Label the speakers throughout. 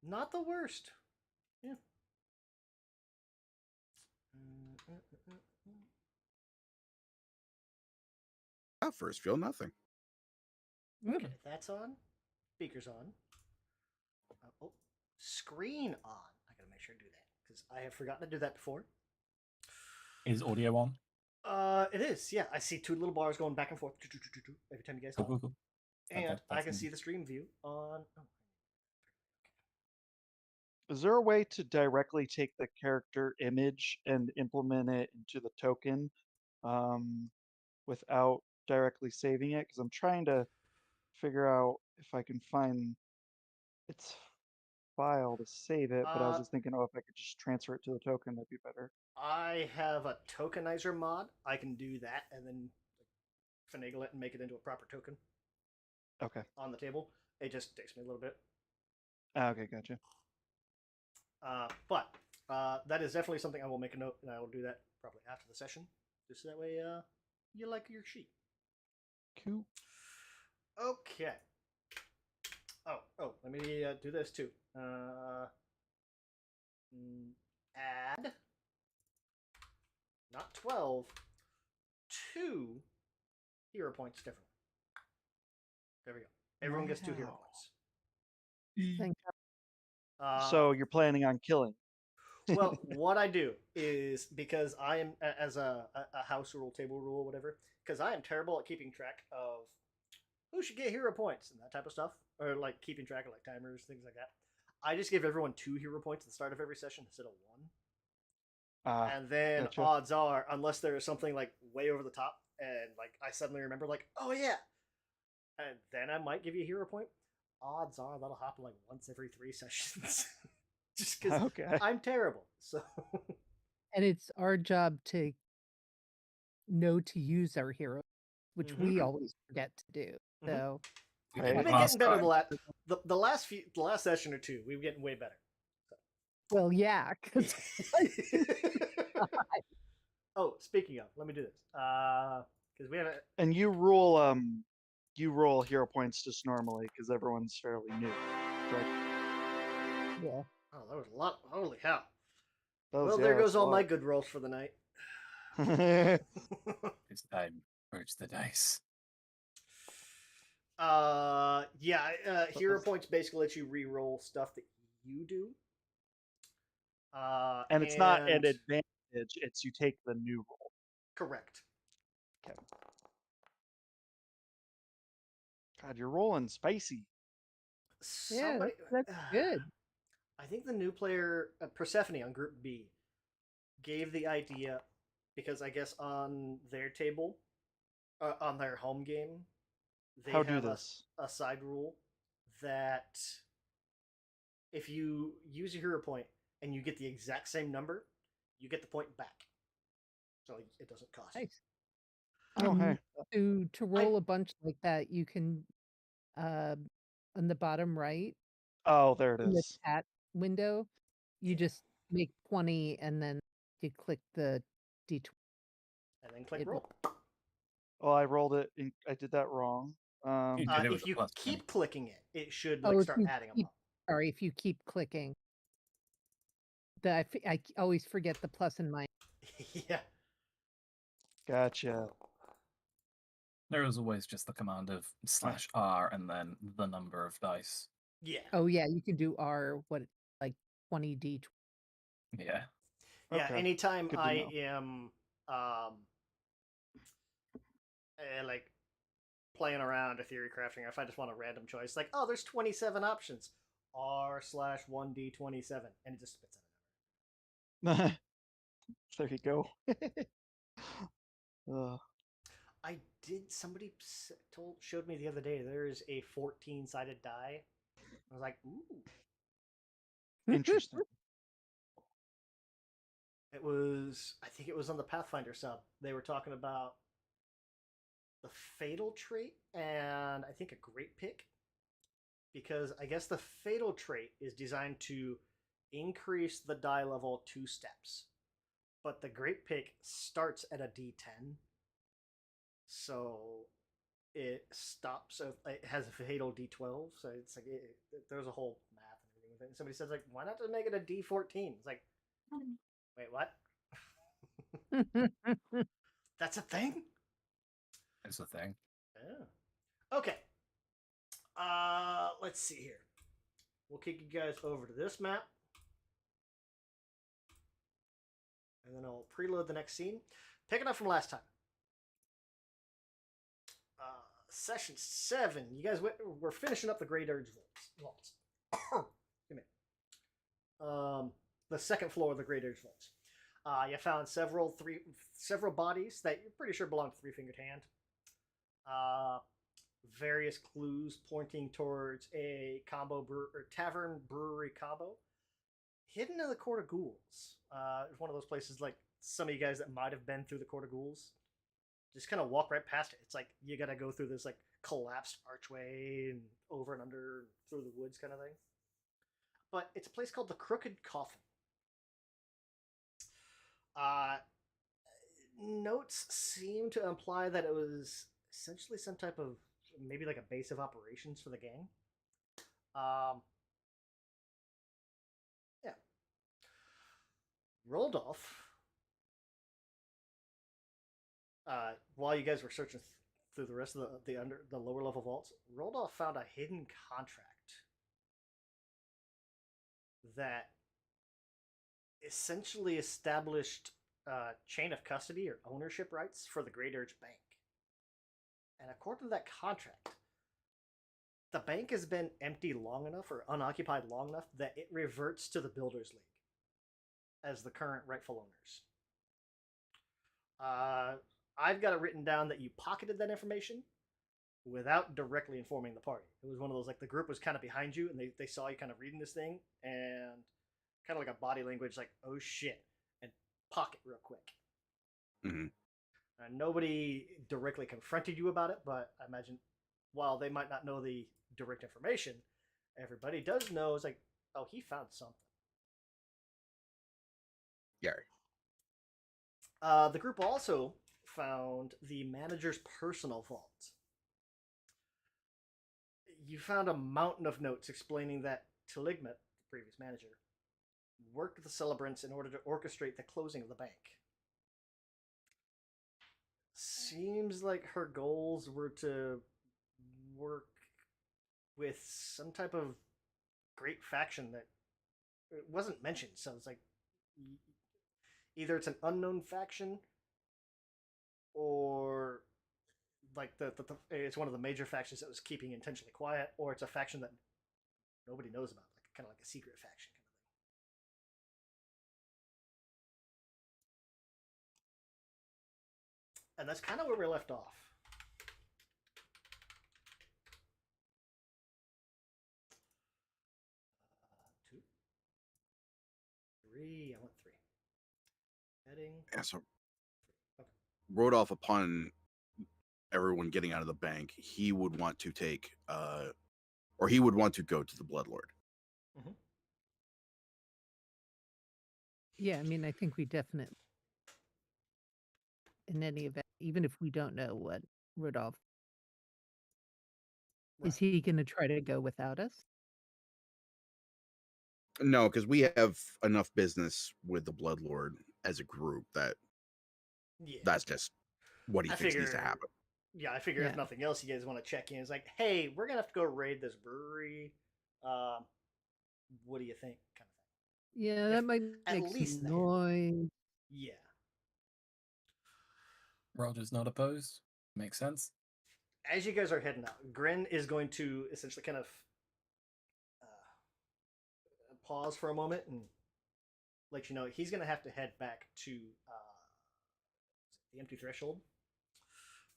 Speaker 1: Not the worst. Yeah. Mm.
Speaker 2: First feel nothing.
Speaker 1: Okay, that's on. Speaker's on. Oh, screen on. I gotta make sure to do that because I have forgotten to do that before.
Speaker 3: Is audio on?
Speaker 1: It is. Yeah, I see two little bars going back and forth every time you guys talk,
Speaker 3: Cool.
Speaker 1: and I can
Speaker 3: easy.
Speaker 1: see the stream view on. Oh.
Speaker 4: Is there a way to directly take the character image and implement it into the token without directly saving it? Because I'm trying to figure out if I can find its file to save it, but I was just thinking, oh, if I could just transfer it to the token, that'd be better.
Speaker 1: I have a tokenizer mod. I can do that and then finagle it and make it into a proper token.
Speaker 4: Okay.
Speaker 1: On the table. It just takes me a little bit.
Speaker 4: Okay, gotcha.
Speaker 1: But that is definitely something I will make a note, and I will do that probably after the session, just so that way you like your sheet.
Speaker 4: Cool.
Speaker 1: Okay. Oh, let me do this too. Add not 12, 2 hero points differently. There we go. Everyone gets 2 hero points.
Speaker 5: Thank
Speaker 4: So you're planning on killing?
Speaker 1: Well, what I do is because I am as a house rule, table rule, whatever. Because I am terrible at keeping track of who should get hero points and that type of stuff, or like keeping track of like timers, things like that. I just give everyone 2 hero points at the start of every session instead of 1. And then
Speaker 4: gotcha.
Speaker 1: odds are, unless there is something like way over the top, and like I suddenly remember, like, oh yeah, and then I might give you a hero point. Odds are that'll happen like once every 3 sessions. Just because I'm terrible. So,
Speaker 5: and it's our job to know to use our heroes, which we always forget to do. So
Speaker 1: we've been getting better the last session or 2. We've been getting way better. So.
Speaker 5: Well, yeah.
Speaker 1: Oh, speaking of, let me do this because we have.
Speaker 4: And you roll hero points just normally because everyone's fairly new, right?
Speaker 5: Yeah.
Speaker 1: Oh, that was a lot. Holy hell.
Speaker 4: Well,
Speaker 1: there goes all my good rolls for the night.
Speaker 3: It's time. Purge the dice.
Speaker 1: Hero points basically let you re-roll stuff that you do.
Speaker 4: And it's not an advantage, it's you take the new roll.
Speaker 1: Correct.
Speaker 4: Okay. God, you're rolling spicy.
Speaker 5: Yeah, that's good.
Speaker 1: I think the new player, Persephone on Group B, gave the idea, because I guess on their table, on their home game, they have a side rule that if you use a hero point and you get the exact same number, you get the point back. So it doesn't cost
Speaker 5: you. To roll a bunch like that, you can, on the bottom right.
Speaker 4: Oh, there it is.
Speaker 5: In the chat window, you just make 20 and then you click the D20.
Speaker 1: And then click roll.
Speaker 4: Oh, I rolled it. I did that wrong.
Speaker 1: If you keep clicking it, it should start adding them up.
Speaker 5: Sorry, if you keep clicking. I always forget the plus and minus.
Speaker 1: Yeah.
Speaker 4: Gotcha.
Speaker 3: There is always just the command of /R and then the number of dice.
Speaker 1: Yeah.
Speaker 5: Oh yeah, you can do R, like 20D.
Speaker 3: Yeah.
Speaker 1: Yeah, anytime I am like playing around a theory crafting, or if I just want a random choice, like, oh, there's 27 options. R/1D27, and it just spits out a
Speaker 4: number. There you go.
Speaker 1: Somebody showed me the other day, there's a 14-sided die. I was like, ooh.
Speaker 4: Interesting.
Speaker 1: I think it was on the Pathfinder sub. They were talking about the fatal trait and I think a great pick, because I guess the fatal trait is designed to increase the die level 2 steps, but the great pick starts at a D10, so it stops. It has a fatal D12, so it's like there's a whole math and everything Somebody says like, why not just make it a D14? It's like, wait, what? That's a thing?
Speaker 3: It's a thing.
Speaker 1: Yeah. Okay. Let's see here. We'll kick you guys over to this map. And then I'll preload the next scene. Picking up from last time. Session 7. You guys, we're finishing up the Great Urge vaults. Excuse me. The second floor of the Great Urge vaults. You found several bodies that you're pretty sure belong to Three Fingered Hand. Various clues pointing towards a tavern brewery combo hidden in the Court of Ghouls. It's one of those places like some of you guys that might have been through the Court of Ghouls just kind of walk right past it. It's like you gotta go through this like collapsed archway and over and under and through the woods kind of thing. But it's a place called the Crooked Coffin. Notes seem to imply that it was essentially some type of maybe like a base of operations for the gang. Yeah. Roldolph, while you guys were searching through the rest of the lower level vaults, Roldolph found a hidden contract that essentially established chain of custody or ownership rights for the Great Urge Bank. And according to that contract, the bank has been empty long enough or unoccupied long enough that it reverts to the Builders League as the current rightful owners. I've got it written down that you pocketed that information without directly informing the party. It was one of those, like, the group was kind of behind you, and they saw you kind of reading this thing, and kind of like a body language, like, oh shit, and pocket real quick.
Speaker 2: Mm-hmm.
Speaker 1: Nobody directly confronted you about it, but I imagine while they might not know the direct information, everybody does know. It's like, oh, he found something.
Speaker 2: Yeah.
Speaker 1: The group also found the manager's personal vault. You found a mountain of notes explaining that Tiligmet, the previous manager, worked with the celebrants in order to orchestrate the closing of the bank. Seems like her goals were to work with some type of great faction that it wasn't mentioned. So it's like either it's an unknown faction or like it's one of the major factions that was keeping intentionally quiet, or it's a faction that nobody knows about, like kind of like a secret faction kind of thing. And that's kind of where we left off. 2, 3. I went 3. Heading.
Speaker 2: Yeah, so
Speaker 1: Okay.
Speaker 2: Rodolph, upon everyone getting out of the bank, he would want to take, or he would want to go to the Bloodlord.
Speaker 1: Mm-hmm.
Speaker 5: Yeah, I mean, I think we definitely, in any event, even if we don't know what Rudolph,
Speaker 1: Right.
Speaker 5: is he going to try to go without us?
Speaker 2: No, because we have enough business with the Bloodlord as a group that
Speaker 1: Yeah.
Speaker 2: that's just what he thinks needs to happen.
Speaker 1: Yeah, I figure if nothing else, you guys want to check in. It's like, hey, we're gonna have to go raid this brewery. What do you think? Kind of thing.
Speaker 5: Yeah, that might
Speaker 1: at
Speaker 5: make
Speaker 1: least
Speaker 5: some
Speaker 1: that.
Speaker 5: noise.
Speaker 1: Yeah.
Speaker 3: Roger's not opposed. Makes sense.
Speaker 1: As you guys are heading out, Grin is going to essentially kind of pause for a moment and let you know he's going to have to head back to the Empty Threshold,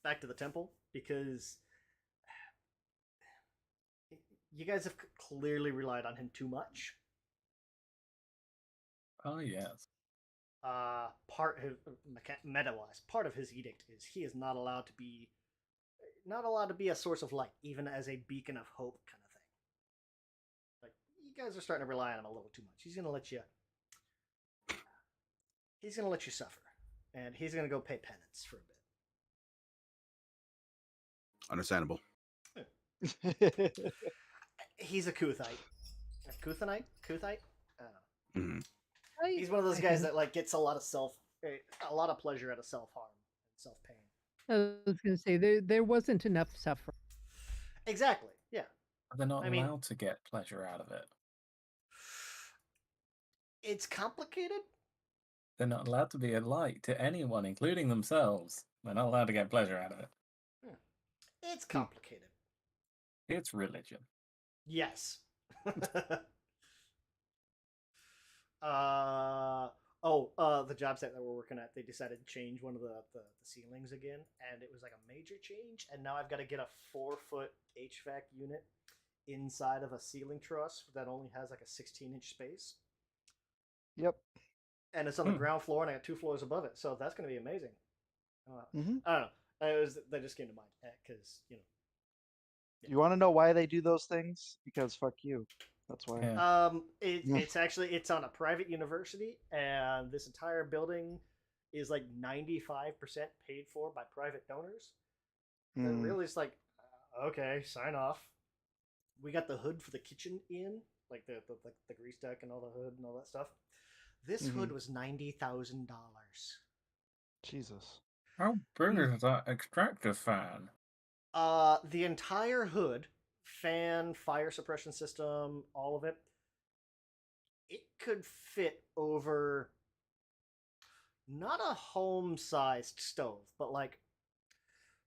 Speaker 1: back to the temple, because you guys have clearly relied on him too much.
Speaker 3: Oh, yes.
Speaker 1: Meta-wise, part of his edict is he is not allowed to be a source of light, even as a beacon of hope kind of thing. Like, you guys are starting to rely on him a little too much. He's gonna let you suffer, and he's gonna go pay penance for a bit.
Speaker 2: Understandable.
Speaker 1: He's a Kuthite. Kuthite. Kuthite.
Speaker 2: Mhm.
Speaker 1: He's one of those guys that like gets a lot of pleasure out of self harm and self pain.
Speaker 5: I was going to say there wasn't enough suffering.
Speaker 1: Exactly. Yeah.
Speaker 3: They're not
Speaker 1: I mean-
Speaker 3: allowed to get pleasure out of it.
Speaker 1: It's complicated.
Speaker 3: They're not allowed to be a light to anyone, including themselves. They're not allowed to get pleasure out of it.
Speaker 1: It's complicated.
Speaker 3: It's religion.
Speaker 1: Yes. The job site that we're working at, they decided to change one of the ceilings again, and it was like a major change. And now I've got to get a 4-foot HVAC unit inside of a ceiling truss that only has like a 16-inch space.
Speaker 4: Yep.
Speaker 1: And it's on the ground floor, and I got 2 floors above it, so that's going to be amazing.
Speaker 4: Mm-hmm.
Speaker 1: I don't know. That just came to mind because Yeah.
Speaker 4: You want to know why they do those things? Because fuck you. That's why.
Speaker 3: Yeah.
Speaker 1: It's on a private university, and this entire building is like 95% paid for by private donors. They're really just like, okay, sign off. We got the hood for the kitchen in, like the grease duck and all the hood and all that stuff. This hood was $90,000.
Speaker 4: Jesus.
Speaker 3: How big is that extractor fan?
Speaker 1: The entire hood, fan, fire suppression system, all of it, it could fit over not a home-sized stove, but like,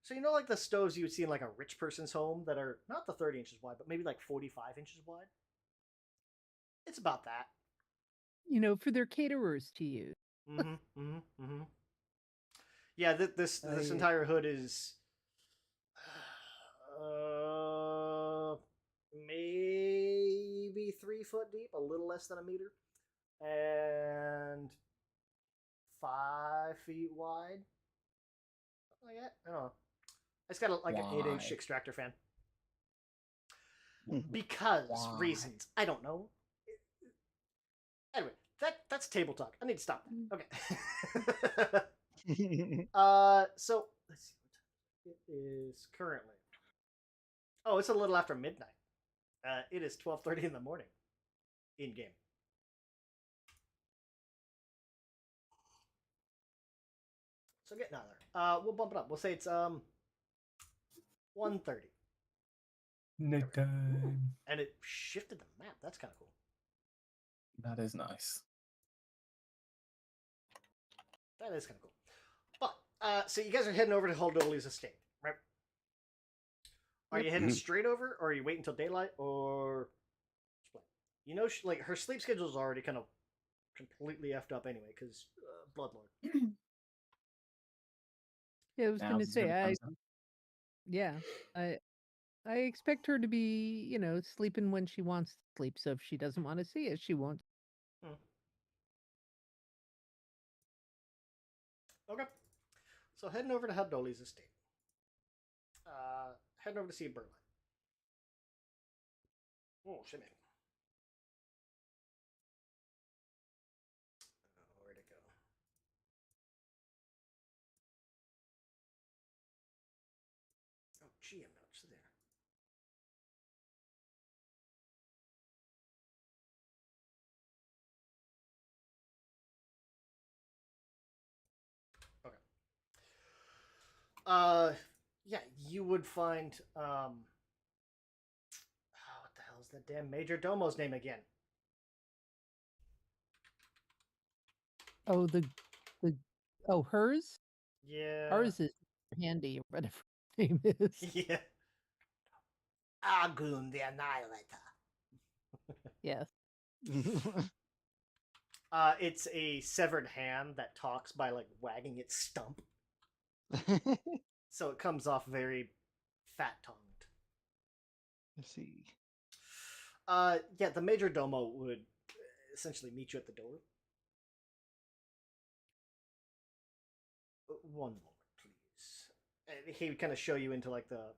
Speaker 1: so like the stoves you would see in like a rich person's home that are not the 30 inches wide, but maybe like 45 inches wide. It's about that.
Speaker 5: For their caterers to use.
Speaker 1: Yeah, this entire hood is maybe 3 foot deep, a little less than a meter, and 5 feet wide. Something like that. I don't know. It's got an 8-inch
Speaker 3: Why?
Speaker 1: extractor fan. Because
Speaker 3: Why?
Speaker 1: reasons. I don't know. Anyway, that's table talk. I need to stop that. Okay. So let's see what it is currently. Oh, it's a little after midnight. It is 12:30 in the morning. In game. So getting out there. We'll bump it up. We'll say it's 1:30.
Speaker 3: Nighttime.
Speaker 1: And it shifted the map. That's kind of cool.
Speaker 3: That is nice.
Speaker 1: That is kind of cool. But so you guys are heading over to Holdoli's estate, right? Are you heading straight over, or are you waiting until daylight, or like her sleep schedule is already kind of completely effed up anyway because Bloodlord.
Speaker 5: Yeah, I was going to
Speaker 3: Now's as good
Speaker 5: say,
Speaker 3: a time.
Speaker 5: I expect her to be, sleeping when she wants to sleep. So if she doesn't want to see it, she won't.
Speaker 1: Okay. So heading over to Holdoli's estate. Heading over to see Berlin. Oh, shimmy. Where'd it go? Oh, gee, I'm not there. Okay. Yeah, you would find what the hell is that damn Major Domo's name again?
Speaker 5: Oh, hers?
Speaker 1: Yeah.
Speaker 5: Ours is handy or whatever her name is.
Speaker 1: Yeah. Agun the Annihilator.
Speaker 5: Yes.
Speaker 1: It's a severed hand that talks by like wagging its stump. So it comes off very fat-tongued.
Speaker 4: I see.
Speaker 1: Yeah, the Major Domo would essentially meet you at the door. One moment, please. And he would kind of show you into like the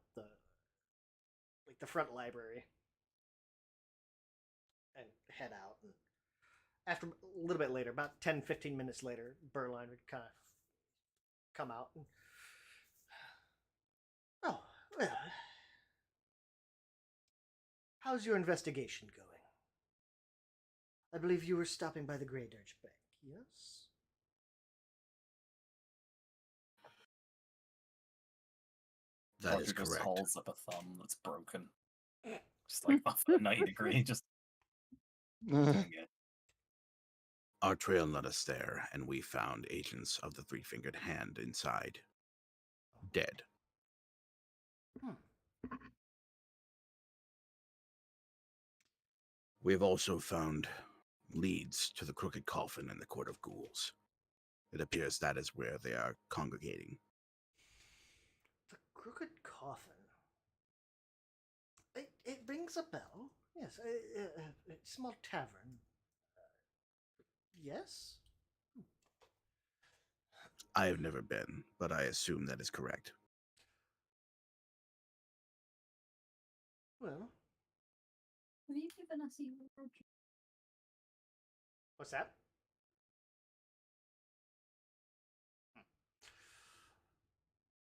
Speaker 1: front library and head out. And after a little bit later, about 10-15 minutes later, Berline would kind of come out and oh, well, how's your investigation going? I believe you were stopping by the Grey Dirge Bank, yes?
Speaker 2: That
Speaker 3: Roger
Speaker 2: is
Speaker 3: just
Speaker 2: correct.
Speaker 3: holds up a thumb that's broken. Just like off at a 90 degree, just doing it.
Speaker 2: Our trail led us there, and we found agents of the Three-Fingered Hand inside. Dead.
Speaker 1: Hmm.
Speaker 2: We have also found leads to the Crooked Coffin and the Court of Ghouls. It appears that is where they are congregating.
Speaker 1: The Crooked Coffin. It rings a bell. Yes, a small tavern. Yes?
Speaker 2: I have never been, but I assume that is correct.
Speaker 1: Well,
Speaker 6: Have you given us your
Speaker 1: what's that?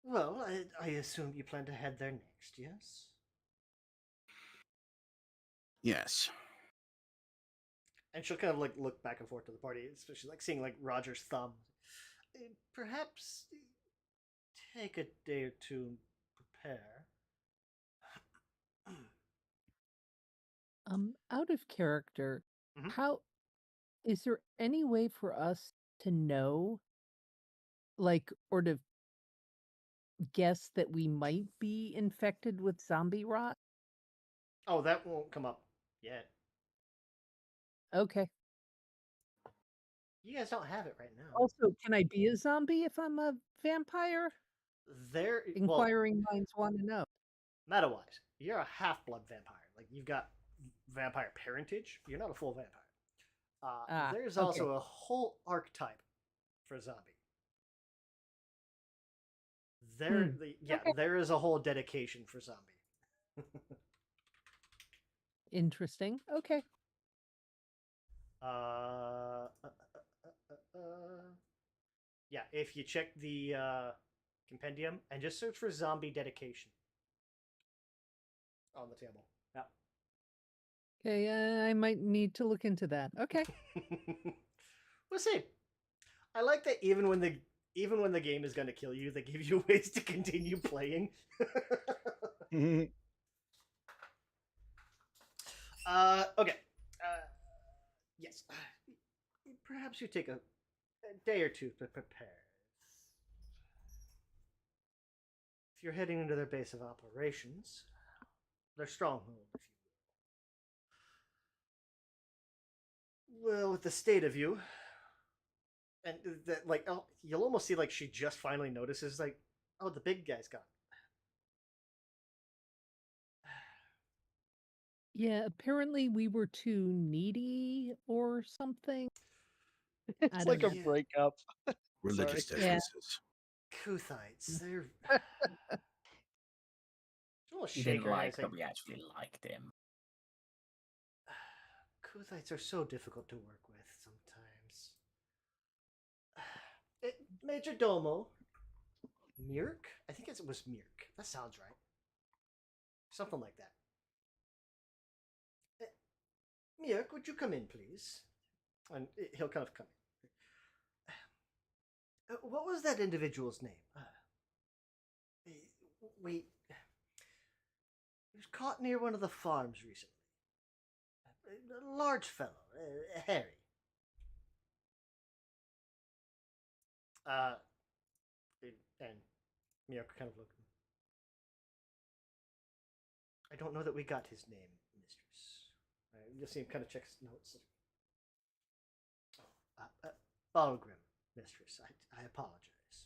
Speaker 1: Well, I assume you plan to head there next, yes?
Speaker 2: Yes.
Speaker 1: And she'll kind of like look back and forth to the party, especially like seeing like Roger's thumb. Perhaps take a day or two and prepare.
Speaker 5: Out of character,
Speaker 1: Mhm.
Speaker 5: how is there any way for us to know, like, or to guess that we might be infected with zombie rot?
Speaker 1: Oh, that won't come up yet.
Speaker 5: Okay.
Speaker 1: You guys don't have it right now.
Speaker 5: Also, can I be a zombie if I'm a vampire?
Speaker 1: There, well,
Speaker 5: Inquiring minds want to know.
Speaker 1: meta-wise, you're a half-blood vampire. Like you've got vampire parentage. You're not a full vampire. There's
Speaker 5: okay.
Speaker 1: also a whole archetype for zombie.
Speaker 5: Okay.
Speaker 1: There is a whole dedication for zombie.
Speaker 5: Interesting. Okay.
Speaker 1: Yeah, if you check the compendium and just search for zombie dedication on the table. Yeah.
Speaker 5: Okay, I might need to look into that. Okay.
Speaker 1: We'll see. I like that even when the game is going to kill you, they give you ways to continue playing. Okay. Yes. Perhaps you take a day or two to prepare. If you're heading into their base of operations, their stronghold, if you will. Well, with the state of you, and that, like, oh, you'll almost see like she just finally notices, like, oh, the big guy's gone.
Speaker 5: Yeah, apparently we were too needy or something.
Speaker 4: It's
Speaker 5: I
Speaker 4: like
Speaker 5: don't
Speaker 4: a
Speaker 5: know.
Speaker 4: breakup.
Speaker 2: Religious
Speaker 4: Sorry.
Speaker 5: Yeah.
Speaker 2: differences.
Speaker 1: Kuthites, they're. Almost
Speaker 3: You
Speaker 1: shake
Speaker 3: didn't
Speaker 1: her
Speaker 3: like
Speaker 1: head,
Speaker 3: that
Speaker 1: saying,
Speaker 3: we actually liked him.
Speaker 1: Kuthites are so difficult to work with sometimes. Major Domo. Mirk? I think it was Mirk. That sounds right. Something like that. Mirk, would you come in, please? And he'll kind of come in. What was that individual's name? He was caught near one of the farms recently. A large fellow, Harry. And Mirk kind of looked. I don't know that we got his name, mistress. You'll see him kind of check his notes. Balgrim, mistress. I apologize.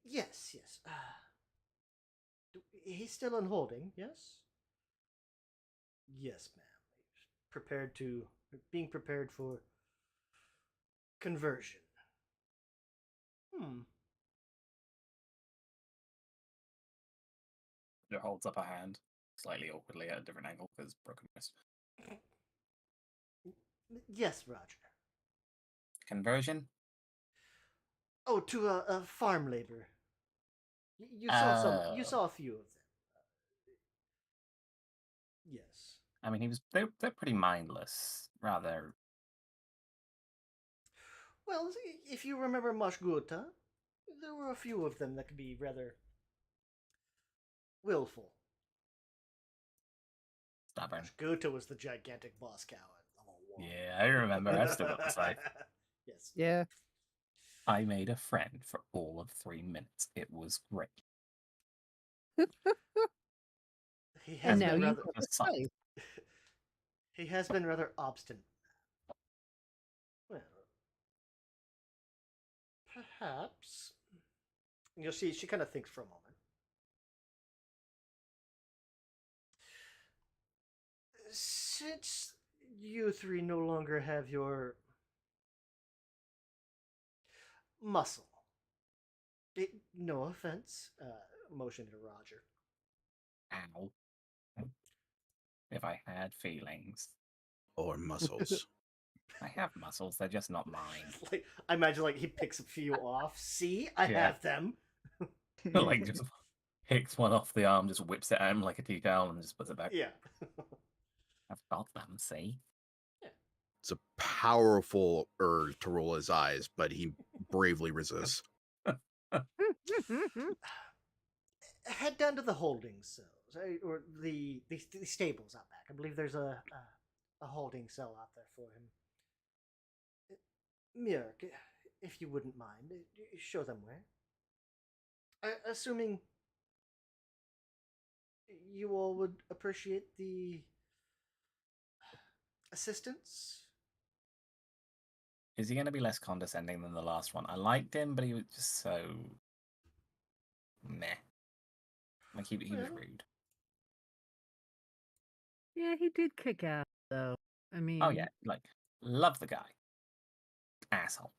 Speaker 1: Yes. He's still on holding, yes? Yes, ma'am. Being prepared for conversion.
Speaker 3: She holds up a hand, slightly awkwardly at a different angle because broken wrist.
Speaker 1: Yes, Roger.
Speaker 3: Conversion?
Speaker 1: Oh, to a farm laborer. You saw some. You saw a few of them. Yes.
Speaker 3: I mean, they're pretty mindless, rather.
Speaker 1: Well, if you remember Mashguta, there were a few of them that could be rather willful.
Speaker 3: Stubborn.
Speaker 1: Mashguta was the gigantic boss cow at level 1.
Speaker 3: Yeah, I remember. I've still got the site.
Speaker 1: Yes.
Speaker 5: Yeah.
Speaker 3: I made a friend for all of 3 minutes. It was great.
Speaker 1: He
Speaker 5: And
Speaker 1: has
Speaker 5: now
Speaker 1: been
Speaker 5: you
Speaker 1: rather.
Speaker 5: have
Speaker 3: The
Speaker 5: a
Speaker 3: site.
Speaker 5: scythe.
Speaker 1: He has been rather obstinate. Well, perhaps. You'll see, she kind of thinks for a moment. Since you three no longer have your muscle, no offense, motion to Roger.
Speaker 3: Ow. If I had feelings.
Speaker 2: Or muscles.
Speaker 3: I have muscles, they're just not mine.
Speaker 1: Like, I imagine like he picks a few off. See, I
Speaker 3: Yeah.
Speaker 1: have them.
Speaker 3: Like, just picks one off the arm, just whips it at him like a tea towel, and just puts it back.
Speaker 1: Yeah.
Speaker 3: I've got them, see?
Speaker 2: It's a powerful urge to roll his eyes, but he bravely resists.
Speaker 1: Head down to the holding cells, or the stables out back. I believe there's a holding cell out there for him. Mjörk, if you wouldn't mind, show them where. Assuming you all would appreciate the assistance.
Speaker 3: Is he going to be less condescending than the last one? I liked him, but he was just so meh. Like he was
Speaker 1: Well.
Speaker 3: rude.
Speaker 5: Yeah, he did kick ass, though. I mean,
Speaker 3: Oh yeah, like love the guy. Asshole.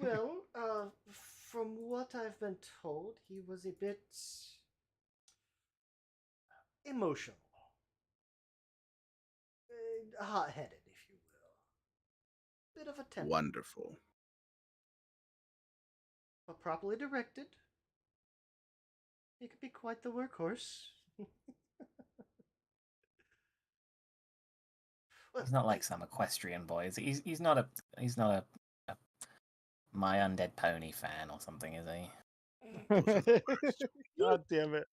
Speaker 1: Well, from what I've been told, he was a bit emotional, hot-headed, if you will. Bit of a temper.
Speaker 2: Wonderful.
Speaker 1: But properly directed, he could be quite the workhorse.
Speaker 3: He's not like some equestrian boy. He's not a My Undead Pony fan or something, is he?
Speaker 4: God damn it.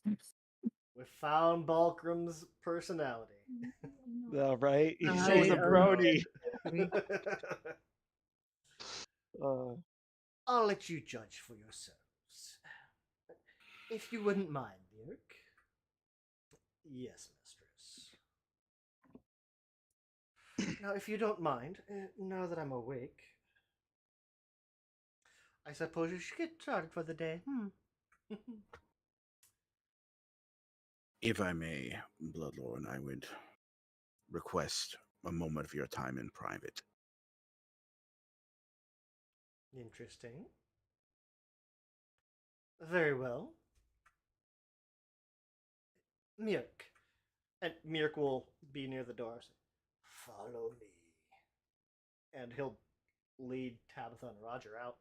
Speaker 1: We found Balkram's personality.
Speaker 4: Yeah, right? He's
Speaker 5: I
Speaker 4: always a brony.
Speaker 1: I'll let you judge for yourselves. If you wouldn't mind, Dirk. Yes, mistress. Now, if you don't mind, now that I'm awake, I suppose you should get started for the day.
Speaker 2: If I may, Bloodlord, I would request a moment of your time in private.
Speaker 1: Interesting. Very well. Mirk. And Mirk will be near the door. Follow me. And he'll lead Tabitha and Roger out.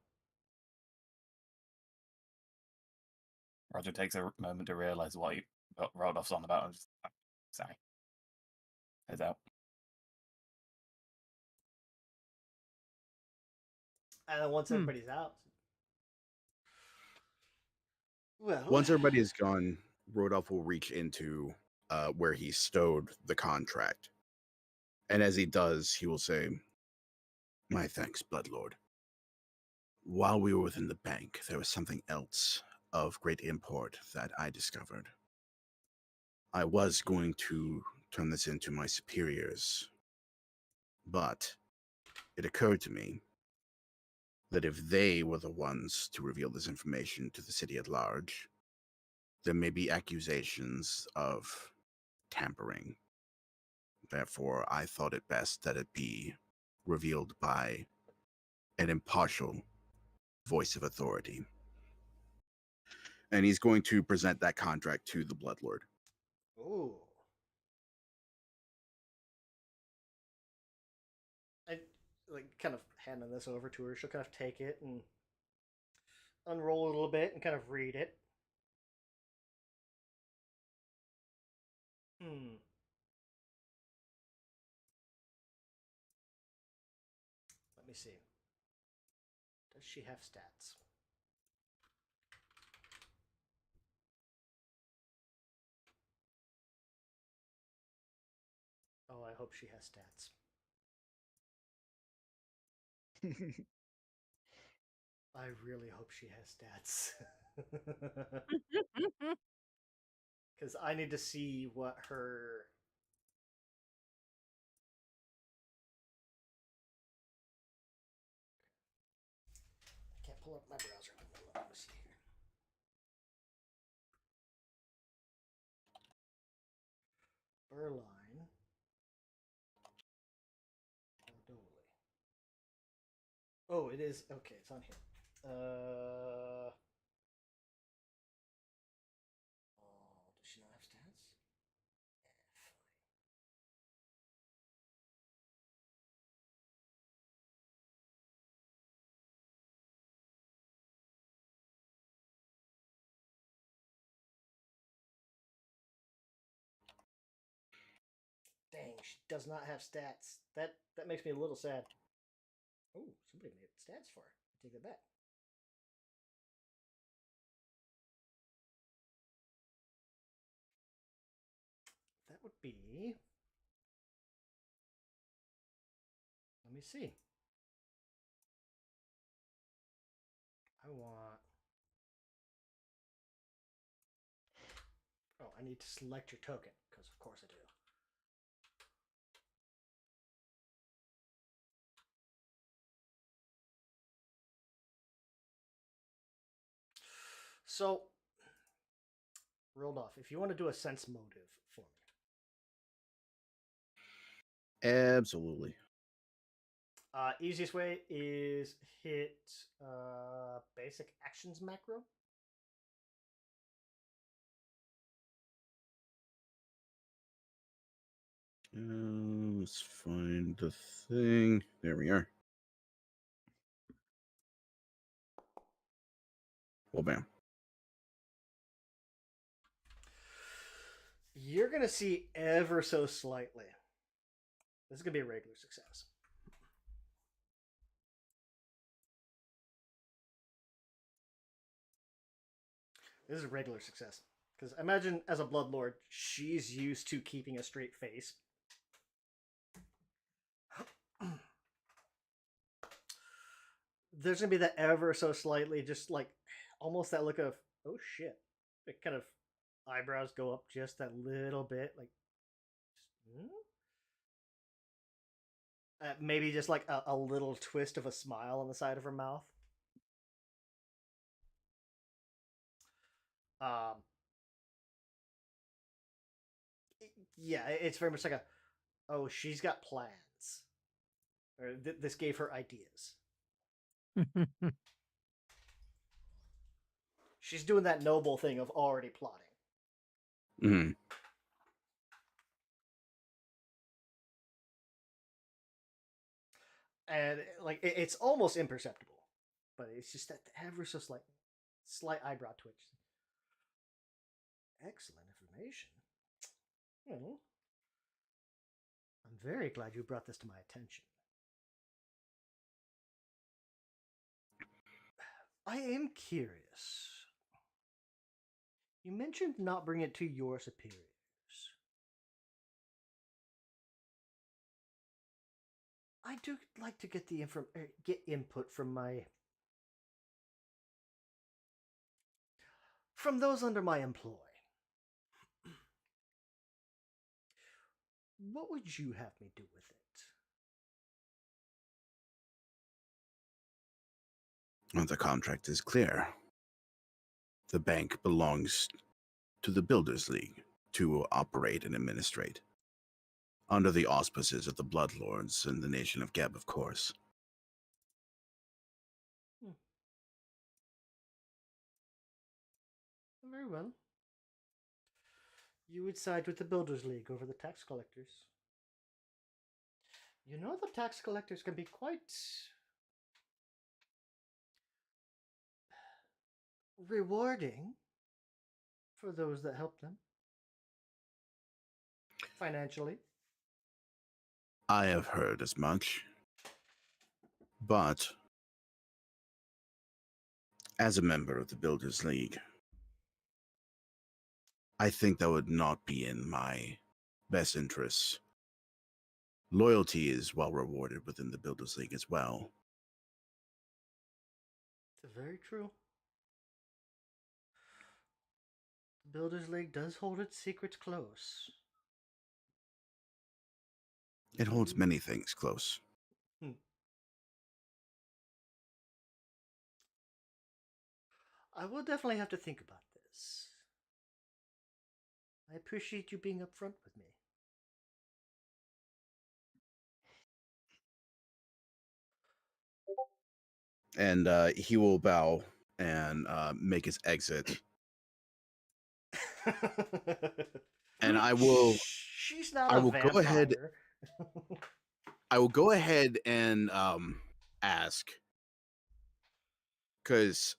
Speaker 3: Roger takes a moment to realize what Rodolph's on about. I'm just sorry. Heads out.
Speaker 1: And then once everybody's out. Well.
Speaker 2: Once everybody is gone, Rodolph will reach into where he stowed the contract. And as he does, he will say, "My thanks, Bloodlord. While we were within the bank, there was something else of great import that I discovered. I was going to turn this into my superiors, but it occurred to me that if they were the ones to reveal this information to the city at large, there may be accusations of tampering. Therefore, I thought it best that it be revealed by an impartial voice of authority." And he's going to present that contract to the Bloodlord.
Speaker 1: Ooh. I like kind of handing this over to her. She'll kind of take it and unroll it a little bit and kind of read it. see. Does she have stats? Oh, I hope she has stats. I really hope she has stats. Because I need to see what her... I can't pull up my browser. Let me see here. Berline. Ordoli. Oh, it is. Okay, it's on here. Oh, does she not have stats? Fine. Dang, she does not have stats. That makes me a little sad. Oh, somebody made stats for her. Take that back. That would be... Let me see. I want... Oh, I need to select your token, because of course I do. So, rolled off. If you want to do a sense motive for me.
Speaker 2: Absolutely.
Speaker 1: Easiest way is hit basic actions macro.
Speaker 2: Let's find the thing. There we are. Well, bam.
Speaker 1: You're going to see ever so slightly. This is going to be a regular success. This is a regular success. Because imagine, as a Bloodlord, she's used to keeping a straight face. There's going to be that ever so slightly, just like, almost that look of, oh shit. It kind of eyebrows go up just that little bit, like, maybe just like a little twist of a smile on the side of her mouth. Yeah, it's very much like a, oh, she's got plans, or this gave her ideas. She's doing that noble thing of already plotting.
Speaker 2: Mm-hmm.
Speaker 1: And like it's almost imperceptible, but it's just that ever so slight eyebrow twitch. Excellent information. Well, I'm very glad you brought this to my attention. I am curious. You mentioned not bringing it to your superiors. I do like to get the get input from those under my employ. What would you have me do with it?
Speaker 2: Well, the contract is clear. The bank belongs to the Builders League to operate and administrate, under the auspices of the Bloodlords and the nation of Geb, of course.
Speaker 1: Very well. You would side with the Builders League over the tax collectors. You know the tax collectors can be quite rewarding for those that help them. Financially.
Speaker 2: I have heard as much. But as a member of the Builders League, I think that would not be in my best interests. Loyalty is well rewarded within the Builders League as well.
Speaker 1: It's very true. The Builders League does hold its secrets close.
Speaker 2: It holds many things close.
Speaker 1: I will definitely have to think about this. I appreciate you being upfront with me.
Speaker 2: And he will bow and make his exit. And I will.
Speaker 1: She's not
Speaker 2: I
Speaker 1: a
Speaker 2: will
Speaker 1: vampire.
Speaker 2: go ahead. I will go ahead and ask, because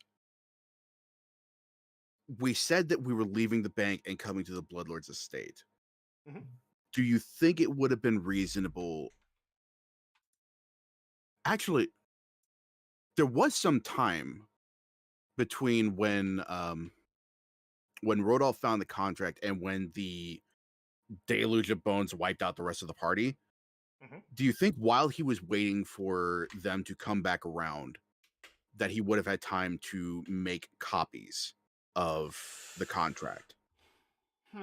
Speaker 2: we said that we were leaving the bank and coming to the Bloodlord's estate.
Speaker 1: Mm-hmm.
Speaker 2: Do you think it would have been reasonable? Actually, there was some time between when Rodolph found the contract and when the deluge of bones wiped out the rest of the party.
Speaker 1: Mm-hmm.
Speaker 2: Do you think while he was waiting for them to come back around, that he would have had time to make copies of the contract?
Speaker 1: Give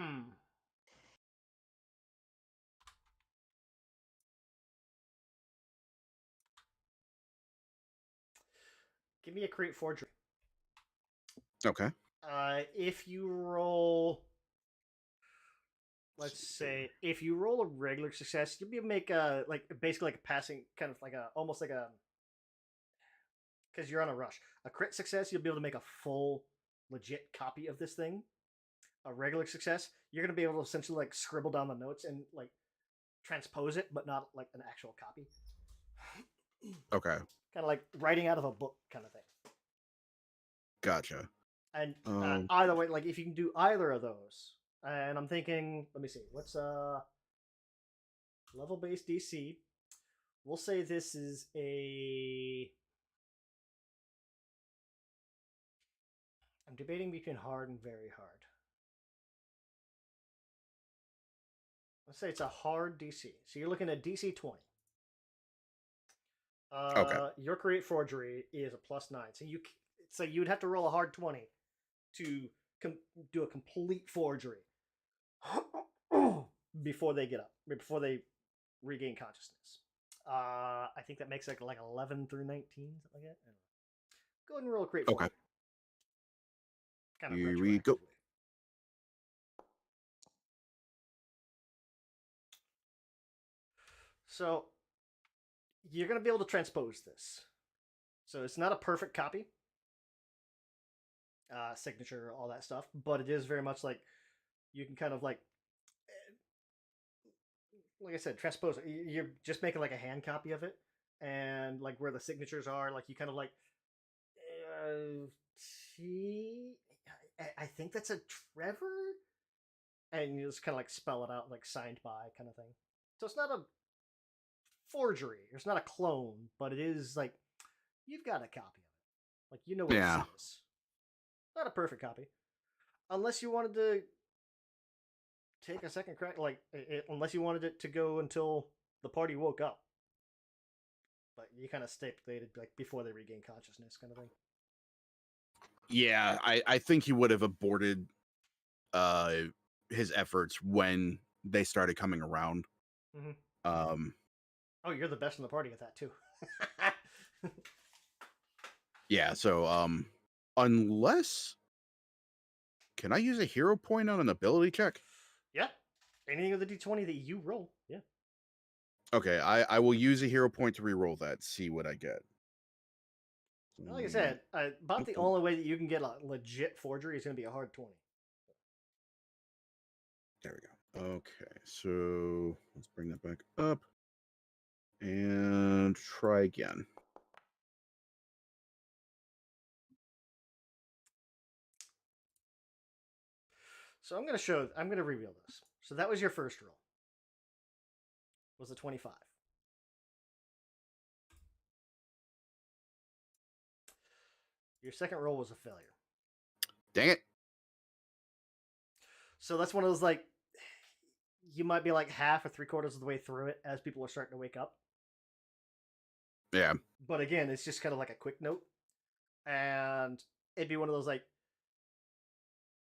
Speaker 1: me a create forgery.
Speaker 2: Okay.
Speaker 1: If you roll, let's say, if you roll a regular success, you'll be able to make a basically like a passing kind of like a almost like a, because you're on a rush. A crit success, you'll be able to make a full legit copy of this thing. A regular success, you're gonna be able to essentially like scribble down the notes and like transpose it, but not like an actual copy.
Speaker 2: Okay.
Speaker 1: Kind of like writing out of a book kind of thing.
Speaker 2: Gotcha.
Speaker 1: And either way, like if you can do either of those, and I'm thinking, let me see, what's level based DC? We'll say this is a. I'm debating between hard and very hard. Let's say it's a hard DC. So you're looking at DC 20.
Speaker 2: Okay.
Speaker 1: Your create forgery is a +9, so you'd have to roll a hard 20 to do a complete forgery before they get up, before they regain consciousness. I think that makes like 11 through 19, something like that. Go ahead and roll a create forgery.
Speaker 2: Okay.
Speaker 1: Kind of
Speaker 2: Here we go.
Speaker 1: retroactively. So you're going to be able to transpose this. So it's not a perfect copy, signature, all that stuff, but it is very much like you can kind of like I said, transpose it. You're just making like a hand copy of it, and like where the signatures are, like you kind of like T. I think that's a Trevor, and you just kind of like spell it out like signed by kind of thing. So it's not a forgery. It's not a clone, but it is like you've got a copy of it. Like you know what
Speaker 2: Yeah.
Speaker 1: this is. Not a perfect copy, unless you wanted to take a second crack. Like unless you wanted it to go until the party woke up. But you kind of stipulated like before they regain consciousness, kind of thing.
Speaker 2: Yeah, I think he would have aborted his efforts when they started coming around.
Speaker 1: Mm-hmm. Oh, you're the best in the party at that too.
Speaker 2: Yeah, so unless, can I use a hero point on an ability check?
Speaker 1: Yeah. Anything with the D20 that you roll, yeah.
Speaker 2: Okay, I will use a hero point to reroll that, see what I get.
Speaker 1: Like I said, about the only way that you can get a legit forgery is going to be a hard 20.
Speaker 2: There we go. Okay, so let's bring that back up and try again.
Speaker 1: So I'm going to reveal this. So that was your first roll. Was a 25. Your second roll was a failure.
Speaker 2: Dang it.
Speaker 1: So that's one of those, like, you might be like half or 3/4 of the way through it as people are starting to wake up.
Speaker 2: Yeah.
Speaker 1: But again, it's just kind of like a quick note. And it'd be one of those, like,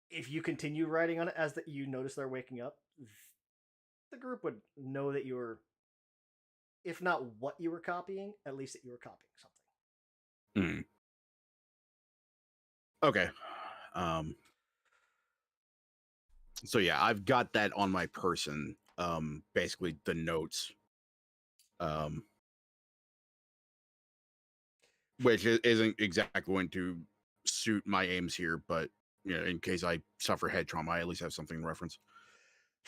Speaker 1: if you continue writing on it as that you notice they're waking up, the group would know that you were, if not what you were copying, at least that you were copying something.
Speaker 2: Okay. So yeah, I've got that on my person. Basically the notes. Which isn't exactly going to suit my aims here, but you know, in case I suffer head trauma, I at least have something to reference.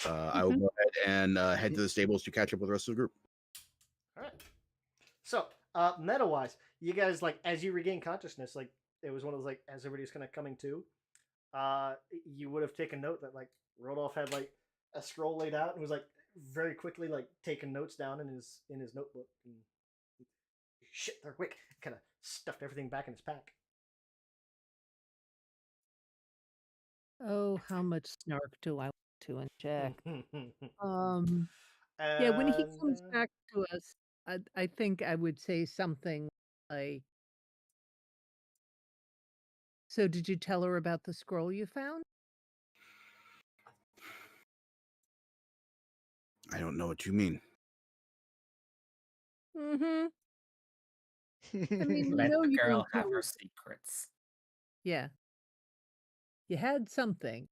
Speaker 2: I will go ahead and head to the stables to catch up with the rest of the group.
Speaker 1: All right. So, meta wise, you guys, like, as you regain consciousness, like, it was one of those, like, as everybody's kind of coming to, you would have taken note that, like, Rodolph had, like, a scroll laid out and was, like, very quickly, like, taking notes down in his notebook. And shit, they're quick. Kind of stuffed everything back in his pack.
Speaker 5: Oh, how much snark do I want to inject?
Speaker 1: And,
Speaker 5: Yeah, when he comes back to us, I think I would say something like, "So did you tell her about the scroll you found?"
Speaker 2: I don't know what you mean.
Speaker 5: Mm-hmm. I mean,
Speaker 3: Let the
Speaker 5: you
Speaker 3: girl
Speaker 5: don't
Speaker 3: have
Speaker 5: tell
Speaker 3: her
Speaker 5: her.
Speaker 3: secrets.
Speaker 5: Yeah. You had something.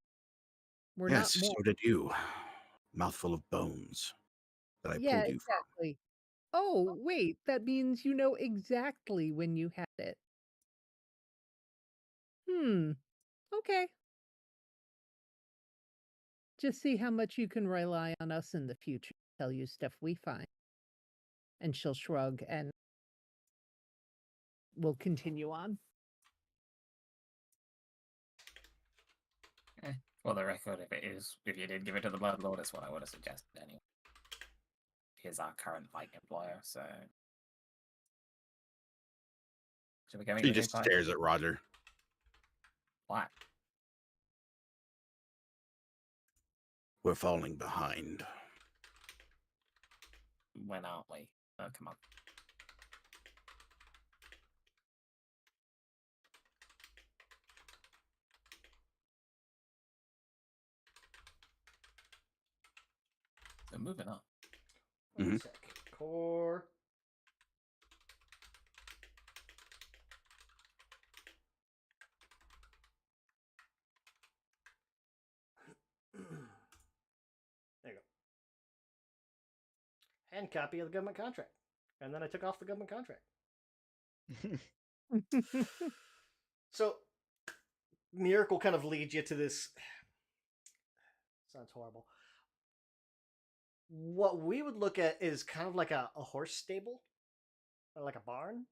Speaker 5: We're
Speaker 2: Yes,
Speaker 5: not more.
Speaker 2: so did you. Mouthful of bones that I
Speaker 5: Yeah,
Speaker 2: pulled you from.
Speaker 5: exactly. Oh, wait, that means you know exactly when you had it. Okay. Just see how much you can rely on us in the future to tell you stuff we find. And she'll shrug and we'll continue on.
Speaker 3: For the record, if you did give it to the Blood Lord, that's what I would have suggested anyway. He's our current fight employer, so. Should we go meet
Speaker 2: He
Speaker 3: the new
Speaker 2: just
Speaker 3: fight?
Speaker 2: stares at Roger.
Speaker 3: What?
Speaker 2: We're falling behind.
Speaker 3: When aren't we? Oh, come on. So moving on.
Speaker 1: One sec. Core. There you go. And copy of the government contract. And then I took off the government contract. So, Miracle kind of leads you to this. Sounds horrible. What we would look at is kind of like a horse stable, or like a barn,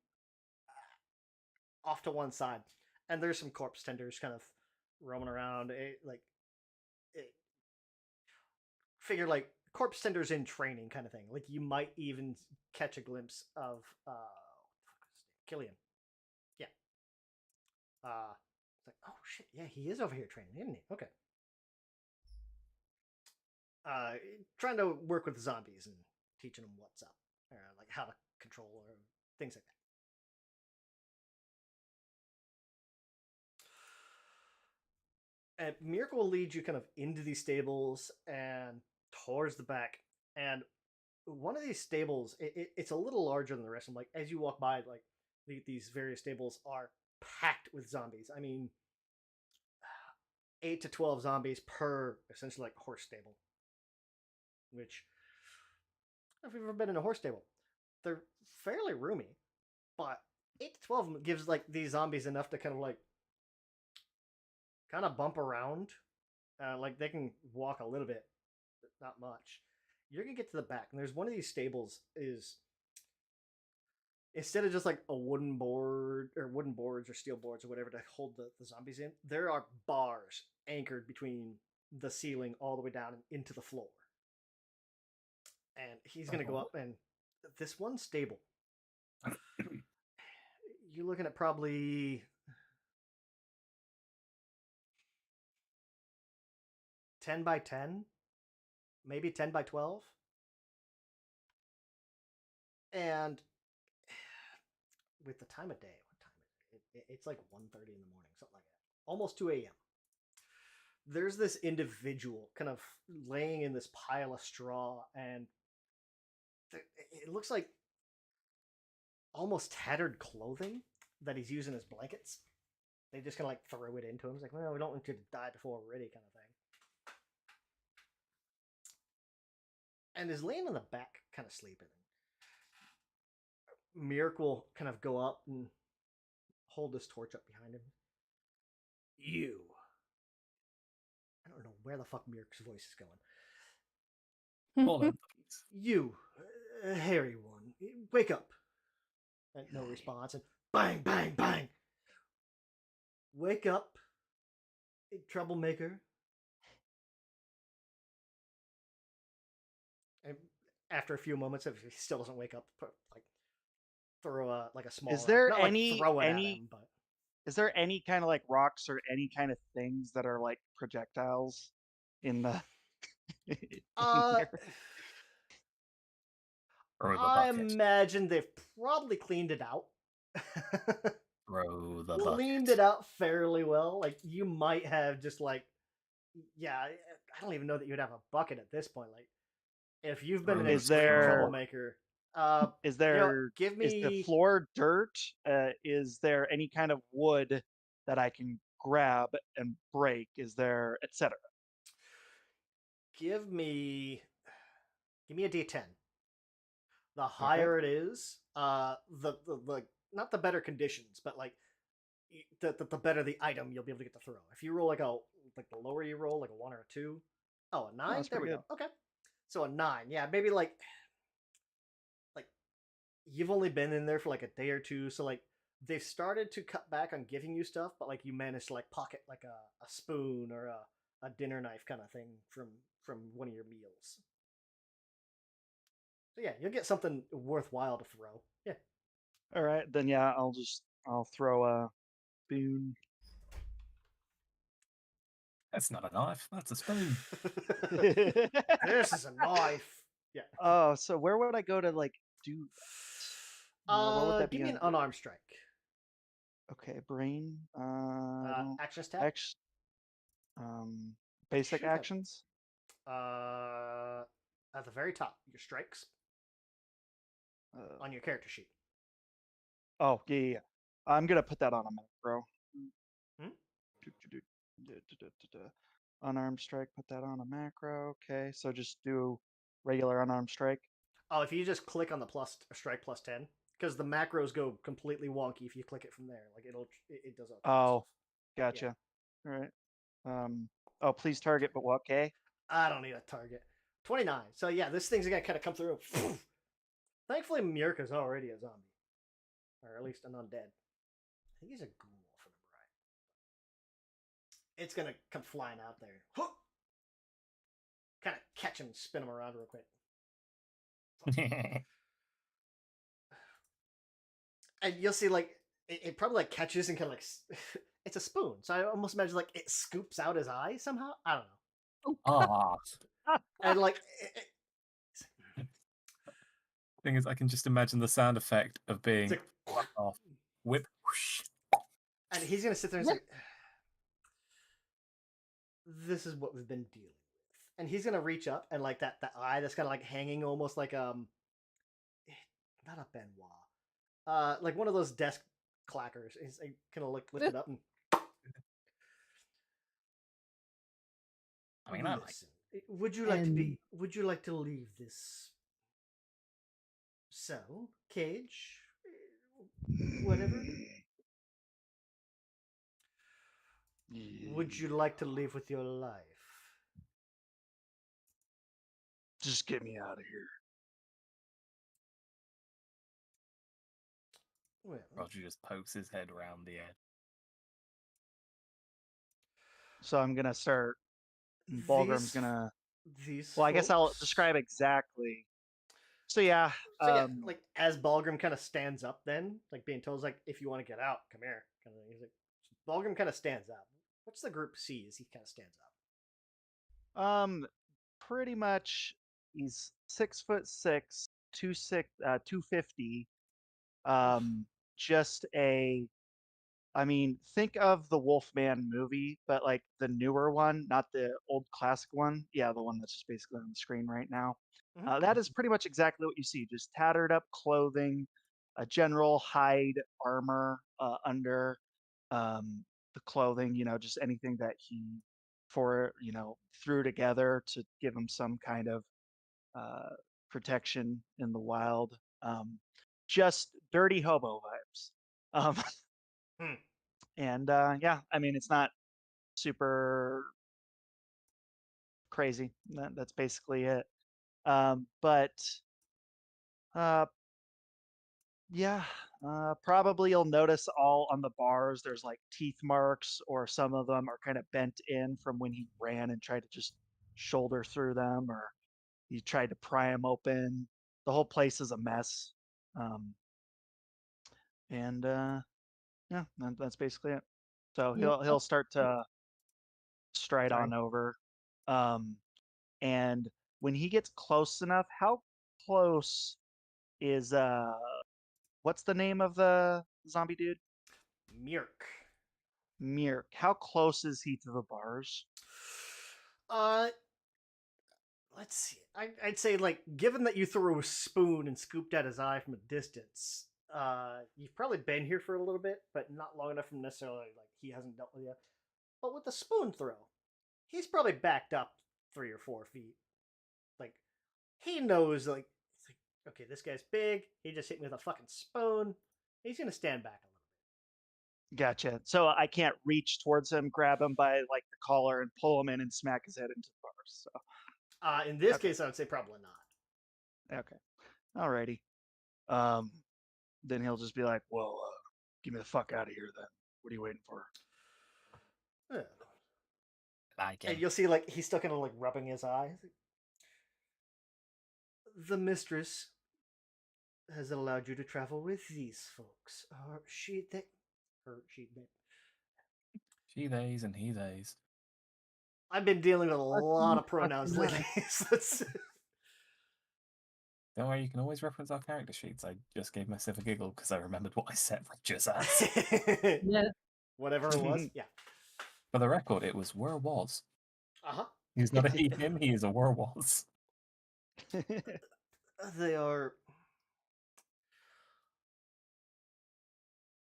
Speaker 1: off to one side. And there's some corpse tenders kind of roaming around. Figure like corpse tenders in training kind of thing. Like you might even catch a glimpse of Killian. Yeah. It's like, oh shit, yeah, he is over here training, isn't he? Okay. Trying to work with zombies and teaching them what's up, or like how to control or things like that. And Miracle will lead you kind of into these stables and towards the back. And one of these stables, it's a little larger than the rest of them. Like as you walk by, like these various stables are packed with zombies. I mean, 8 to 12 zombies per essentially like horse stable. Which, if you've ever been in a horse stable, they're fairly roomy, but 8 to 12 of them gives like these zombies enough to kind of bump around. Like they can walk a little bit, but not much. You're gonna get to the back, and there's one of these stables is instead of just like a wooden board or wooden boards or steel boards or whatever to hold the zombies in, there are bars anchored between the ceiling all the way down and into the floor. And he's gonna go up, and this one stable, you're looking at probably 10 by 10, maybe 10 by 12. And with the time of day, what time is it? It's like 1:30 in the morning, something like that. Almost 2 a.m. There's this individual kind of laying in this pile of straw, and it looks like almost tattered clothing that he's using as blankets. They just kind of like throw it into him. It's like, well, we don't want you to die before we're ready, kind of thing. And is laying on the back, kind of sleeping. Mirk will kind of go up and hold this torch up behind him. You. I don't know where the fuck Mirk's voice is going.
Speaker 3: Hold on, please.
Speaker 1: You, hairy one, wake up. And no response. And bang, bang, bang. Wake up, troublemaker. And after a few moments, if he still doesn't wake up, like throw a small.
Speaker 4: Is there
Speaker 1: not
Speaker 4: any
Speaker 1: like throw it at
Speaker 4: any
Speaker 1: him, but
Speaker 4: is there any kind of like rocks or any kind of things that are like projectiles in the in here?
Speaker 3: Throw the
Speaker 1: I
Speaker 3: bucket.
Speaker 1: imagine they've probably cleaned it out.
Speaker 3: Throw the
Speaker 1: Cleaned
Speaker 3: bucket.
Speaker 1: it out fairly well. Like you might have just like, yeah, I don't even know that you'd have a bucket at this point. Like if you've been an
Speaker 3: Is
Speaker 1: extreme
Speaker 4: there-
Speaker 1: troublemaker,
Speaker 4: Is
Speaker 1: you know,
Speaker 4: there
Speaker 1: give
Speaker 4: is the
Speaker 1: me
Speaker 4: floor dirt? Is there any kind of wood that I can grab and break? Is there etc.?
Speaker 1: give me a D10. The higher it is, the not the better conditions, but like the better the item you'll be able to get to throw. If you roll like the lower you roll, like a 1 or a 2. Oh, a 9?
Speaker 4: that's
Speaker 1: There we
Speaker 4: pretty
Speaker 1: go. Okay. So a 9. Yeah, maybe like you've only been in there for like a day or two, so like they've started to cut back on giving you stuff, but like you managed to like pocket like a spoon or a dinner knife kind of thing from one of your meals. So yeah, you'll get something worthwhile to throw. Yeah.
Speaker 4: All right, then yeah, I'll throw a spoon.
Speaker 3: That's not a knife. That's a spoon.
Speaker 1: This is a knife. Yeah.
Speaker 4: Oh, so where would I go to like do that? What would that
Speaker 1: Give
Speaker 4: be
Speaker 1: me an
Speaker 4: under?
Speaker 1: unarmed strike.
Speaker 4: Okay, brain. I don't
Speaker 1: Action stat.
Speaker 4: basic
Speaker 1: Should have-
Speaker 4: actions.
Speaker 1: At the very top, your strikes on your character sheet.
Speaker 4: Oh yeah. I'm gonna put that on a macro.
Speaker 1: Hmm?
Speaker 4: Unarmed strike. Put that on a macro. Okay, so just do regular unarmed strike.
Speaker 1: Oh, if you just click on the strike plus 10, because the macros go completely wonky if you click it from there. Like it does all kinds of
Speaker 4: Oh,
Speaker 1: stuff.
Speaker 4: gotcha. All right. Oh, please target, but what? Okay.
Speaker 1: I don't need a target. 29. So yeah, this thing's gonna kind of come through. Thankfully, Mirka's already a zombie, or at least an undead. I think he's a ghoul, if I remember right. It's gonna come flying out there. Kind of catch him, spin him around real quick. And you'll see, like, it probably like catches and kind of like it's a spoon. So I almost imagine like it scoops out his eye somehow. I don't know.
Speaker 3: Ah.
Speaker 1: And like,
Speaker 3: Thing is, I can just imagine the sound effect of being
Speaker 1: it's like,
Speaker 3: off. Whip. Whoosh.
Speaker 1: and he's gonna sit there and say, "This is what we've been dealing with." And he's gonna reach up and like that eye that's kind of like hanging almost like not a Benoit, like one of those desk clackers. He's like, kind of like lift it up and.
Speaker 3: I mean, I like.
Speaker 1: Listen, would you like to be? Would you like to leave this cell, cage, whatever? Would you like to live with your life?
Speaker 4: Just get me out of here.
Speaker 1: Well,
Speaker 3: Roger just pokes his head around the edge.
Speaker 4: So I'm gonna start. Balgrim's gonna.
Speaker 1: These.
Speaker 4: Well, I guess I'll
Speaker 1: folks-
Speaker 4: describe exactly. So yeah.
Speaker 1: So yeah, like as Balgrim kind of stands up, then like being told, like, if you want to get out, come here. Kind of thing. He's like, Balgrim kind of stands up. What's the group see as he kind of stands up?
Speaker 4: Pretty much. He's 6'6", 250. Just a. I mean, think of the Wolfman movie, but like the newer one, not the old classic one. Yeah, the one that's just basically on the screen right now.
Speaker 1: Mhm.
Speaker 4: That is pretty much exactly what you see. Just tattered up clothing, a general hide armor under the clothing. Just anything that he threw together to give him some kind of uh, protection in the wild. Just dirty hobo vibes. Um,
Speaker 1: Hmm.
Speaker 4: and yeah, I mean, it's not super crazy. That's basically it. But yeah, probably you'll notice all on the bars there's like teeth marks, or some of them are kind of bent in from when he ran and tried to just shoulder through them, or he tried to pry them open. The whole place is a mess. Um, and yeah, that's basically it. So
Speaker 5: Yeah.
Speaker 4: he'll start to stride
Speaker 5: Sorry.
Speaker 4: on over. Um, and when he gets close enough, how close is what's the name of the zombie dude?
Speaker 1: Mirk.
Speaker 4: Mirk. How close is he to the bars?
Speaker 1: Uh, let's see. I'd say, like, given that you threw a spoon and scooped out his eye from a distance, you've probably been here for a little bit, but not long enough from necessarily, like, he hasn't dealt with you. But with the spoon throw, he's probably backed up 3 or 4 feet. Like, he knows, like, it's like, okay, this guy's big. He just hit me with a fucking spoon. He's gonna stand back a little.
Speaker 4: Gotcha. So I can't reach towards him, grab him by like the collar, and pull him in and smack his head into the bars. So
Speaker 1: In this
Speaker 4: Okay.
Speaker 1: case, I would say probably not.
Speaker 4: okay, alrighty. Then he'll just be like, "Well, get me the fuck out of here, then. What are you waiting for?"
Speaker 1: Yeah.
Speaker 3: Like
Speaker 1: And
Speaker 3: him.
Speaker 1: you'll see, like, he's still kind of like rubbing his eyes. The mistress has allowed you to travel with these folks. Or she, they, her, she, they.
Speaker 3: She theys and he theys.
Speaker 1: I've been dealing with a lot of
Speaker 5: Fucking
Speaker 1: pronouns
Speaker 5: nice.
Speaker 1: lately. So that's-
Speaker 3: Don't worry, you can always reference our character sheets. I just gave myself a giggle because I remembered what I said Roger's as.
Speaker 5: Yeah.
Speaker 1: Whatever it was, yeah.
Speaker 3: For the record, it was were was.
Speaker 1: Uh-huh.
Speaker 3: He's not a he him, he is a were was.
Speaker 1: They are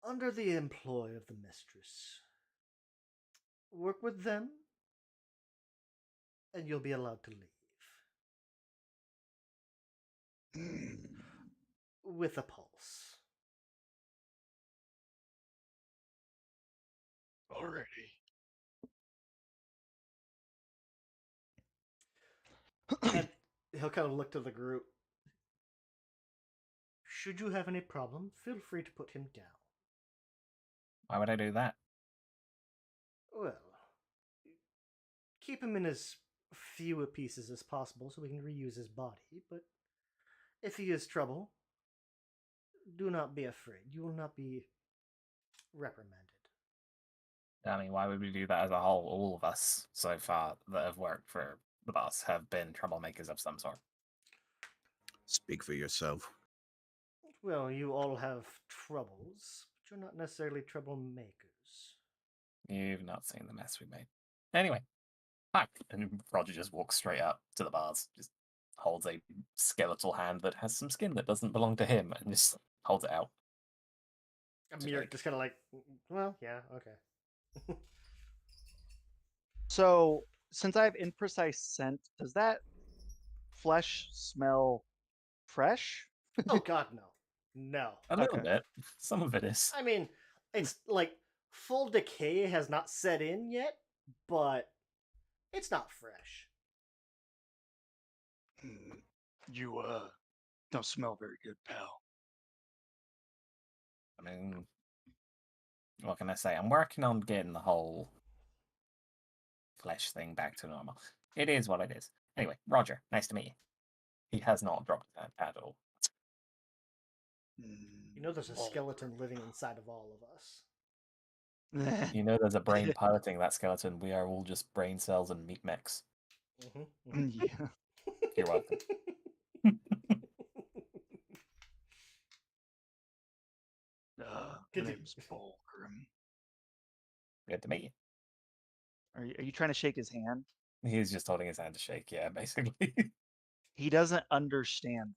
Speaker 1: under the employ of the mistress. Work with them, and you'll be allowed to leave. With a pulse.
Speaker 4: Alrighty.
Speaker 1: And he'll kind of look to the group. Should you have any problem, feel free to put him down.
Speaker 3: Why would I do that?
Speaker 1: Well, keep him in as few pieces as possible so we can reuse his body, but if he is trouble, do not be afraid. You will not be reprimanded.
Speaker 3: I mean, why would we do that as a whole? All of us so far that have worked for the boss have been troublemakers of some sort.
Speaker 2: Speak for yourself.
Speaker 1: Well, you all have troubles, but you're not necessarily troublemakers.
Speaker 3: You've not seen the mess we made. Anyway, hi. And Roger just walks straight up to the bars, just holds a skeletal hand that has some skin that doesn't belong to him, and just holds it out.
Speaker 1: Amir just kind of like, well, yeah, okay.
Speaker 4: So since I have imprecise scent, does that flesh smell fresh?
Speaker 1: Oh God, no, no.
Speaker 3: A little
Speaker 4: Okay.
Speaker 3: bit. Some of it is.
Speaker 1: I mean, it's like full decay has not set in yet, but it's not fresh.
Speaker 4: You don't smell very good, pal.
Speaker 3: I mean, what can I say? I'm working on getting the whole flesh thing back to normal. It is what it is. Anyway, Roger, nice to meet you. He has not dropped that at all.
Speaker 1: You know, there's a skeleton living inside of all of us.
Speaker 3: You know there's a brain piloting that skeleton. We are all just brain cells and meat mechs.
Speaker 4: Yeah.
Speaker 3: You're welcome.
Speaker 4: My
Speaker 1: Continue.
Speaker 4: name's Fulgrim.
Speaker 3: Good to meet you.
Speaker 4: Are you trying to shake his hand?
Speaker 3: He's just holding his hand to shake, yeah, basically.
Speaker 4: He doesn't understand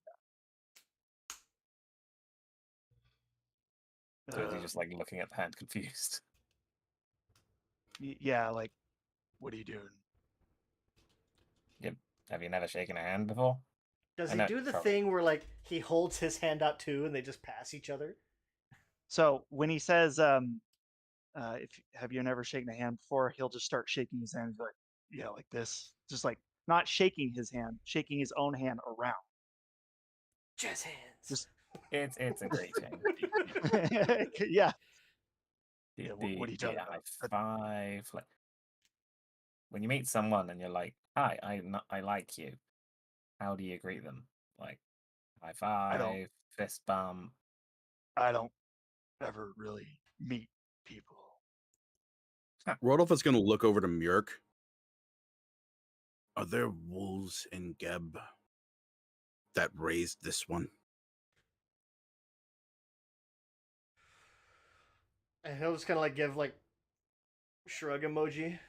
Speaker 4: that.
Speaker 3: So is he just like looking at the hand confused?
Speaker 4: Yeah, like, what are you doing?
Speaker 3: Yep. Have you never shaken a hand before?
Speaker 1: Does
Speaker 3: I
Speaker 1: he
Speaker 3: know,
Speaker 1: do the
Speaker 3: probably.
Speaker 1: thing where like he holds his hand out too, and they just pass each other?
Speaker 4: So when he says, if have you never shaken a hand before, he'll just start shaking his hand, like, yeah, like this, just like not shaking his hand, shaking his own hand around.
Speaker 1: Jazz hands.
Speaker 4: Just
Speaker 3: It's a greeting.
Speaker 4: yeah.
Speaker 3: The,
Speaker 4: Yeah, what
Speaker 3: the,
Speaker 4: are you
Speaker 3: the
Speaker 4: talking
Speaker 3: high
Speaker 4: about?
Speaker 3: five. Like, when you meet someone and you're like, "Hi, I like you." How do you greet them? Like, high five, fist bump.
Speaker 4: I don't ever really meet people.
Speaker 2: Rodolph is going to look over to Murk. Are there wolves in Geb that raised this one?
Speaker 1: And he'll just kind of like give like shrug emoji.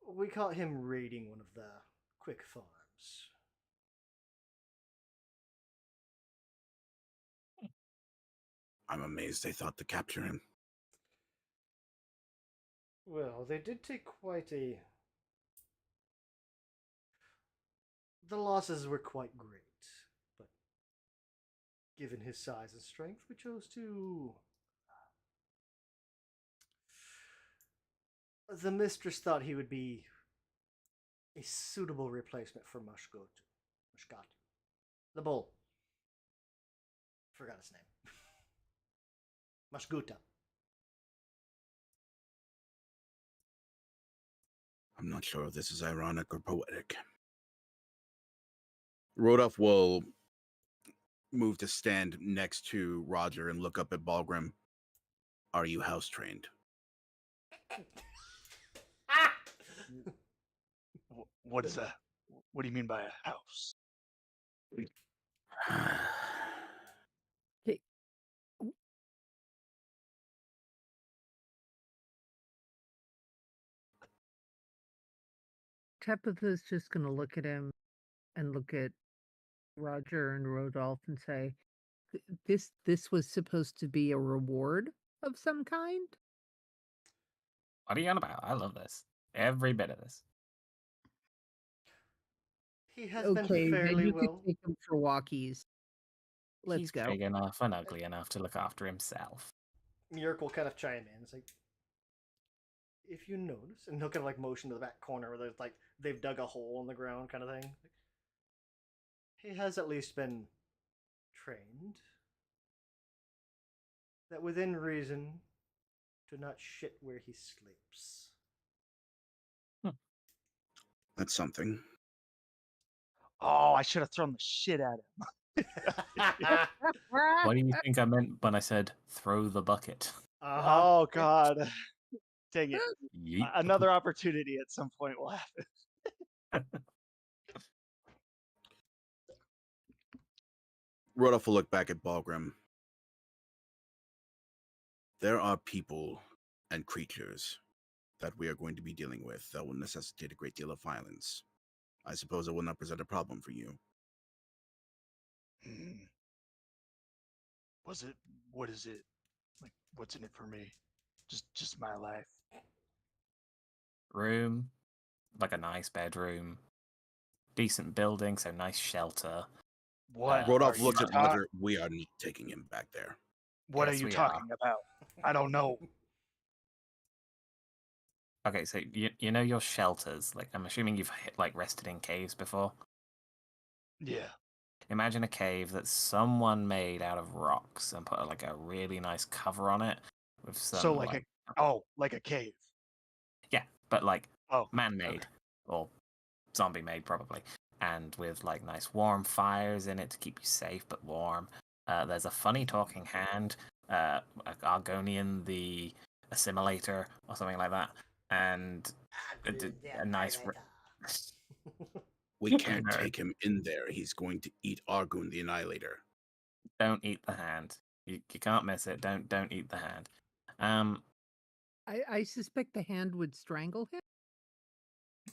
Speaker 1: We caught him raiding one of the quick farms.
Speaker 2: I'm amazed they thought to capture him.
Speaker 1: Well, they did take quite a. The losses were quite great, but given his size and strength, we chose to. The mistress thought he would be a suitable replacement for Mushkatu. The bull. Forgot his name. Mashguta.
Speaker 2: I'm not sure if this is ironic or poetic. Rodolph will move to stand next to Roger and look up at Balgrim. Are you house trained?
Speaker 4: What is that? What do you mean by a house?
Speaker 5: Okay. Tabitha's just going to look at him and look at Roger and Rodolph and say, this was supposed to be a reward of some kind?
Speaker 3: What are you on about? I love this. Every bit of this.
Speaker 1: He has
Speaker 5: Okay,
Speaker 1: been
Speaker 5: then
Speaker 1: fairly
Speaker 5: you can
Speaker 1: well.
Speaker 5: take him for walkies. Let's
Speaker 3: He's
Speaker 5: go.
Speaker 3: big enough and ugly enough to look after himself.
Speaker 1: Yerk will kind of chime in. It's like, if you notice, and he'll kind of like motion to the back corner where there's like they've dug a hole in the ground, kind of thing. He has at least been trained that within reason to not shit where he sleeps.
Speaker 2: That's something.
Speaker 4: Oh, I should have thrown the shit at him.
Speaker 3: What do you think I meant when I said throw the bucket?
Speaker 4: Oh God, dang it!
Speaker 3: Yeet.
Speaker 4: Another opportunity at some point will happen.
Speaker 2: Rodolph will look back at Balgrim. There are people and creatures that we are going to be dealing with that will necessitate a great deal of violence. I suppose it will not present a problem for you.
Speaker 4: What is it? Like, what's in it for me? Just my life.
Speaker 3: Room, like a nice bedroom, decent building, so nice shelter.
Speaker 4: What
Speaker 2: Rodolph
Speaker 4: are
Speaker 2: looks
Speaker 4: you
Speaker 2: at Roger. We are not taking him back there.
Speaker 4: What
Speaker 3: Yes,
Speaker 4: are you
Speaker 3: we
Speaker 4: talking about? I don't know.
Speaker 3: Okay, so you know your shelters. Like, I'm assuming you've rested in caves before.
Speaker 4: Yeah.
Speaker 3: Imagine a cave that someone made out of rocks and put like a really nice cover on it with some
Speaker 4: So like a cave.
Speaker 3: yeah, but like
Speaker 4: Oh,
Speaker 3: man-made or zombie-made probably, and with like nice warm fires in it to keep you safe but warm. There's a funny talking hand, Argonian the assimilator or something like that. and a nice.
Speaker 2: We can't
Speaker 3: No.
Speaker 2: take him in there. He's going to eat Argun the Annihilator.
Speaker 3: Don't eat the hand. You can't miss it. Don't eat the hand.
Speaker 5: I suspect the hand would strangle him.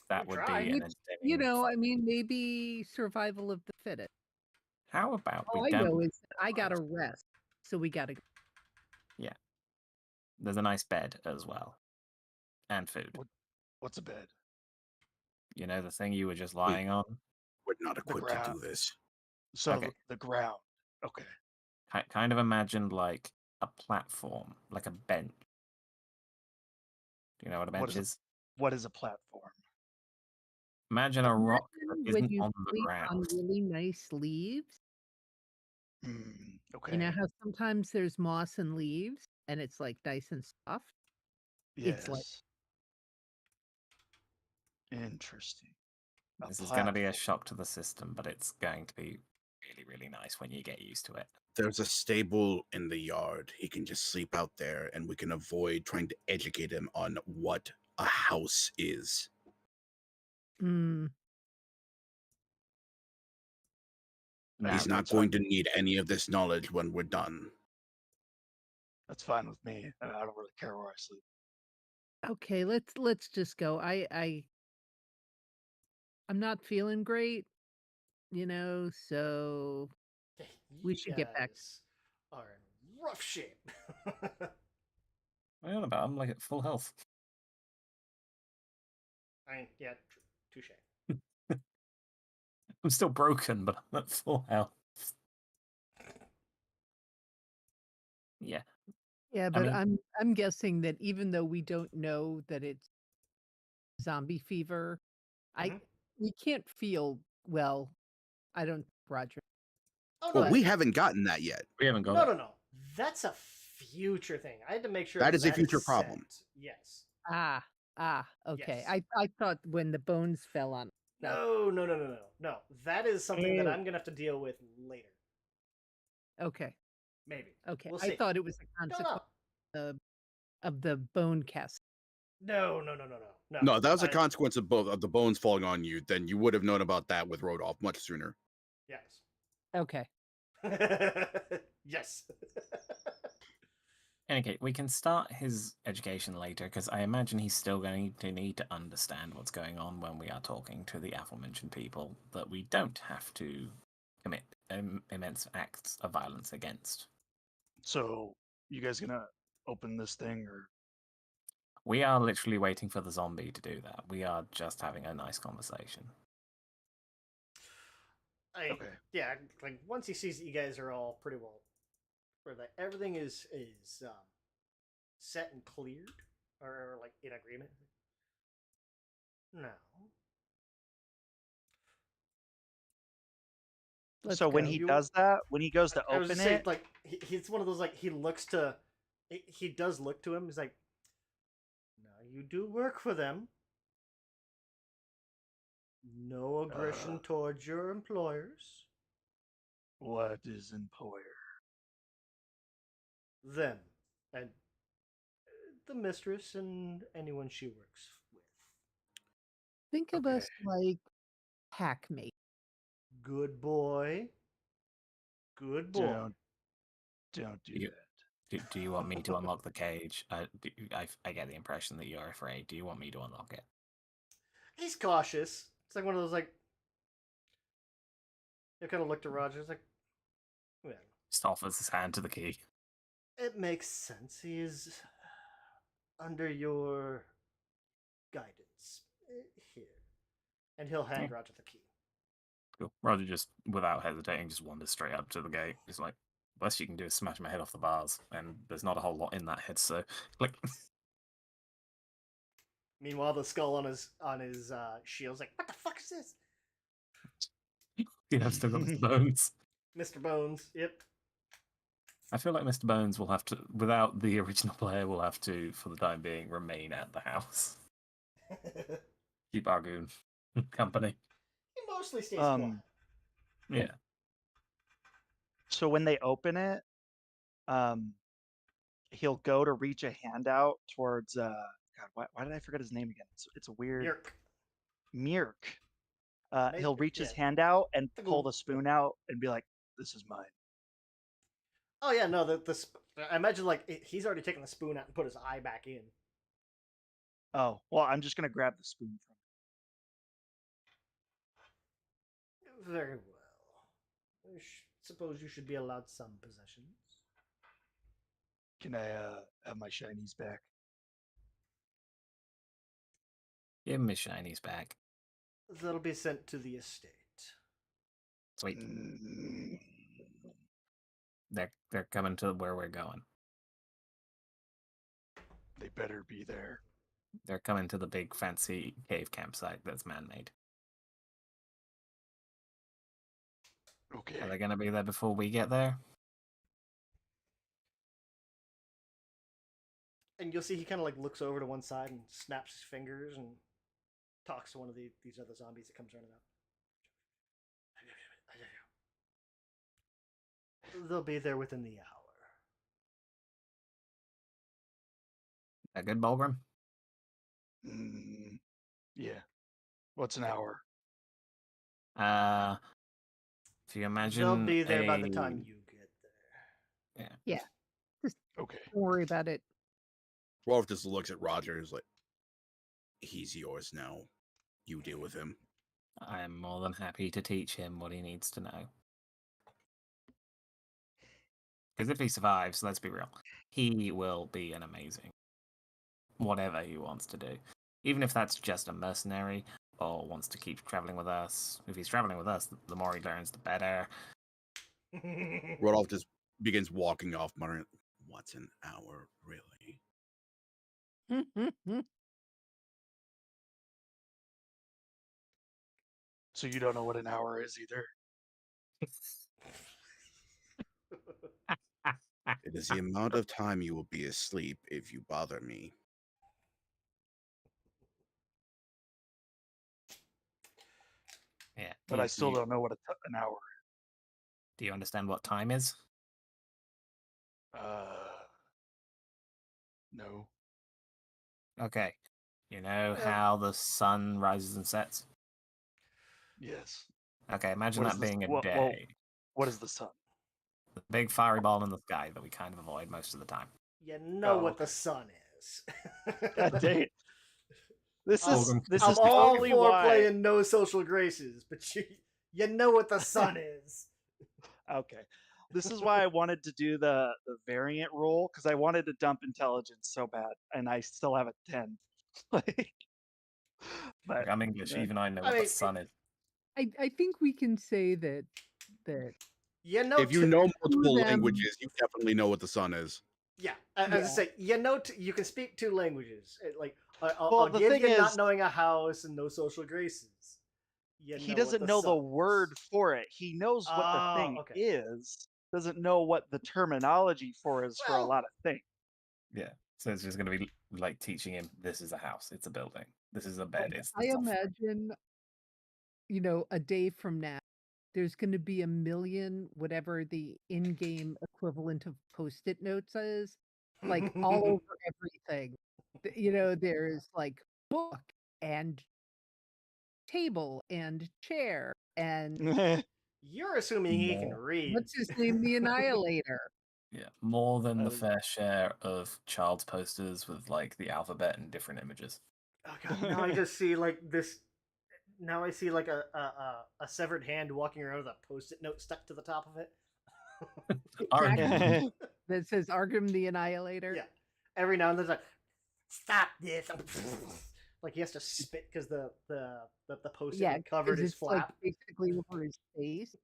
Speaker 3: That
Speaker 1: We'll
Speaker 3: would
Speaker 1: try.
Speaker 3: be an
Speaker 5: Which,
Speaker 3: entertaining
Speaker 5: I
Speaker 3: fight.
Speaker 5: mean, maybe survival of the fittest.
Speaker 3: How about
Speaker 5: All
Speaker 3: we
Speaker 5: I know
Speaker 3: don't?
Speaker 5: is that I gotta rest, so we gotta go.
Speaker 3: Yeah. There's a nice bed as well, and food.
Speaker 4: What's a bed?
Speaker 3: You know the thing you were just lying on.
Speaker 2: We're not equipped to
Speaker 4: ground.
Speaker 2: do this.
Speaker 4: So
Speaker 3: Okay.
Speaker 4: the ground. Okay.
Speaker 3: Kind of imagine like a platform, like a bench. Do you know what a bench is?
Speaker 4: What is a platform?
Speaker 3: Imagine a rock that
Speaker 5: Imagine when
Speaker 3: isn't
Speaker 5: you
Speaker 3: on the
Speaker 5: sleep on
Speaker 3: ground.
Speaker 5: really nice leaves.
Speaker 4: Okay.
Speaker 5: You know how sometimes there's moss and leaves, and it's like nice and soft.
Speaker 4: Yes.
Speaker 5: It's like
Speaker 4: Interesting.
Speaker 3: This is going to be a shock to the system, but it's going to be really, really nice when you get used to it.
Speaker 2: There's a stable in the yard. He can just sleep out there, and we can avoid trying to educate him on what a house is.
Speaker 5: Mm,
Speaker 2: He's not
Speaker 4: That's
Speaker 2: going
Speaker 4: fine.
Speaker 2: to need any of this knowledge when we're done.
Speaker 4: That's fine with me. I don't really care where I sleep.
Speaker 5: okay, let's just go. I'm not feeling great, so we should get back.
Speaker 1: Are in rough shape.
Speaker 3: What are you on about? I'm like at full health.
Speaker 1: I mean, yeah, touche.
Speaker 3: I'm still broken, but I'm at full health. Yeah.
Speaker 5: Yeah, but I'm guessing that even though we don't know that it's zombie fever,
Speaker 1: Mhm.
Speaker 5: we can't feel well. I don't, Roger.
Speaker 1: Oh,
Speaker 2: Well,
Speaker 1: no.
Speaker 2: we haven't gotten that yet.
Speaker 3: We haven't got
Speaker 1: No,
Speaker 3: it.
Speaker 1: no. That's a future thing. I had to make sure
Speaker 2: That is a
Speaker 1: that
Speaker 2: future
Speaker 1: set.
Speaker 2: problem.
Speaker 1: Yes.
Speaker 5: Okay.
Speaker 1: Yes.
Speaker 5: I thought when the bones fell on.
Speaker 1: No. That is something that
Speaker 5: Oh.
Speaker 1: I'm gonna have to deal with later.
Speaker 5: Okay.
Speaker 1: Maybe.
Speaker 5: Okay.
Speaker 1: We'll
Speaker 5: I
Speaker 1: see.
Speaker 5: thought it was a consequence of the bone cast.
Speaker 1: No.
Speaker 2: No, that was a consequence of both of the bones falling on you. Then you would have known about that with Rodolph much sooner.
Speaker 1: Yes.
Speaker 5: Okay.
Speaker 1: Yes.
Speaker 3: Okay, we can start his education later because I imagine he's still going to need to understand what's going on when we are talking to the aforementioned people that we don't have to commit immense acts of violence against.
Speaker 4: So you guys gonna open this thing or?
Speaker 3: We are literally waiting for the zombie to do that. We are just having a nice conversation.
Speaker 4: Okay.
Speaker 1: Yeah, like once he sees that you guys are all pretty well, where that everything is set and cleared, or like in agreement. No.
Speaker 4: So when he does that, when he goes to
Speaker 1: I was
Speaker 4: open
Speaker 1: just saying,
Speaker 4: it,
Speaker 1: like he's one of those like he looks to, he does look to him. He's like, now you do work for them. No aggression towards your employers.
Speaker 4: what is employer?
Speaker 1: Them and the mistress and anyone she works with.
Speaker 5: Think of us like packmates.
Speaker 1: Good boy. Good boy.
Speaker 4: Don't do that.
Speaker 3: Do you want me to unlock the cage? I get the impression that you're afraid. Do you want me to unlock it?
Speaker 1: He's cautious. It's like one of those like. He kind of looked at Roger. It's like, well,
Speaker 3: Just offers his hand to the key.
Speaker 1: it makes sense. He is under your guidance here, and he'll hand Roger the key.
Speaker 3: Cool. Roger just, without hesitating, just wanders straight up to the gate. He's like, best you can do is smash my head off the bars, and there's not a whole lot in that head, so click.
Speaker 1: Meanwhile, the skull on his shield's like, what the fuck is this?
Speaker 3: You have still got Mr. Bones.
Speaker 1: Mr. Bones. Yep.
Speaker 3: I feel like Mr. Bones will have to, without the original player, will have to, for the time being, remain at the house. Keep Argun company.
Speaker 1: He mostly stays quiet.
Speaker 3: Yeah.
Speaker 4: So when they open it, he'll go to reach a hand out towards God, why did I forget his name again? It's a weird
Speaker 1: Yerk.
Speaker 4: Mirk.
Speaker 1: Maybe-
Speaker 4: He'll reach his
Speaker 1: yeah.
Speaker 4: hand out and
Speaker 1: The
Speaker 4: pull
Speaker 1: ghoul,
Speaker 4: the spoon out and be like, "This is mine."
Speaker 1: Oh yeah, no. I imagine like he's already taken the spoon out and put his eye back in.
Speaker 4: Oh, well, I'm just gonna grab the spoon from
Speaker 1: Very well. I suppose you should be allowed some possessions.
Speaker 4: him. Can I have my shinies back?
Speaker 3: Give him his shinies back.
Speaker 1: They'll be sent to the estate.
Speaker 3: Sweet.
Speaker 4: Mm,
Speaker 3: They're coming to where we're going.
Speaker 4: they better be there.
Speaker 3: They're coming to the big fancy cave campsite that's man-made.
Speaker 4: Okay.
Speaker 3: Are they going to be there before we get there?
Speaker 1: And you'll see he kind of like looks over to one side and snaps his fingers and talks to one of these other zombies that comes running up. They'll be there within the hour.
Speaker 3: A good Bulgrim?
Speaker 4: Yeah. What's an hour?
Speaker 3: If you imagine
Speaker 1: They'll be there by the time you get there.
Speaker 4: Okay.
Speaker 5: Don't worry about it.
Speaker 2: Rolf just looks at Roger and is like, he's yours now. You deal with him.
Speaker 3: I am more than happy to teach him what he needs to know. Because if he survives, let's be real, he will be an amazing whatever he wants to do. Even if that's just a mercenary or wants to keep traveling with us. If he's traveling with us, the more he learns, the better.
Speaker 2: Rodolph just begins walking off, muttering, "What's an hour, really?"
Speaker 4: So you don't know what an hour is either?
Speaker 2: It is the amount of time you will be asleep if you bother me.
Speaker 3: Yeah.
Speaker 4: But I still don't know what an hour
Speaker 3: Do you understand what time is?
Speaker 4: is. No.
Speaker 3: Okay. You know
Speaker 1: Yeah.
Speaker 3: how the sun rises and sets?
Speaker 4: Yes.
Speaker 3: Okay, imagine
Speaker 4: What is
Speaker 3: that
Speaker 4: this-
Speaker 3: being a
Speaker 4: well,
Speaker 3: day.
Speaker 4: What is the sun?
Speaker 3: The big fiery ball in the sky that we kind of avoid most of the time.
Speaker 1: You know
Speaker 4: Oh,
Speaker 1: what the
Speaker 4: okay.
Speaker 1: sun is.
Speaker 4: God dang it. This is
Speaker 3: Bulgrim.
Speaker 4: this
Speaker 1: I'm
Speaker 4: is
Speaker 1: all
Speaker 4: totally
Speaker 1: for
Speaker 4: why.
Speaker 1: playing no social graces, but you know what the sun is.
Speaker 4: Okay. This is why I wanted to do the variant rule, because I wanted to dump intelligence so bad, and I still have a 10. Like, but
Speaker 3: I'm English,
Speaker 4: uh,
Speaker 3: even I know
Speaker 1: I
Speaker 3: what
Speaker 1: mean,
Speaker 3: the sun is.
Speaker 5: I think we can say that
Speaker 1: You know,
Speaker 2: If you know multiple
Speaker 5: them-
Speaker 2: languages, you definitely know what the sun is.
Speaker 1: yeah, as I
Speaker 5: Yeah.
Speaker 1: say, you know, you can speak two languages. Like, I'll
Speaker 4: Well, the
Speaker 1: give
Speaker 4: thing
Speaker 1: you not
Speaker 4: is-
Speaker 1: knowing a house and no social graces. You
Speaker 4: he
Speaker 1: know
Speaker 4: doesn't
Speaker 1: what
Speaker 4: know the
Speaker 1: sun is.
Speaker 4: word for it. He knows what the
Speaker 1: Oh,
Speaker 4: thing
Speaker 1: okay.
Speaker 4: is, doesn't know what the terminology for is for a
Speaker 1: Well-
Speaker 4: lot of things.
Speaker 3: Yeah. So it's just going to be like teaching him this is a house, it's a building, this is a bed, it's the
Speaker 5: I
Speaker 3: sofa.
Speaker 5: imagine, a day from now, there's going to be a million, whatever the in-game equivalent of Post-it notes is, like all over everything. There's like book and table and chair and
Speaker 1: You're assuming he can
Speaker 3: More.
Speaker 1: read.
Speaker 5: what's his name, the Annihilator.
Speaker 3: Yeah, more than the
Speaker 4: Uh,
Speaker 3: fair share of child's posters with like the alphabet and different images.
Speaker 1: Oh god! Now I just see like this. Now I see like a severed hand walking around with a post-it note stuck to the top of it.
Speaker 3: Argument.
Speaker 5: That says Arkham the Annihilator.
Speaker 1: Yeah. Every now and then, it's like, stop this! Like he has to spit because the post-it
Speaker 5: Yeah,
Speaker 1: note covered
Speaker 5: 'cause
Speaker 1: his
Speaker 5: it's like
Speaker 1: flap.
Speaker 5: basically over his face.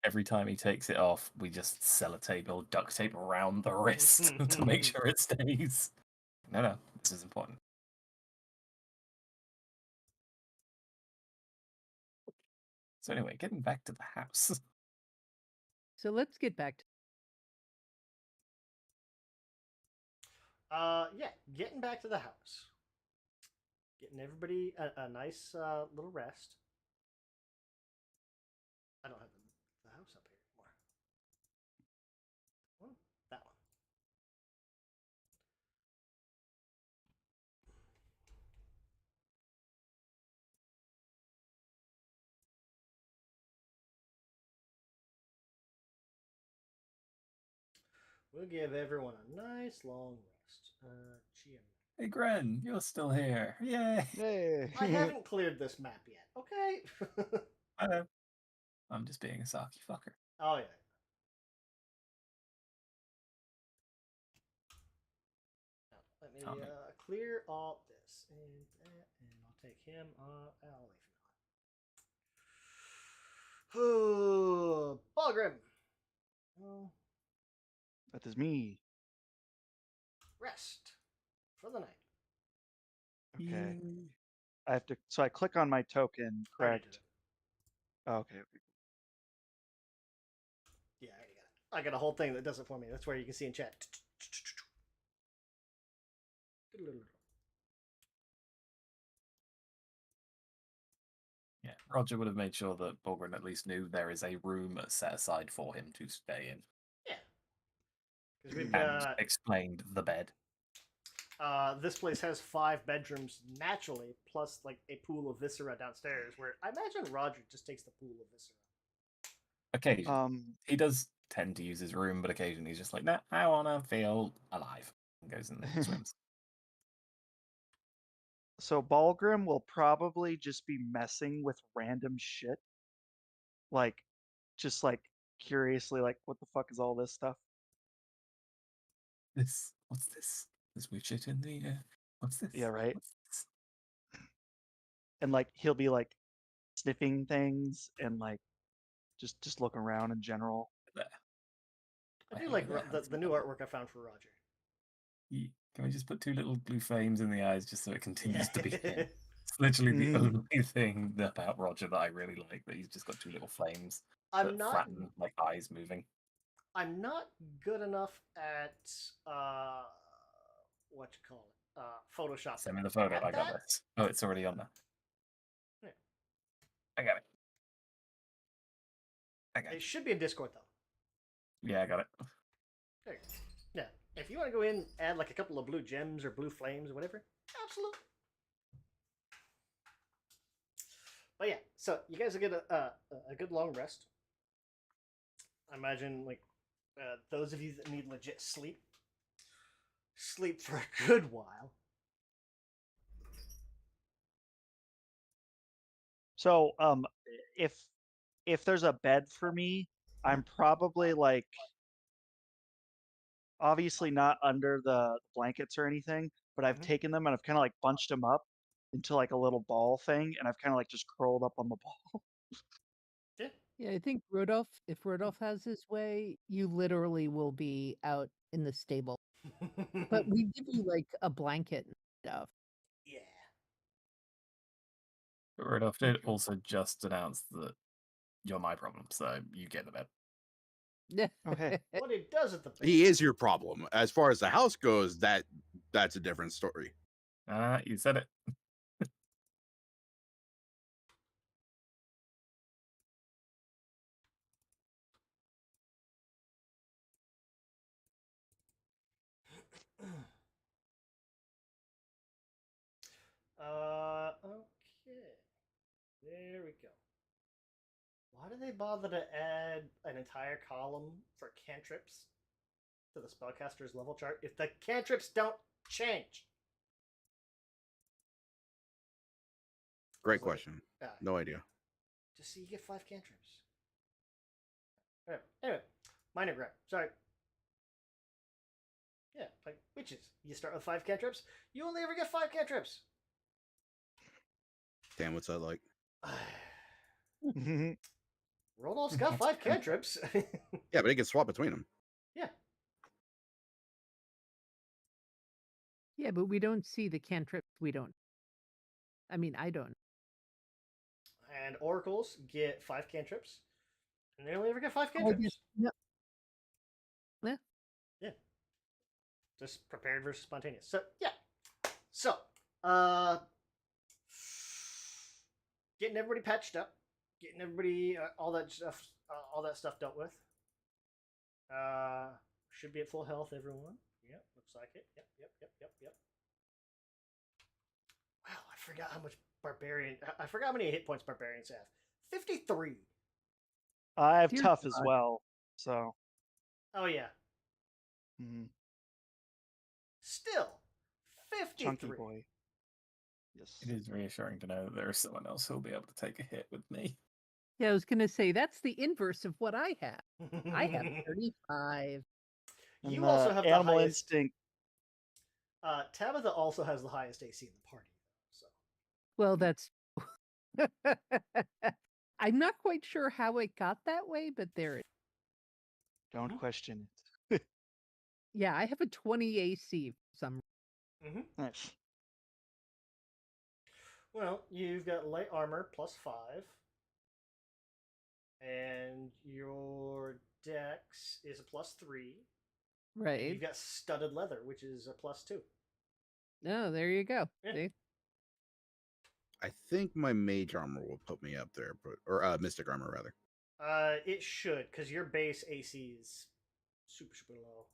Speaker 3: Every time he takes it off, we just sellotape or duct tape around the wrist to make sure it stays. No, this is important. So anyway, getting back to the house.
Speaker 5: So let's get back to
Speaker 1: Yeah, getting back to the house, getting everybody a nice little rest. I don't have the house up here anymore. Well, that one. We'll give everyone a nice long rest. GM.
Speaker 3: Hey, Gren, you're still here. Yay!
Speaker 4: Hey.
Speaker 1: I haven't cleared this map yet. Okay.
Speaker 3: I know. I'm just being a sarky fucker.
Speaker 1: Oh yeah. Now, let me
Speaker 3: Tommy.
Speaker 1: clear all this and that, and I'll take him. I'll leave him on. Balgrim. Oh,
Speaker 4: That is me.
Speaker 1: rest for the night.
Speaker 4: Okay. I have to. So I click on my token,
Speaker 1: I already did
Speaker 4: correct?
Speaker 1: it.
Speaker 4: Oh, okay.
Speaker 1: Yeah, I already got it. I got a whole thing that does it for me. That's where you can see in chat.
Speaker 3: Yeah, Roger would have made sure that Bulgrin at least knew there is a room set aside for him to stay in.
Speaker 1: Yeah. Because we've
Speaker 3: And
Speaker 1: got
Speaker 3: explained the bed.
Speaker 1: this place has 5 bedrooms naturally, plus like a pool of viscera downstairs. Where I imagine Roger just takes the pool of viscera.
Speaker 3: Occasionally. He does tend to use his room, but occasionally he's just like, nah, I want to feel alive. And goes in there and swims.
Speaker 4: So Balgrim will probably just be messing with random shit. Like, just like curiously, like, what the fuck is all this stuff?
Speaker 3: What's this? There's weird shit in the what's this?
Speaker 4: Yeah, right.
Speaker 3: What's this?
Speaker 4: And like he'll be like sniffing things and like just looking around in general.
Speaker 3: There.
Speaker 1: I do like the new artwork I found for Roger.
Speaker 3: Can we just put 2 little blue flames in the eyes just so it continues to be him? It's literally the only thing about Roger that I really like, that he's just got 2 little flames that flatten like eyes moving.
Speaker 1: I'm not good enough at what you call it, Photoshop.
Speaker 3: Send me the photo. I got this. Oh, it's already on there.
Speaker 1: Yeah.
Speaker 3: I got it.
Speaker 1: It should be in Discord though.
Speaker 3: Yeah, I got it.
Speaker 1: There you go. Yeah. If you want to go in, add like a couple of blue gems or blue flames or whatever, absolutely. But yeah, so you guys will get a good long rest. I imagine like those of you that need legit sleep for a good while.
Speaker 4: So if there's a bed for me, I'm probably like obviously not under the blankets or anything, but I've taken them and I've kind of like bunched them up into like a little ball thing, and I've kind of like just curled up on the ball.
Speaker 5: Yeah, I think if Rodolph has his way, you literally will be out in the stable. But we give you like a blanket and stuff.
Speaker 1: Yeah.
Speaker 3: But Rodolph did also just announce that you're my problem, so you get the bed.
Speaker 4: Okay.
Speaker 1: What it does at the base.
Speaker 2: He is your problem. As far as the house goes, that's a different story.
Speaker 3: You said it.
Speaker 1: Okay. There we go. Why do they bother to add an entire column for cantrips to the spellcaster's level chart if the cantrips don't change?
Speaker 2: Great question. No idea.
Speaker 1: Just so you get 5 cantrips. Anyway, minor gripe. Sorry. Yeah, like witches. You start with 5 cantrips, you only ever get 5 cantrips.
Speaker 2: Damn, what's that like?
Speaker 1: Rodolph's got 5 cantrips.
Speaker 2: Yeah, but he can swap between them.
Speaker 1: Yeah.
Speaker 5: Yeah, but we don't see the cantrips. We don't. I mean, I don't.
Speaker 1: And oracles get 5 cantrips, and they only ever get 5 cantrips.
Speaker 5: No. Yeah.
Speaker 1: Yeah. Just prepared versus spontaneous. So yeah. So getting everybody patched up, getting everybody all that stuff dealt with. Should be at full health, everyone. Yep, looks like it. Yep. Wow, I forgot how much I forgot how many hit points barbarians have. 53.
Speaker 4: I have
Speaker 5: Dear
Speaker 4: tough
Speaker 5: God.
Speaker 4: as well, so.
Speaker 1: Oh yeah.
Speaker 4: Mhm.
Speaker 1: Still,
Speaker 4: Chunky
Speaker 1: 53.
Speaker 4: boy. Yes.
Speaker 3: It is reassuring to know that there is someone else who'll be able to take a hit with me.
Speaker 5: Yeah, I was gonna say that's the inverse of what I have. I have 35.
Speaker 4: And
Speaker 1: You also have the
Speaker 4: animal
Speaker 1: highest.
Speaker 4: instinct.
Speaker 1: Tabitha also has the highest AC in the party. So
Speaker 5: Well, that's I'm not quite sure how it got that way, but there it
Speaker 4: Don't
Speaker 1: Mhm.
Speaker 4: question it.
Speaker 5: yeah, I have a 20 AC for some
Speaker 4: Nice.
Speaker 1: well, you've got light armor +5, and your dex is a +3, and
Speaker 5: right.
Speaker 1: you've got studded leather, which is a +2.
Speaker 5: Oh, there you go.
Speaker 1: Yeah.
Speaker 5: See?
Speaker 2: I think my mage armor will put me up there, but or mystic armor rather.
Speaker 1: It should, because your base AC is super low.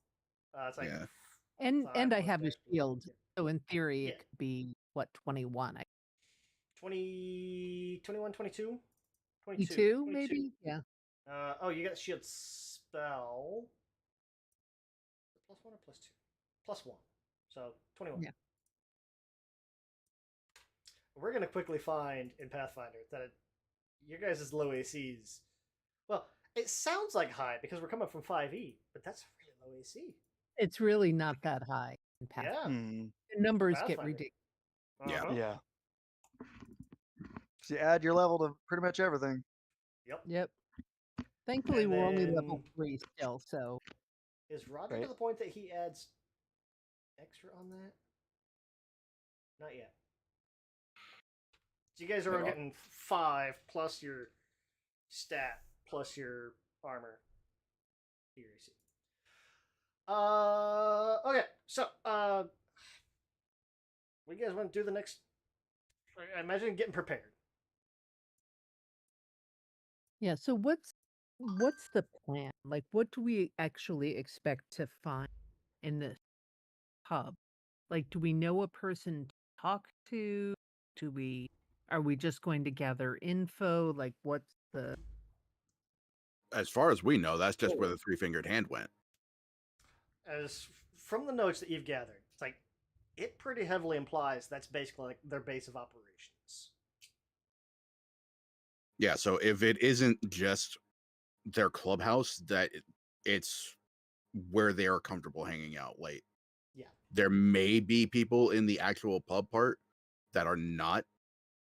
Speaker 1: It's like
Speaker 2: Yeah.
Speaker 5: And
Speaker 1: 5
Speaker 5: I
Speaker 1: plus
Speaker 5: have a
Speaker 1: dex.
Speaker 5: shield, so in theory
Speaker 1: Yeah.
Speaker 5: it could be what 21.
Speaker 1: 20, 21, 22?
Speaker 5: 22 maybe? Yeah.
Speaker 1: Oh, you got shield spell. +1 or +2? +1. So 21.
Speaker 5: Yeah.
Speaker 1: We're gonna quickly find in Pathfinder that your guys' low ACs. Well, it sounds like high because we're coming from 5e, but that's really low AC.
Speaker 5: It's really not that high in Pathfinder.
Speaker 1: Yeah,
Speaker 4: Mhm.
Speaker 5: The numbers get
Speaker 1: Pathfinder.
Speaker 5: ridiculous.
Speaker 2: Yeah.
Speaker 4: Yeah. So you add your level to pretty much everything.
Speaker 1: Yep.
Speaker 5: Yep. Thankfully,
Speaker 1: And
Speaker 5: we're only level
Speaker 1: then-
Speaker 5: 3 still, so
Speaker 1: Is Roger to
Speaker 4: Right.
Speaker 1: the point that he adds extra on that? Not yet. So you guys are all
Speaker 3: Yeah.
Speaker 1: getting 5 plus your stat plus your armor. Your AC. Okay, so we guys want to do the next. I imagine getting prepared.
Speaker 5: yeah. So what's the plan? Like, what do we actually expect to find in this hub? Like, do we know a person to talk to? Are we just going to gather info? Like, what's the
Speaker 2: As far as we know, that's just where the three-fingered hand went.
Speaker 1: As from the notes that you've gathered, it's like it pretty heavily implies that's basically like their base of operations.
Speaker 2: Yeah, so if it isn't just their clubhouse, it's where they are comfortable hanging out late.
Speaker 1: Yeah.
Speaker 2: There may be people in the actual pub part that are not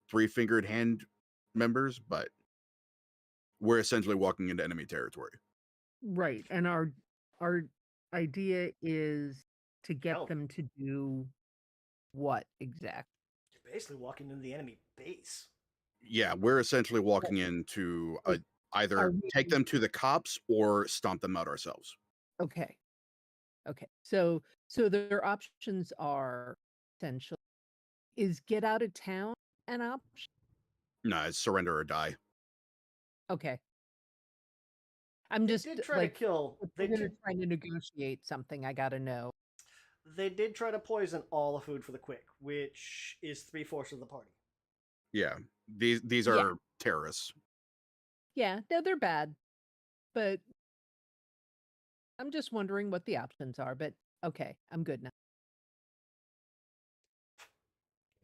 Speaker 2: three-fingered hand members, but we're essentially walking into enemy territory.
Speaker 5: right? And our idea is to get
Speaker 1: Help.
Speaker 5: them to do what exactly?
Speaker 1: You're basically walking into the enemy base.
Speaker 2: Yeah, we're essentially walking into
Speaker 5: Are
Speaker 2: either
Speaker 5: we-
Speaker 2: take them to the cops or stomp them out ourselves.
Speaker 5: Okay. Okay. So their options are essentially is get out of town an option?
Speaker 2: No, it's surrender or die.
Speaker 5: Okay. I'm
Speaker 1: They
Speaker 5: just
Speaker 1: did try
Speaker 5: like
Speaker 1: to kill.
Speaker 5: if
Speaker 1: They
Speaker 5: we're gonna
Speaker 1: did.
Speaker 5: try to negotiate something, I gotta know.
Speaker 1: They did try to poison all the food for the quick, which is 3/4 of the party.
Speaker 2: Yeah, these are terrorists.
Speaker 5: Yeah, no, they're bad. But I'm just wondering what the options are. But okay, I'm good now.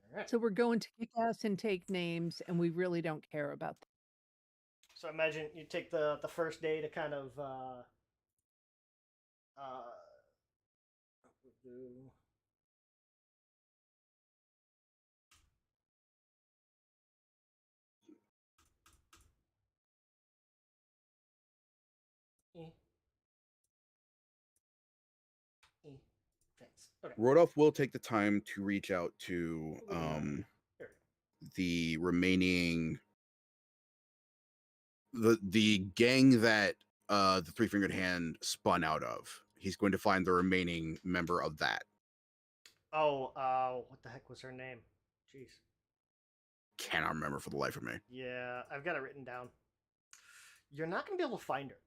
Speaker 1: All right.
Speaker 5: So we're going to kick ass and take names, and we really don't care about them.
Speaker 1: So imagine you take the first day to kind of what we'll do. Eh. Eh. Thanks. Okay.
Speaker 2: Rodolph will take the time to reach out to
Speaker 1: There we go.
Speaker 2: the remaining the gang that the three-fingered hand spun out of. He's going to find the remaining member of that.
Speaker 1: Oh, what the heck was her name? Jeez.
Speaker 2: Cannot remember for the life of me.
Speaker 1: Yeah, I've got it written down. You're not gonna be able to find her.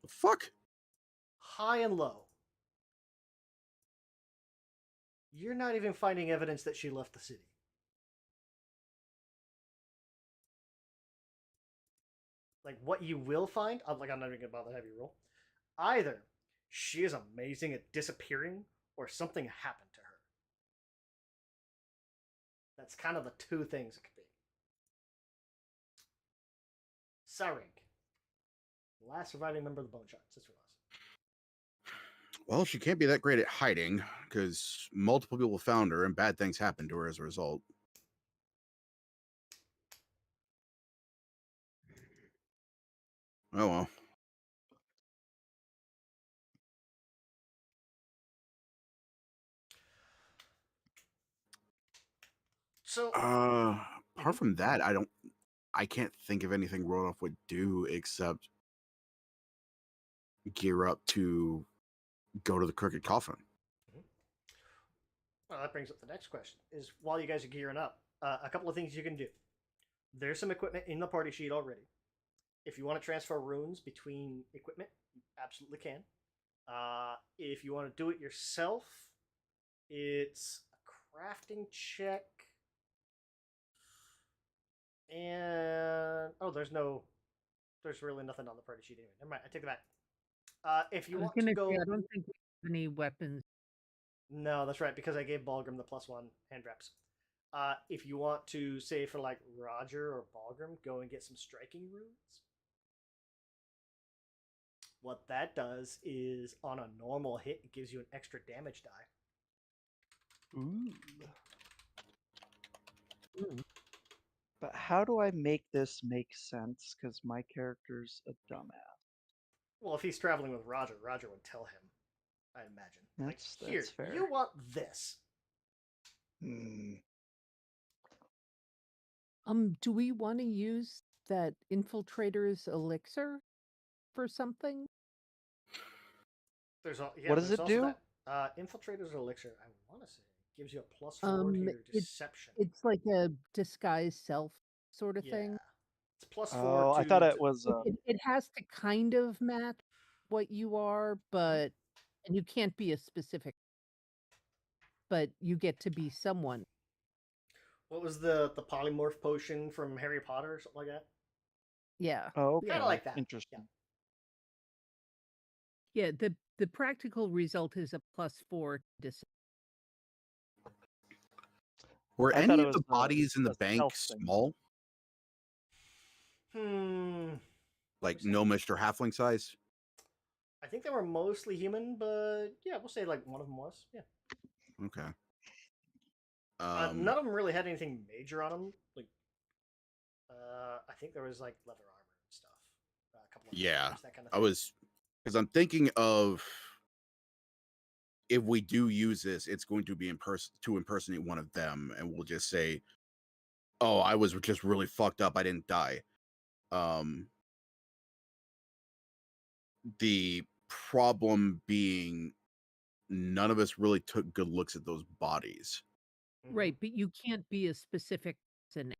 Speaker 2: The fuck?
Speaker 1: High and low. You're not even finding evidence that she left the city. Like what you will find, I'm not even gonna bother to have you roll. Either she is amazing at disappearing, or something happened to her. That's kind of the two things it could be. Saring, last surviving member of the Bone Shot, Sister Laws.
Speaker 2: Well, she can't be that great at hiding because multiple people found her and bad things happened to her as a result. Oh well.
Speaker 1: So,
Speaker 2: Apart from that, I can't think of anything Rodolph would do except gear up to go to the Crooked Coffin.
Speaker 1: well, that brings up the next question: is while you guys are gearing up, a couple of things you can do. There's some equipment in the party sheet already. If you want to transfer runes between equipment, you absolutely can. If you want to do it yourself, it's a crafting check. And there's really nothing on the party sheet anyway. Never mind, I take it back. If you want to go,
Speaker 5: I don't think we have any weapons.
Speaker 1: No, that's right, because I gave Balgrim the +1 hand wraps. If you want to say for like Roger or Balgrim, go and get some striking runes. What that does is on a normal hit, it gives you an extra damage die.
Speaker 4: Ooh. But how do I make this make sense? Because my character's a dumbass.
Speaker 1: Well, if he's traveling with Roger, Roger would tell him, I imagine.
Speaker 4: That's
Speaker 1: Here,
Speaker 4: fair.
Speaker 1: you want this.
Speaker 5: Do we want to use that infiltrator's elixir for something?
Speaker 4: What does it do?
Speaker 1: Infiltrator's elixir, I want to say, gives you a +4 to your deception.
Speaker 5: It's like a disguise self sort of thing.
Speaker 1: It's +4.
Speaker 4: Oh, I thought it was.
Speaker 5: It has to kind of match what you are, and you can't be a specific, but you get to be someone.
Speaker 1: What was the polymorph potion from Harry Potter or something like that?
Speaker 5: Yeah.
Speaker 4: Oh, okay.
Speaker 1: Kind of like that.
Speaker 4: Interesting.
Speaker 5: Yeah, the practical result is a +4 deception.
Speaker 2: Were
Speaker 4: I thought
Speaker 2: any
Speaker 4: it
Speaker 2: of the
Speaker 4: was
Speaker 2: bodies in the
Speaker 4: a
Speaker 2: bank
Speaker 4: stealth thing.
Speaker 2: small? Like no Mr. Halfling size?
Speaker 1: I think they were mostly human, but yeah, we'll say like one of them was. Yeah.
Speaker 2: Okay.
Speaker 1: None of them really had anything major on them. Like, I think there was like leather armor and stuff. A couple of that kind of thing.
Speaker 2: Because I'm thinking of if we do use this, it's going to be to impersonate one of them, and we'll just say, "Oh, I was just really fucked up. I didn't die." The problem being, none of us really took good looks at those bodies.
Speaker 5: Right, but you can't be a specific person.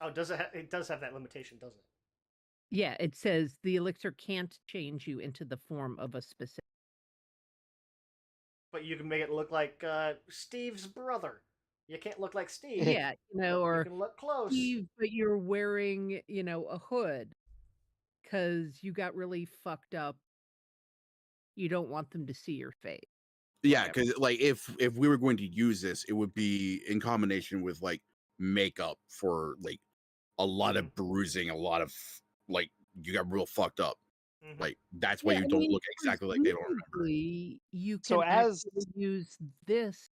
Speaker 1: Oh, does it? It does have that limitation, doesn't it?
Speaker 5: Yeah, it says the elixir can't change you into the form of a specific.
Speaker 1: But you can make it look like Steve's brother. You can't look like Steve.
Speaker 5: Yeah, or
Speaker 1: you can look close.
Speaker 5: Steve, but you're wearing, a hood because you got really fucked up. You don't want them to see your face.
Speaker 2: Yeah, because like if we were going to use this, it would be in combination with like makeup for like a lot of bruising, a lot of like you got real fucked up. Like that's why you don't look exactly like they don't remember.
Speaker 5: You can
Speaker 4: So as
Speaker 5: use this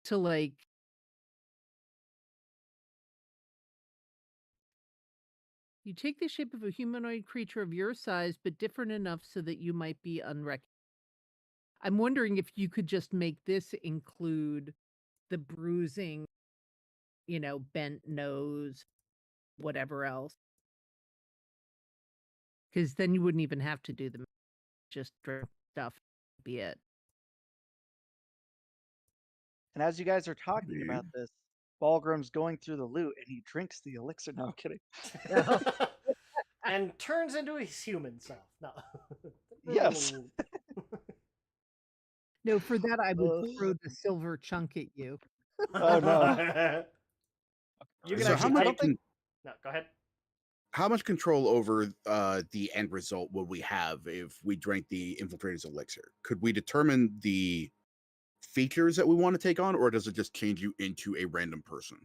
Speaker 5: to like you take the shape of a humanoid creature of your size, but different enough so that you might be unrecognizable. I'm wondering if you could just make this include the bruising, bent nose, whatever else. Because then you wouldn't even have to do the just drink stuff, be it.
Speaker 4: And as you guys are talking about this, Balgrim's going through the loot and he drinks the elixir. No, I'm kidding.
Speaker 1: And turns into his human self. No.
Speaker 4: Yes.
Speaker 5: No, for that I would throw the silver chunk at you.
Speaker 4: Oh no.
Speaker 1: You can
Speaker 2: So
Speaker 1: actually
Speaker 2: how much
Speaker 1: take.
Speaker 2: can-
Speaker 1: No, go ahead.
Speaker 2: How much control over the end result would we have if we drank the infiltrator's elixir? Could we determine the features that we want to take on, or does it just change you into a random person?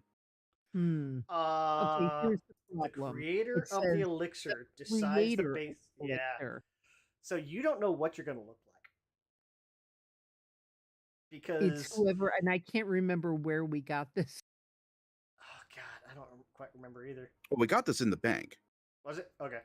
Speaker 5: Okay, here's the
Speaker 1: The
Speaker 5: problem.
Speaker 1: creator
Speaker 5: It
Speaker 1: of the
Speaker 5: says
Speaker 1: elixir decides the
Speaker 5: creator
Speaker 1: base.
Speaker 5: of
Speaker 1: Yeah.
Speaker 5: elixir.
Speaker 1: So you don't know what you're going to look like
Speaker 5: It's
Speaker 1: because.
Speaker 5: whoever, and I can't remember where we got this.
Speaker 1: Oh God, I don't quite remember either.
Speaker 2: Well, we got this in the bank.
Speaker 1: Was it okay?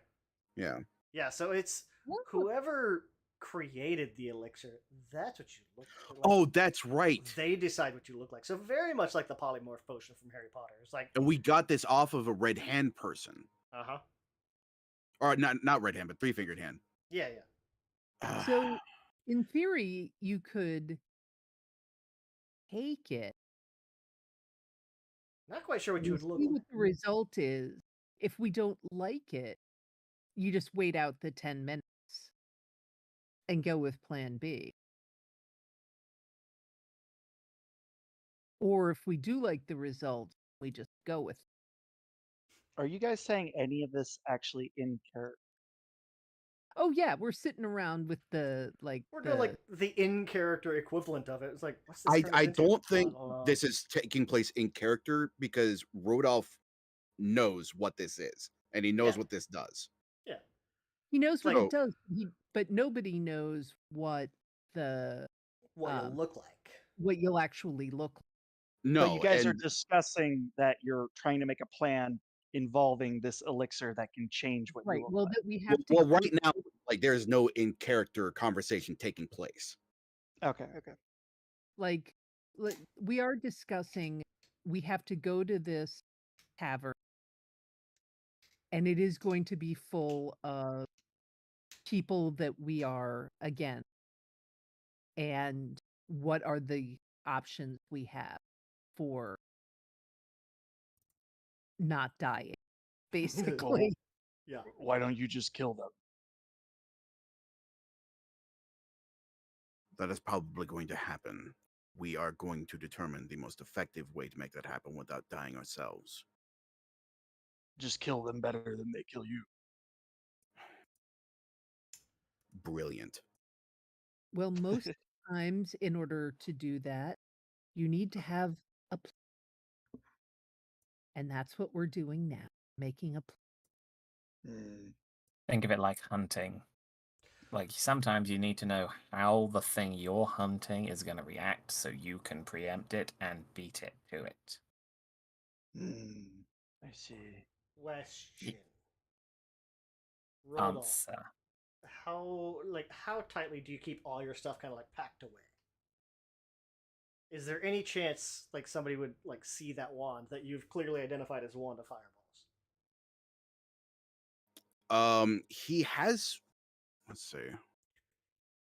Speaker 2: Yeah.
Speaker 1: Yeah. So it's
Speaker 5: What?
Speaker 1: whoever created the elixir. That's what you look like.
Speaker 2: Oh, that's right.
Speaker 1: They decide what you look like. So very much like the polymorph potion from Harry Potter. It's like,
Speaker 2: And we got this off of a red hand person.
Speaker 1: uh-huh.
Speaker 2: Or not red hand, but 3-fingered hand.
Speaker 1: Yeah.
Speaker 5: So, in theory, you could take it.
Speaker 1: Not quite sure what
Speaker 5: and
Speaker 1: you would look
Speaker 5: see
Speaker 1: like.
Speaker 5: what the result is. If we don't like it, you just wait out the 10 minutes and go with plan B. Or if we do like the result, we just go with it.
Speaker 4: Are you guys saying any of this actually in character?
Speaker 5: Oh yeah, we're sitting around with the
Speaker 1: We're doing like the in-character equivalent of it. It's like, what's this?
Speaker 2: I
Speaker 1: turn us into?
Speaker 2: don't think
Speaker 1: don't know.
Speaker 2: this is taking place in character because Rodolph knows what this is and he knows
Speaker 1: Yeah.
Speaker 2: what this does.
Speaker 1: Yeah.
Speaker 5: He knows what
Speaker 2: like-
Speaker 5: it does, but nobody knows what
Speaker 1: What you'll look like.
Speaker 5: what you'll actually look like.
Speaker 2: No,
Speaker 4: But you guys are
Speaker 2: and
Speaker 4: discussing that you're trying to make a plan involving this elixir that can change what
Speaker 5: Right.
Speaker 4: you look
Speaker 5: Well,
Speaker 4: like.
Speaker 5: that we have to
Speaker 2: well, right now, like there is no in character conversation taking place.
Speaker 4: Okay.
Speaker 5: like we are discussing we have to go to this tavern and it is going to be full of people that we are against, and what are the options we have for not dying, basically.
Speaker 1: Yeah.
Speaker 4: Why don't you just kill them?
Speaker 2: That is probably going to happen. We are going to determine the most effective way to make that happen without dying ourselves.
Speaker 4: Just kill them better than they kill you.
Speaker 2: Brilliant.
Speaker 5: Well, most times in order to do that, you need to have a plan. And that's what we're doing now, making a plan.
Speaker 3: Think of it like hunting. Like sometimes you need to know how the thing you're hunting is going to react so you can preempt it and beat it to it.
Speaker 4: I see.
Speaker 1: Question. Rodolph,
Speaker 3: Answer.
Speaker 1: how tightly do you keep all your stuff kind of like packed away? Is there any chance like somebody would like see that wand that you've clearly identified as a wand of fireballs?
Speaker 2: He has. Let's see.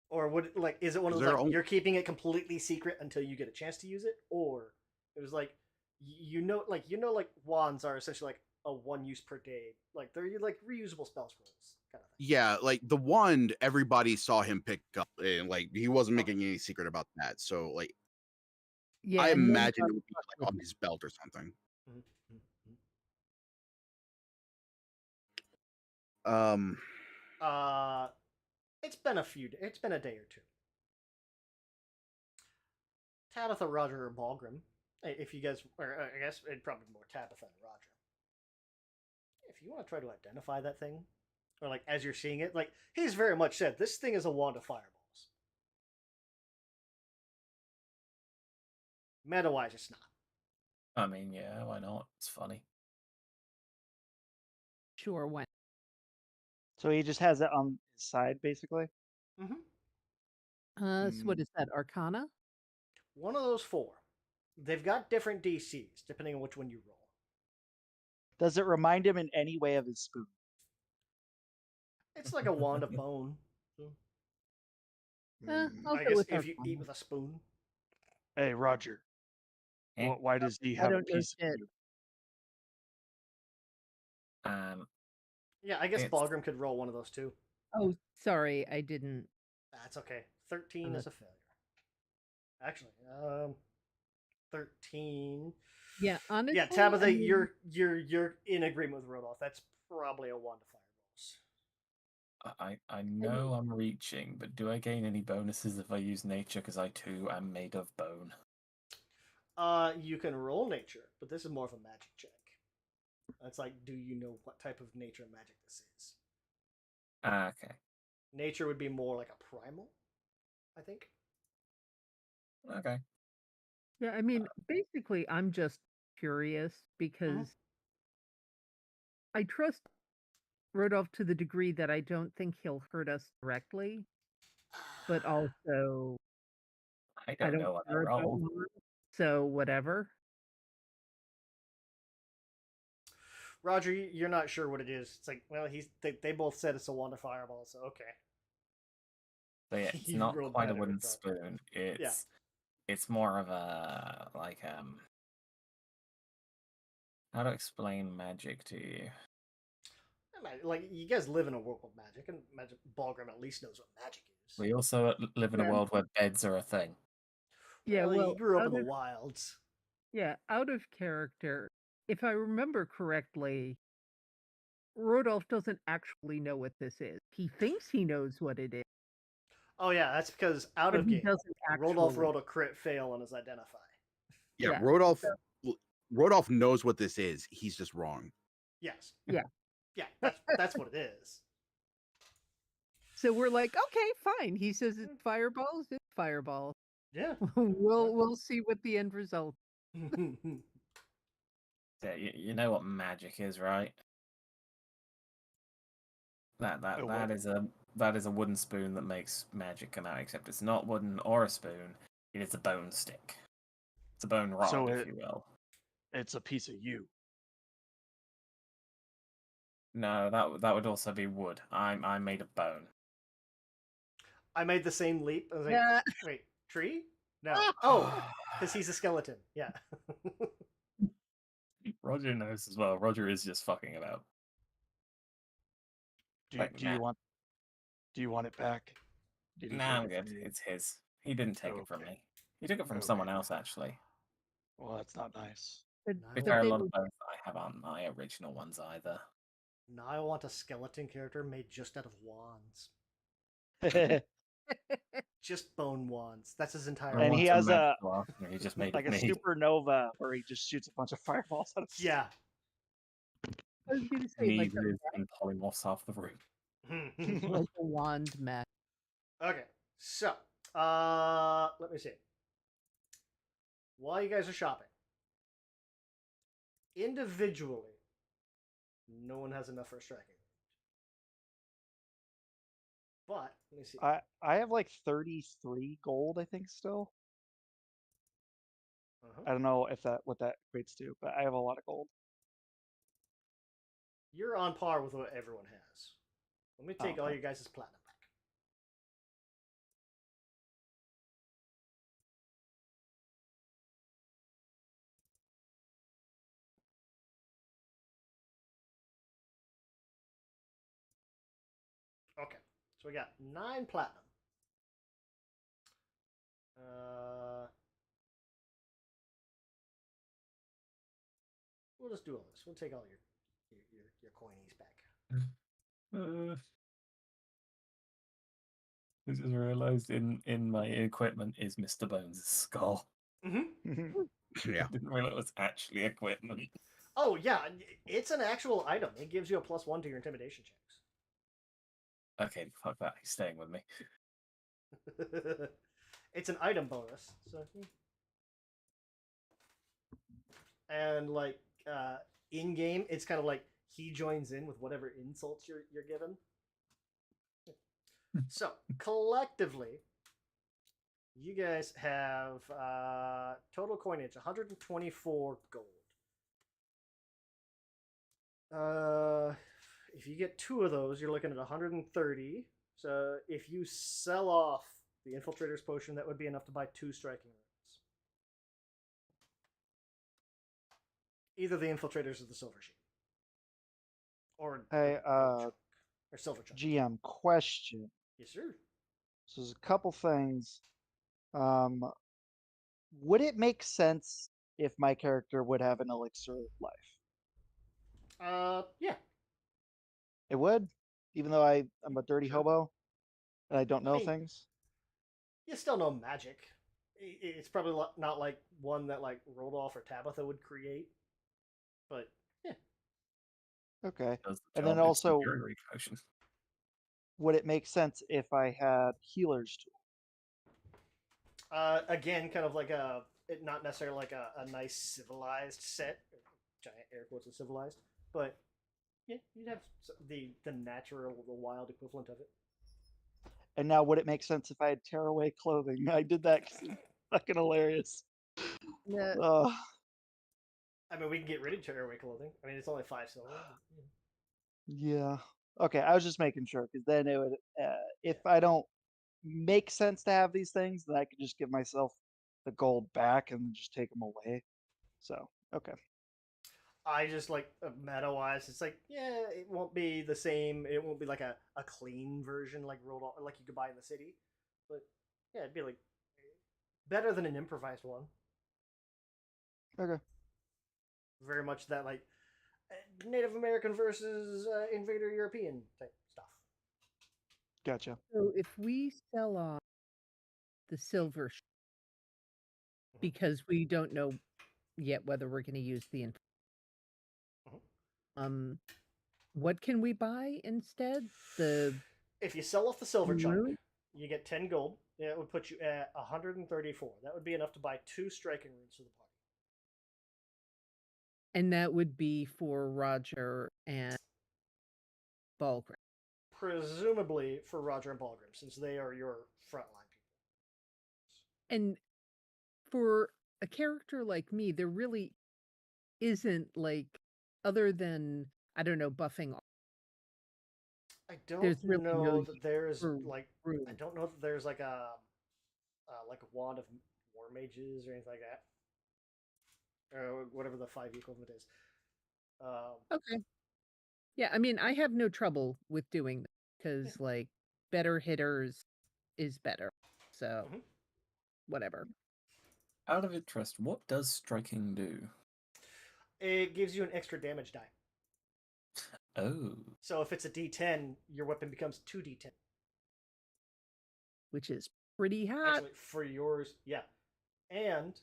Speaker 1: Or would like is it one of
Speaker 2: Is
Speaker 1: those
Speaker 2: there
Speaker 1: like
Speaker 2: only-
Speaker 1: you're keeping it completely secret until you get a chance to use it, or it was like like wands are essentially like a one use per day, like they're like reusable spell scrolls kind of thing.
Speaker 2: Yeah, like the wand, everybody saw him pick up, and like he wasn't making any secret about that. So like,
Speaker 5: Yeah,
Speaker 2: I
Speaker 5: and none of
Speaker 2: imagine
Speaker 5: us
Speaker 2: it would be
Speaker 5: fuck
Speaker 2: like
Speaker 5: with
Speaker 2: on his belt or something.
Speaker 1: It's been it's been a day or two. Tabitha, Roger, or Balgrim, if you guys, or I guess it'd probably be more Tabitha and Roger. If you want to try to identify that thing, or like as you're seeing it, like he's very much said, this thing is a wand of fireballs. Meta-wise, it's not.
Speaker 3: I mean, yeah, why not? It's funny.
Speaker 5: Sure, when.
Speaker 4: So he just has it on his side, basically.
Speaker 1: Mm-hmm.
Speaker 5: So what is that, Arcana?
Speaker 1: One of those four. They've got different DCs depending on which one you roll.
Speaker 4: Does it remind him in any way of his spoon?
Speaker 1: It's like a wand of bone.
Speaker 5: I'll
Speaker 1: I
Speaker 5: go
Speaker 1: guess
Speaker 5: with
Speaker 1: if you
Speaker 5: Arcana.
Speaker 1: eat with a spoon.
Speaker 4: Hey, Roger.
Speaker 3: Eh?
Speaker 4: Why does he
Speaker 5: I
Speaker 4: have a
Speaker 5: don't know
Speaker 4: piece of
Speaker 5: shit.
Speaker 4: you?
Speaker 1: Yeah, I guess
Speaker 3: It's-
Speaker 1: Balgrim could roll one of those too.
Speaker 5: Oh, sorry, I didn't.
Speaker 1: That's okay. 13 is a failure. Actually, 13.
Speaker 5: Yeah, honestly.
Speaker 1: Yeah, Tabitha,
Speaker 5: I mean,
Speaker 1: you're in agreement with Rodolph. That's probably a 1 to fireballs.
Speaker 3: I know I'm reaching, but do I gain any bonuses if I use nature? Because I too am made of bone.
Speaker 1: You can roll nature, but this is more of a magic check. It's like, do you know what type of nature magic this is?
Speaker 3: Ah, okay.
Speaker 1: Nature would be more like a primal, I think.
Speaker 3: Okay.
Speaker 5: yeah, I mean, basically, I'm just curious because I trust Rodolph to the degree that I don't think he'll hurt us directly, but also
Speaker 3: I
Speaker 5: I
Speaker 3: don't
Speaker 5: don't
Speaker 3: know what I
Speaker 5: care about
Speaker 3: rolled.
Speaker 5: Ron, so whatever.
Speaker 1: Roger, you're not sure what it is. It's like, well, they both said it's a 1 to fireball, so okay.
Speaker 3: So yeah, it's
Speaker 1: You
Speaker 3: not
Speaker 1: rolled
Speaker 3: quite a
Speaker 1: better,
Speaker 3: wooden
Speaker 1: it's all-
Speaker 3: spoon. It's more of a how to explain magic to you.
Speaker 1: Like, you guys live in a world of magic, and Magic Ballgrim at least knows what magic is.
Speaker 3: We also live in a
Speaker 5: Yeah.
Speaker 3: world where beds are a thing.
Speaker 5: Yeah,
Speaker 1: Well,
Speaker 5: well,
Speaker 1: he grew up
Speaker 5: out
Speaker 1: in the
Speaker 5: of
Speaker 1: wilds.
Speaker 5: yeah, out of character. If I remember correctly, Rodolph doesn't actually know what this is. He thinks he knows what it is,
Speaker 1: Oh yeah, that's because out
Speaker 5: but
Speaker 1: of
Speaker 5: he
Speaker 1: game,
Speaker 5: doesn't
Speaker 1: Rodolph
Speaker 5: actually.
Speaker 1: rolled a crit fail on his identify.
Speaker 2: Yeah,
Speaker 5: Yeah.
Speaker 2: Rodolph knows what this is. He's just wrong.
Speaker 1: Yes.
Speaker 5: Yeah.
Speaker 1: Yeah, that's what it is.
Speaker 5: So we're like, okay, fine. He says it's fireballs. It's fireball.
Speaker 1: Yeah.
Speaker 5: We'll see what the end result.
Speaker 3: Yeah, you know what magic is, right? That is a wooden spoon that makes magic come out. Except it's not wooden or a spoon. It is a bone stick. It's a bone rod,
Speaker 4: So
Speaker 3: if you will.
Speaker 4: It's a piece of you.
Speaker 3: No, that would also be wood. I'm made of bone.
Speaker 1: I made the same leap. I was like,
Speaker 5: Yeah.
Speaker 1: wait, tree? No. Oh, because he's a skeleton. Yeah.
Speaker 3: Roger knows as well. Roger is just fucking about.
Speaker 4: Do
Speaker 3: Like,
Speaker 4: you want it back? Did he
Speaker 3: Nah,
Speaker 4: take
Speaker 3: I'm
Speaker 4: it
Speaker 3: good.
Speaker 4: from you?
Speaker 3: It's his. He didn't take it from
Speaker 4: Okay.
Speaker 3: me. He took it from
Speaker 4: Okay.
Speaker 3: someone else, actually.
Speaker 4: Well, that's not nice.
Speaker 5: But,
Speaker 1: Now
Speaker 3: To be
Speaker 1: I
Speaker 3: fair, a
Speaker 1: want-
Speaker 3: lot of bones I have aren't my original ones either.
Speaker 1: Now I want a skeleton character made just out of wands. Just bone wands. That's his entire.
Speaker 4: And
Speaker 1: life.
Speaker 4: he has a
Speaker 3: He just made
Speaker 4: like
Speaker 3: of
Speaker 4: a
Speaker 3: me.
Speaker 4: supernova where he just shoots a bunch of fireballs out of his
Speaker 1: Yeah.
Speaker 5: I was gonna say like
Speaker 3: Neither is in polymorphs half the room.
Speaker 5: like a wand match.
Speaker 1: Okay, so let me see. While you guys are shopping, individually, no one has enough for a striking. But let me see.
Speaker 4: I have like 33 gold, I think, still. I don't know if what that equates to, but I have a lot of gold.
Speaker 1: You're on par with what everyone has. Let me take all
Speaker 4: okay.
Speaker 1: you guys' platinum back. Okay, so we got 9 platinum. We'll just do all this. We'll take all your coinies back.
Speaker 3: I just realised in my equipment is Mr. Bones' skull.
Speaker 1: Mm-hmm.
Speaker 2: Yeah.
Speaker 3: I didn't realise it was actually equipment.
Speaker 1: Oh yeah, it's an actual item. It gives you a +1 to your intimidation checks.
Speaker 3: Okay, fuck that. He's staying with me.
Speaker 1: It's an item bonus. So, and like in game, it's kind of like he joins in with whatever insults you're given. So collectively, you guys have total coinage 124 gold. If you get 2 of those, you're looking at 130. So if you sell off the Infiltrator's Potion, that would be enough to buy 2 striking runes. Either the Infiltrators or the Silver Sheet. Or
Speaker 4: Hey,
Speaker 1: Gold Chunk. Or Silver Chunk.
Speaker 4: GM question.
Speaker 1: Yes, sir.
Speaker 4: So there's a couple things. would it make sense if my character would have an elixir of life?
Speaker 1: Yeah.
Speaker 4: It would, even though I'm a dirty
Speaker 1: Sure.
Speaker 4: hobo and I don't
Speaker 1: I
Speaker 4: know
Speaker 1: mean,
Speaker 4: things.
Speaker 1: you still know magic. It's probably not like one that like Rodolph or Tabitha would create, but yeah.
Speaker 4: Okay.
Speaker 3: Does the
Speaker 4: And then
Speaker 3: job, it's the
Speaker 4: also,
Speaker 3: jury potion.
Speaker 4: would it make sense if I had healer's tool?
Speaker 1: Again, kind of like not necessarily like a nice civilized set, giant air quotes of civilized, but yeah, you'd have the natural, the wild equivalent of it.
Speaker 4: And now, would it make sense if I had tearaway clothing? I did that because it's fucking hilarious.
Speaker 5: Yeah.
Speaker 4: Ugh.
Speaker 1: I mean, we can get rid of tearaway clothing. I mean, it's only 5 silver.
Speaker 4: Yeah. Okay, I was just making sure because then it would, if I don't make sense to have these things, then I could just give myself the gold back and just take them away. So, okay.
Speaker 1: I just like meta wise, it's like yeah, it won't be the same. It won't be like a clean version like like you could buy in the city, but yeah, it'd be like better than an improvised one.
Speaker 4: Okay.
Speaker 1: Very much that like Native American versus Invader European type stuff.
Speaker 4: Gotcha.
Speaker 5: So if we sell off the silver because we don't know yet whether we're going to use the what can we buy instead?
Speaker 1: If you sell off the silver chunk,
Speaker 5: Maroon?
Speaker 1: you get 10 gold. Yeah, it would put you at 134. That would be enough to buy 2 striking runes for the party.
Speaker 5: And that would be for Roger and Balgrim.
Speaker 1: Presumably for Roger and Balgrim, since they are your frontline people.
Speaker 5: And for a character like me, there really isn't like other than I don't know buffing.
Speaker 1: I don't
Speaker 5: There's really no
Speaker 1: know
Speaker 5: use
Speaker 1: that there's
Speaker 5: for
Speaker 1: like
Speaker 5: runes.
Speaker 1: I don't know that there's like a wand of war mages or anything like that, or whatever the 5 equivalent is.
Speaker 5: Okay. Yeah, I mean, I have no trouble with doing that because like better hitters is better. So
Speaker 1: Mhm.
Speaker 5: whatever.
Speaker 3: Out of interest, what does striking do?
Speaker 1: It gives you an extra damage die.
Speaker 3: Oh.
Speaker 1: So if it's a D10, your weapon becomes 2d10.
Speaker 5: Which is pretty hot.
Speaker 1: Actually, for yours, yeah. And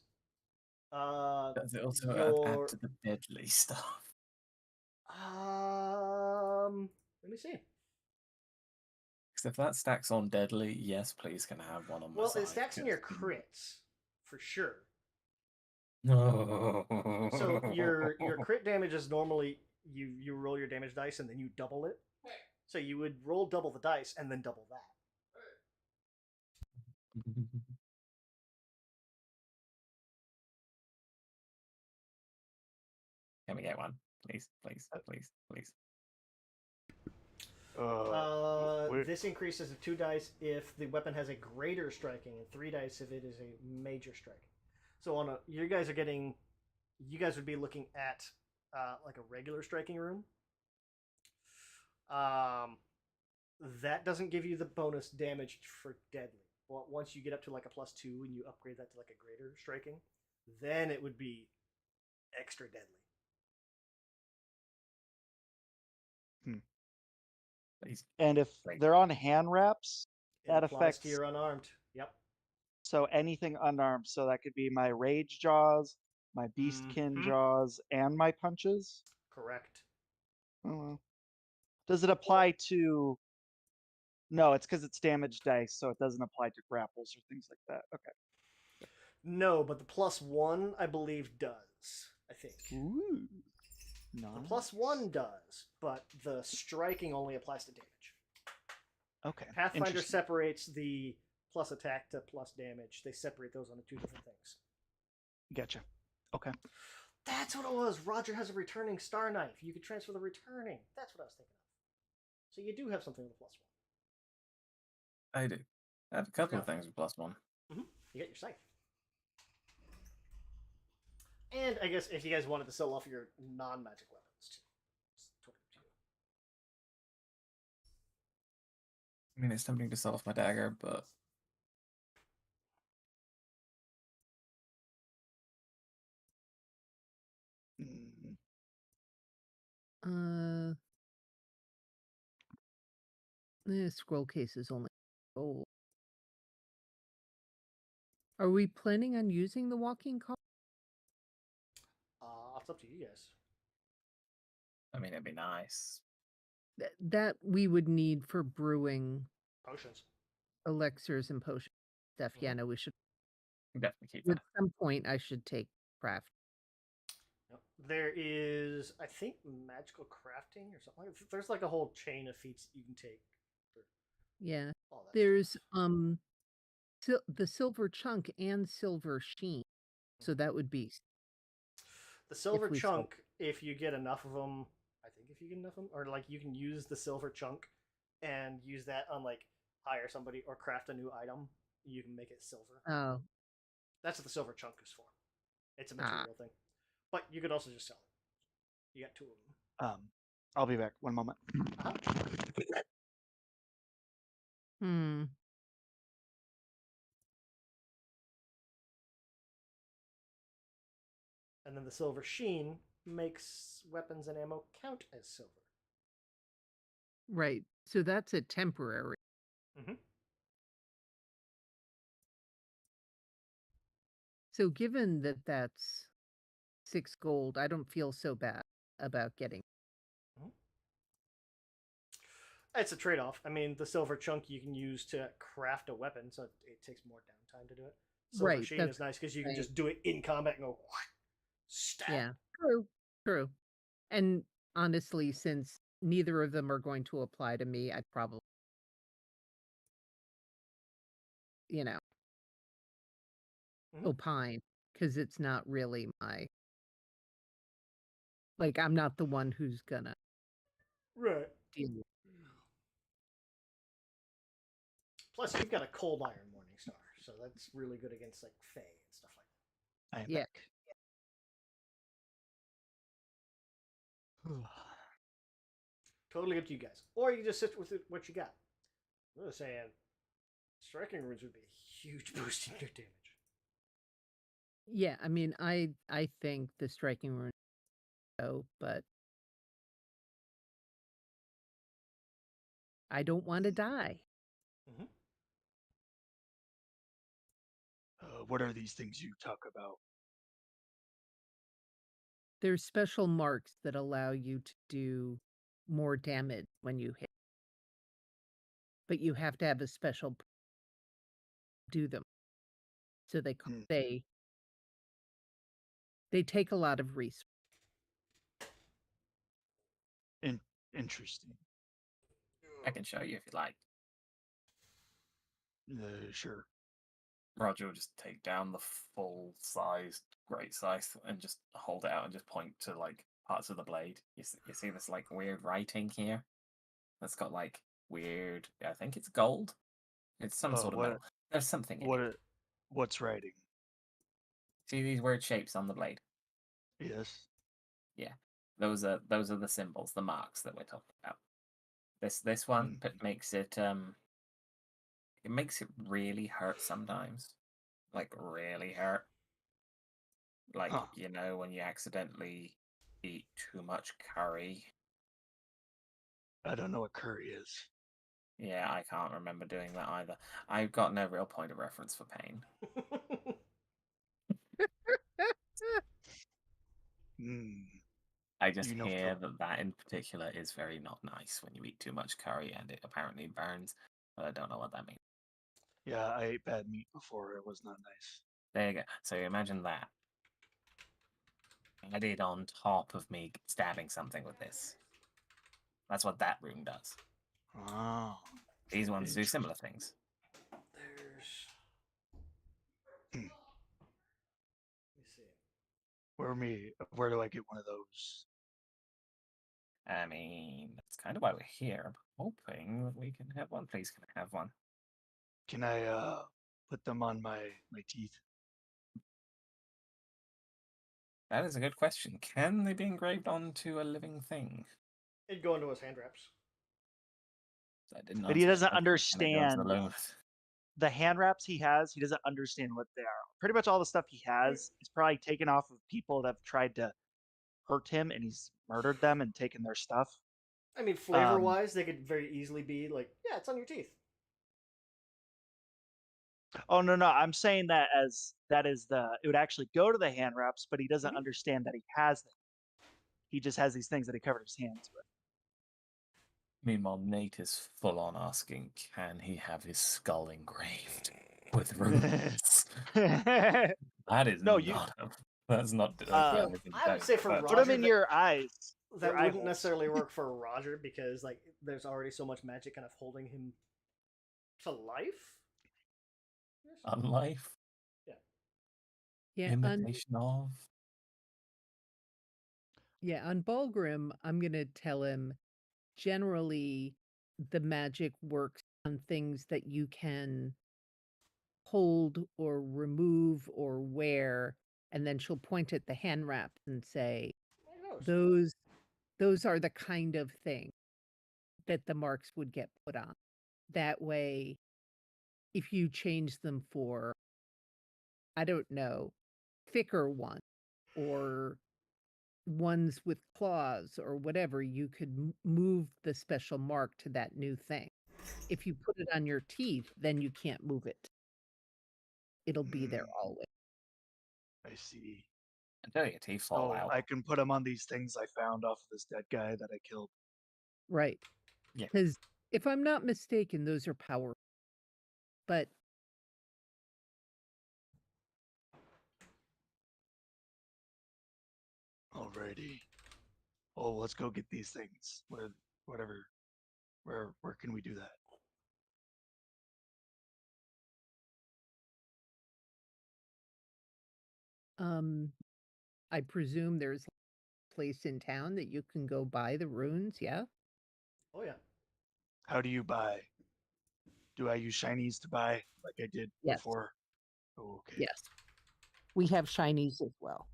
Speaker 3: Does it also
Speaker 1: your
Speaker 3: add to the deadly stuff?
Speaker 1: let me see.
Speaker 3: Because if that stacks on deadly, yes, please can I have one on my
Speaker 1: Well,
Speaker 3: side.
Speaker 1: it stacks in your crits for sure.
Speaker 3: No.
Speaker 1: So your crit damage is normally you roll your damage dice and then you double it. So you would roll double the dice and then double that.
Speaker 3: Can we get one? Please, please, please, please.
Speaker 1: This increases to 2 dice if the weapon has a greater striking, and 3 dice if it is a major striking. So you guys would be looking at like a regular striking rune. That doesn't give you the bonus damage for deadly. Well, once you get up to like a +2 and you upgrade that to like a greater striking, then it would be extra deadly.
Speaker 3: Please.
Speaker 4: And if they're on hand wraps, that
Speaker 1: applies
Speaker 4: affects
Speaker 1: to your unarmed. Yep.
Speaker 4: So anything unarmed. So that could be my rage jaws, my beastkin jaws, and my punches.
Speaker 1: Correct.
Speaker 4: Oh well. Does it apply to? No, it's because it's damage dice, so it doesn't apply to grapples or things like that. Okay.
Speaker 1: No, but the +1 I believe does. I think.
Speaker 4: Ooh.
Speaker 1: The
Speaker 4: Nice.
Speaker 1: +1 does, but the striking only applies to damage.
Speaker 4: Okay.
Speaker 1: Pathfinder
Speaker 4: Interesting.
Speaker 1: separates the plus attack to plus damage. They separate those onto 2 different things.
Speaker 4: Gotcha. Okay.
Speaker 1: That's what it was. Roger has a returning star knife. You could transfer the returning. That's what I was thinking of. So you do have something with a +1.
Speaker 3: I do. I have a couple of
Speaker 1: Yeah.
Speaker 3: things with +1.
Speaker 1: You get your scythe. And I guess if you guys wanted to sell off your non-magic weapons too. It's totally up to you.
Speaker 3: I mean, it's tempting to sell off my dagger, but
Speaker 5: Scroll case is only gold. Are we planning on using the walking cart?
Speaker 1: It's up to you guys.
Speaker 3: I mean, it'd be nice.
Speaker 5: That we would need for brewing
Speaker 1: Potions.
Speaker 5: elixirs and potion stuff. Yeah,
Speaker 1: Mhm.
Speaker 5: no, we should.
Speaker 3: Definitely keep
Speaker 5: At
Speaker 3: that.
Speaker 5: some point, I should take craft.
Speaker 1: Yep. There is, I think, magical crafting or something. There's like a whole chain of feats you can take. For
Speaker 5: Yeah,
Speaker 1: all that
Speaker 5: there's
Speaker 1: stuff.
Speaker 5: the silver chunk and silver sheen. So that would be
Speaker 1: The silver
Speaker 5: we sold-
Speaker 1: chunk, if you get enough of them, I think if you get enough of them, or like you can use the silver chunk and use that on like hire somebody or craft a new item. You can make it silver.
Speaker 5: Oh,
Speaker 1: That's what the silver chunk is for. It's a material thing, but you could also just sell it. You got 2 of them.
Speaker 4: I'll be back. 1 moment.
Speaker 5: hmm.
Speaker 1: And then the silver sheen makes weapons and ammo count as silver.
Speaker 5: Right. So that's a temporary.
Speaker 1: Mm-hmm.
Speaker 5: So given that that's 6 gold, I don't feel so bad about getting.
Speaker 1: It's a trade-off. I mean, the silver chunk you can use to craft a weapon, so it takes more downtime to do it. Silver
Speaker 5: Right,
Speaker 1: sheen
Speaker 5: that's
Speaker 1: is nice because you can
Speaker 5: right.
Speaker 1: just do it in combat and go stab.
Speaker 5: Yeah, true. And honestly, since neither of them are going to apply to me, I'd probably, opine, because it's not really my. Like, I'm not the one who's gonna
Speaker 1: Right.
Speaker 5: deal with.
Speaker 1: Plus, you've got a cold iron Morningstar, so that's really good against like Fae and stuff like that.
Speaker 4: I am
Speaker 5: Yeah.
Speaker 4: back.
Speaker 1: Totally up to you guys. Or you can just sit with what you got. I'm just saying, striking runes would be a huge boost in your damage.
Speaker 5: Yeah, I mean, I think the striking rune, but I don't want to die.
Speaker 1: Mm-hmm.
Speaker 4: What are these things you talk about?
Speaker 5: There's special marks that allow you to do more damage when you hit. But you have to have a special do them. So they take a lot of resources.
Speaker 4: Interesting.
Speaker 3: I can show you if you like.
Speaker 4: Sure.
Speaker 3: Roger will just take down the full-sized great scythe and just hold it out and just point to like parts of the blade. You see this like weird writing here? That's got like weird. I think it's gold. It's some sort of metal. There's something in it.
Speaker 4: What's writing?
Speaker 3: See these weird shapes on the blade?
Speaker 4: Yes.
Speaker 3: Yeah, those are the symbols, the marks that we're talking about. This one makes it it makes it really hurt sometimes, like really hurt. Like when you accidentally eat too much curry.
Speaker 4: I don't know what curry is.
Speaker 3: Yeah, I can't remember doing that either. I've got no real point of reference for pain. I just hear that in particular is very not nice when you eat too much curry and it apparently burns, but I don't know what that means.
Speaker 4: Yeah, I ate bad meat before. It was not nice.
Speaker 3: There you go. So imagine that. Added on top of me stabbing something with this. That's what that rune does.
Speaker 4: Oh.
Speaker 3: These ones do similar things.
Speaker 1: There's.
Speaker 4: Let
Speaker 1: me see.
Speaker 4: Where do I get one of those?
Speaker 3: I mean, that's kind of why we're here. I'm hoping that we can have one. Please, can I have one?
Speaker 4: Can I put them on my teeth?
Speaker 3: That is a good question. Can they be engraved onto a living thing?
Speaker 1: It'd go into his hand wraps.
Speaker 4: But he doesn't understand the hand wraps he has. He doesn't understand what they are. Pretty much all the stuff he has is probably taken off of people that have tried to hurt him and he's murdered them and taken their stuff.
Speaker 1: I mean, flavor-wise, they could very easily be like, yeah, it's on your teeth.
Speaker 4: Oh no, I'm saying that as that is it would actually go to the hand wraps, but he doesn't
Speaker 1: Mhm.
Speaker 4: understand that he has them. He just has these things that he covered his hands with.
Speaker 3: Meanwhile, Nate is full on asking, can he have his skull engraved with runes? That is
Speaker 4: No,
Speaker 3: not. That's not.
Speaker 4: Uh,
Speaker 3: anything
Speaker 1: I would say for
Speaker 3: but-
Speaker 4: Put them
Speaker 1: Roger,
Speaker 4: in your eyes.
Speaker 1: that
Speaker 4: your eye
Speaker 1: wouldn't
Speaker 4: holes.
Speaker 1: necessarily work for Roger because like there's already so much magic kind of holding him to life. Yes.
Speaker 3: Unlife.
Speaker 5: Yeah,
Speaker 3: Imitation of.
Speaker 5: on Bulgrim, I'm gonna tell him generally the magic works on things that you can hold or remove or wear, and then she'll point at the hand wraps and say,
Speaker 1: Who knows?
Speaker 5: those are the kind of thing that the marks would get put on. That way, if you change them for, I don't know, thicker ones or ones with claws or whatever, you could move the special mark to that new thing. If you put it on your teeth, then you can't move it. It'll be there always.
Speaker 4: I see.
Speaker 3: Until your teeth fall
Speaker 4: Oh,
Speaker 3: out.
Speaker 4: I can put them on these things I found off of this dead guy that I killed.
Speaker 5: Right.
Speaker 3: Yeah.
Speaker 5: Because if I'm not mistaken, those are powerful. But
Speaker 4: Alrighty. Oh, let's go get these things. Whatever. Where can we do that?
Speaker 5: I presume there's a place in town that you can go buy the runes, yeah?
Speaker 1: Oh yeah.
Speaker 4: How do you buy? Do I use shinies to buy like I did
Speaker 5: Yes.
Speaker 4: before? Oh, okay.
Speaker 5: Yes. We have shinies as well.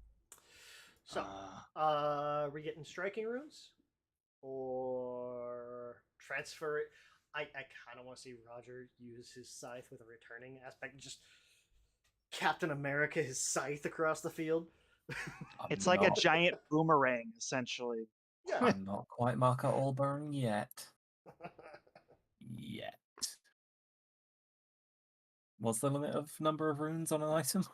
Speaker 1: So, we getting striking runes or transfer it? I kind of want to see Roger use his scythe with a returning aspect. Just Captain America his scythe across the field.
Speaker 4: It's like a giant boomerang, essentially.
Speaker 1: Yeah.
Speaker 3: I'm not quite Marco Allburn yet. Yet. What's the limit of number of runes on an item?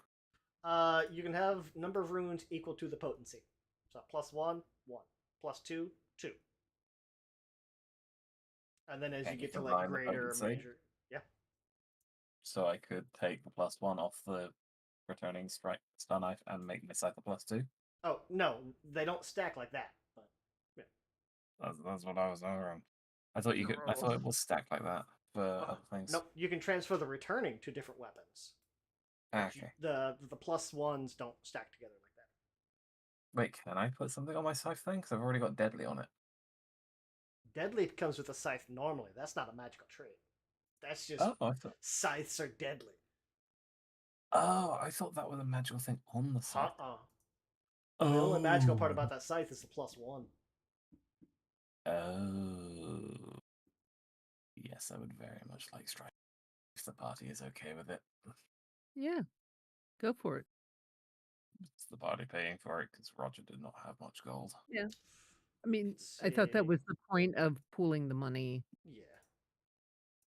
Speaker 1: You can have number of runes equal to the potency. So +1, 1. +2, 2. And then as
Speaker 3: And
Speaker 1: you
Speaker 3: you
Speaker 1: get to
Speaker 3: can
Speaker 1: like
Speaker 3: combine the
Speaker 1: greater or
Speaker 3: potency?
Speaker 1: major. Yeah.
Speaker 3: So I could take the +1 off the returning strike stun knife and make my scythe a +2.
Speaker 1: Oh no, they don't stack like that. But
Speaker 3: That's what I was wondering. I thought you could. I thought it was stacked like that for other things.
Speaker 1: no, you can transfer the returning to different weapons. But
Speaker 3: Okay.
Speaker 1: the +1s don't stack together like that.
Speaker 3: Wait, can I put something on my scythe thing? Because I've already got deadly on it.
Speaker 1: Deadly comes with a scythe normally. That's not a magical trait. That's just
Speaker 3: Oh, I thought.
Speaker 1: scythes are deadly.
Speaker 3: Oh, I thought that was a magical thing on the scythe.
Speaker 1: The only magical part
Speaker 3: Oh.
Speaker 1: about that scythe is the +1.
Speaker 3: Oh. Yes, I would very much like strike if the party is okay with it.
Speaker 5: Yeah. Go for it.
Speaker 3: It's the party paying for it because Roger did not have much gold.
Speaker 5: Yeah. I mean,
Speaker 1: Let's
Speaker 5: I thought that
Speaker 1: see.
Speaker 5: was the point of pooling the money.
Speaker 1: Yeah.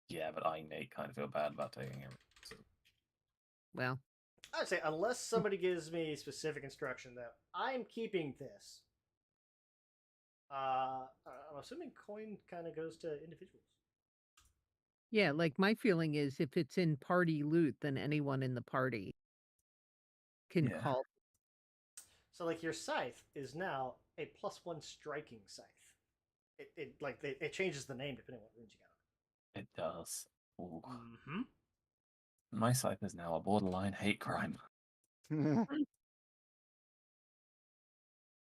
Speaker 3: Yeah, but I, Nate, kind of feel bad about taking it. So.
Speaker 5: Well,
Speaker 1: I'd say unless somebody gives me specific instruction that I'm keeping this. I'm assuming coin kind of goes to individuals.
Speaker 5: yeah, like my feeling is if it's in party loot, then anyone in the party can
Speaker 3: Yeah.
Speaker 5: call.
Speaker 1: So like your scythe is now a +1 striking scythe. It changes the name depending on what runes you got.
Speaker 3: It does. Ooh.
Speaker 1: Mm-hmm.
Speaker 3: My scythe is now a borderline hate crime. It's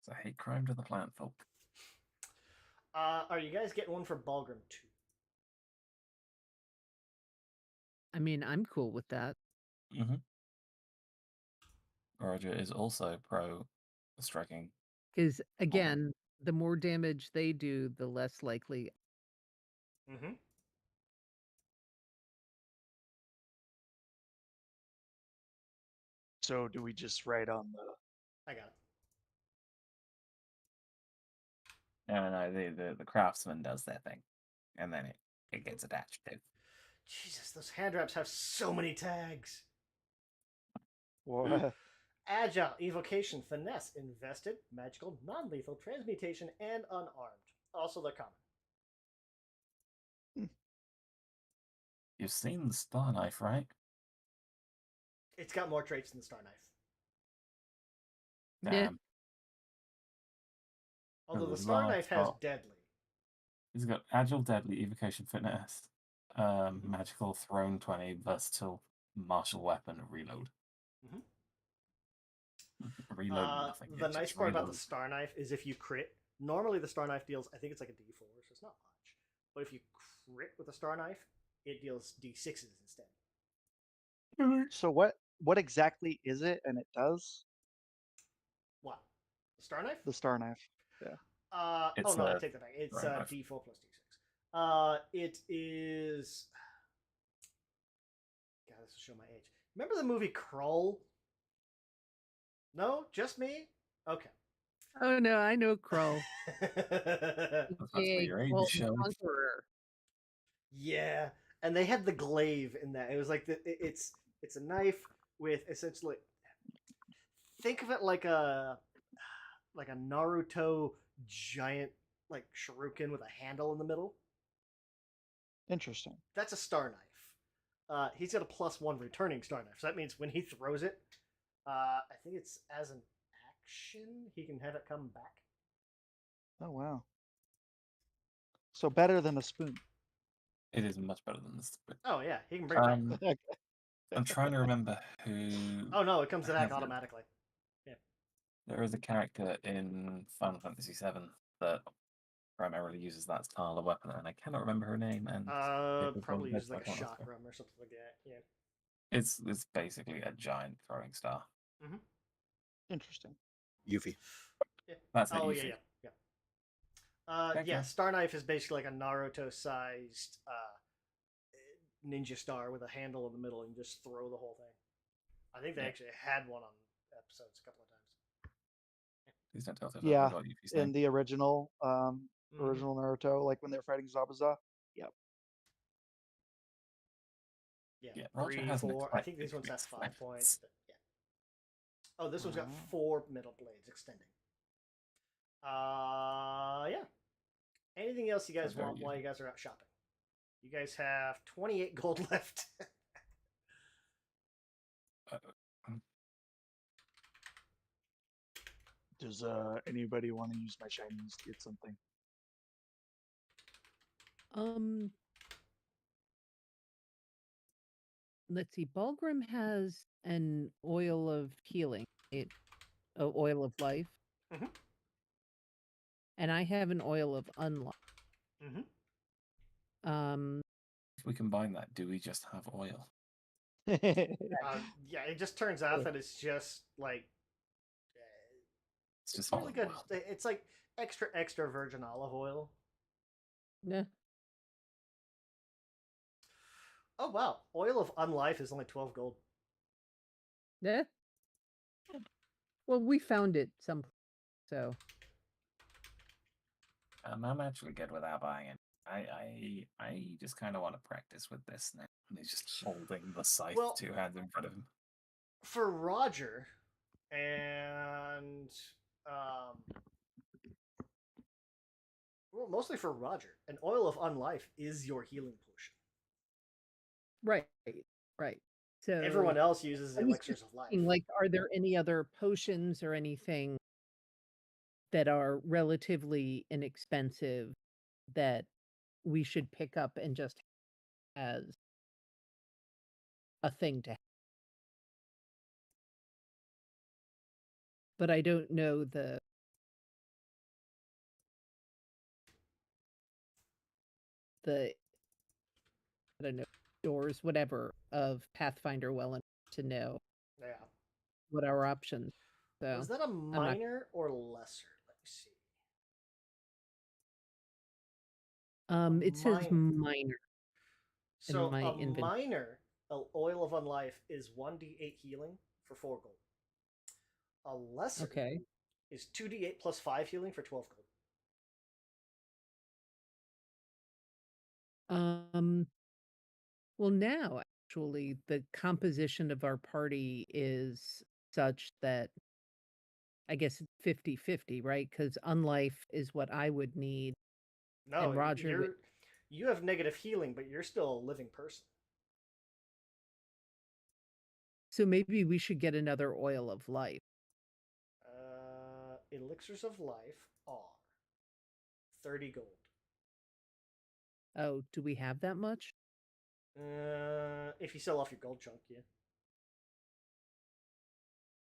Speaker 3: a hate crime to the plant folk.
Speaker 1: Are you guys getting one for Balgrim too?
Speaker 5: I mean, I'm cool with that.
Speaker 3: Mm-hmm. Roger is also pro striking.
Speaker 5: Because again, the more damage they do, the less likely.
Speaker 1: Mm-hmm.
Speaker 4: So do we just write on the?
Speaker 1: I got it.
Speaker 3: No. The craftsman does their thing, and then it gets attached to.
Speaker 1: Jesus, those hand wraps have so many tags.
Speaker 4: What?
Speaker 1: Agile, evocation, finesse, invested, magical, non-lethal, transmutation, and unarmed. Also, they're common.
Speaker 3: You've seen the Star Knife, right?
Speaker 1: It's got more traits than the Star Knife.
Speaker 5: Yeah.
Speaker 3: Damn.
Speaker 1: Although the
Speaker 3: There's a
Speaker 1: Star
Speaker 3: lot.
Speaker 1: Knife has deadly.
Speaker 3: He's got agile, deadly, evocation, fitness, magical, thrown 20, versatile, martial weapon, reload.
Speaker 1: Mhm.
Speaker 3: Reload nothing.
Speaker 1: The
Speaker 3: It
Speaker 1: nice
Speaker 3: just
Speaker 1: part about the
Speaker 3: reloads.
Speaker 1: Star Knife is if you crit, normally the Star Knife deals, I think it's like a D4, so it's not much. But if you crit with a Star Knife, it deals D6s instead.
Speaker 4: So what exactly is it and it does?
Speaker 1: What? The Star Knife?
Speaker 4: The Star Knife. Yeah.
Speaker 1: Oh
Speaker 3: It's
Speaker 1: no, I
Speaker 3: a
Speaker 1: take that back. It's
Speaker 3: throwing knife.
Speaker 1: D4 plus D6. It is. God, this will show my age. Remember the movie Krull? No, just me. Okay.
Speaker 5: Oh no, I know Crow.
Speaker 3: That's what
Speaker 5: AKA
Speaker 3: your age
Speaker 5: Crow the
Speaker 3: shows.
Speaker 5: Conqueror.
Speaker 1: Yeah, and they had the glaive in that. It was like it's a knife with essentially. Think of it like a Naruto giant like shuriken with a handle in the middle.
Speaker 4: Interesting.
Speaker 1: That's a Star Knife. He's got a +1 returning Star Knife, so that means when he throws it, I think it's as an action, he can have it come back.
Speaker 4: Oh wow. So better than a spoon.
Speaker 3: It is much better than this.
Speaker 1: Oh yeah, he can bring it back.
Speaker 4: Okay.
Speaker 3: I'm trying to remember who.
Speaker 1: Oh no, it comes back
Speaker 3: has it.
Speaker 1: automatically.
Speaker 3: There is a character in Final Fantasy VII that primarily uses that style of weapon, and I cannot remember her name. And
Speaker 1: Probably use like a chakram or something like that. Yeah.
Speaker 3: It's basically a giant throwing star.
Speaker 4: Interesting.
Speaker 2: Yuffie.
Speaker 1: Yeah.
Speaker 3: That's it.
Speaker 1: Oh
Speaker 3: you
Speaker 1: yeah,
Speaker 3: see.
Speaker 1: yeah.
Speaker 3: Okay.
Speaker 1: Yeah. Star Knife is basically like a Naruto-sized ninja star with a handle in the middle, and you just throw the whole thing. I think they
Speaker 3: Yeah.
Speaker 1: actually had one on episodes a couple of times.
Speaker 3: Please don't tell us
Speaker 4: Yeah,
Speaker 3: about Yuffie's
Speaker 4: in
Speaker 3: name.
Speaker 4: the original original Naruto, like when they're fighting Zabuza. Yep.
Speaker 1: Yeah,
Speaker 3: Roger
Speaker 1: 3,
Speaker 3: has an
Speaker 1: 4. I think this
Speaker 3: eclectic
Speaker 1: one's at
Speaker 3: mix of
Speaker 1: 5 points.
Speaker 3: weapons.
Speaker 1: But yeah. Oh, this one's got
Speaker 4: Wow.
Speaker 1: 4 middle blades extending. Yeah. Anything else you guys
Speaker 3: very
Speaker 1: want while you
Speaker 3: useful.
Speaker 1: guys are out shopping? You guys have 28 gold left.
Speaker 4: Does anybody want to use my shinies to get something?
Speaker 5: Let's see. Bulgrim has an oil of healing, oil of life,
Speaker 1: Mhm.
Speaker 5: and I have an oil of unlife.
Speaker 1: Mm-hmm.
Speaker 3: If we combine that, do we just have oil?
Speaker 1: Yeah, it just turns out that it's just like
Speaker 3: It's just
Speaker 1: really
Speaker 3: olive
Speaker 1: good.
Speaker 3: oil.
Speaker 1: It's like extra virgin olive oil.
Speaker 5: Yeah.
Speaker 1: Oh wow, oil of unlife is only 12 gold.
Speaker 5: Yeah. Well, we found it someplace, so.
Speaker 3: I'm actually good without buying it. I just kind of want to practice with this now. And he's just holding the scythe
Speaker 1: Well-
Speaker 3: 2 hands in front of him.
Speaker 1: For Roger and well, mostly for Roger, an oil of unlife is your healing potion.
Speaker 5: Right. Right. So
Speaker 1: Everyone else uses
Speaker 5: I was
Speaker 1: elixirs of life.
Speaker 5: thinking, like, are there any other potions or anything that are relatively inexpensive that we should pick up and just as a thing to have? But I don't know the I don't know, doors, whatever, of Pathfinder well enough to know
Speaker 1: Yeah.
Speaker 5: what our options. So
Speaker 1: Was that a minor or lesser? Let me see.
Speaker 5: it says minor.
Speaker 1: So
Speaker 5: my
Speaker 1: a
Speaker 5: inventory.
Speaker 1: minor oil of unlife is 1d8 healing for 4 gold. A lesser
Speaker 5: Okay.
Speaker 1: is 2d8 plus 5 healing for 12 gold.
Speaker 5: Um, well, now actually, the composition of our party is such that I guess it's 50-50, right? Because unlife is what I would need,
Speaker 1: No,
Speaker 5: and Roger would.
Speaker 1: you have negative healing, but you're still a living person.
Speaker 5: So maybe we should get another oil of life.
Speaker 1: Elixirs of life are 30 gold.
Speaker 5: Oh, do we have that much?
Speaker 1: If you sell off your gold chunk, yeah.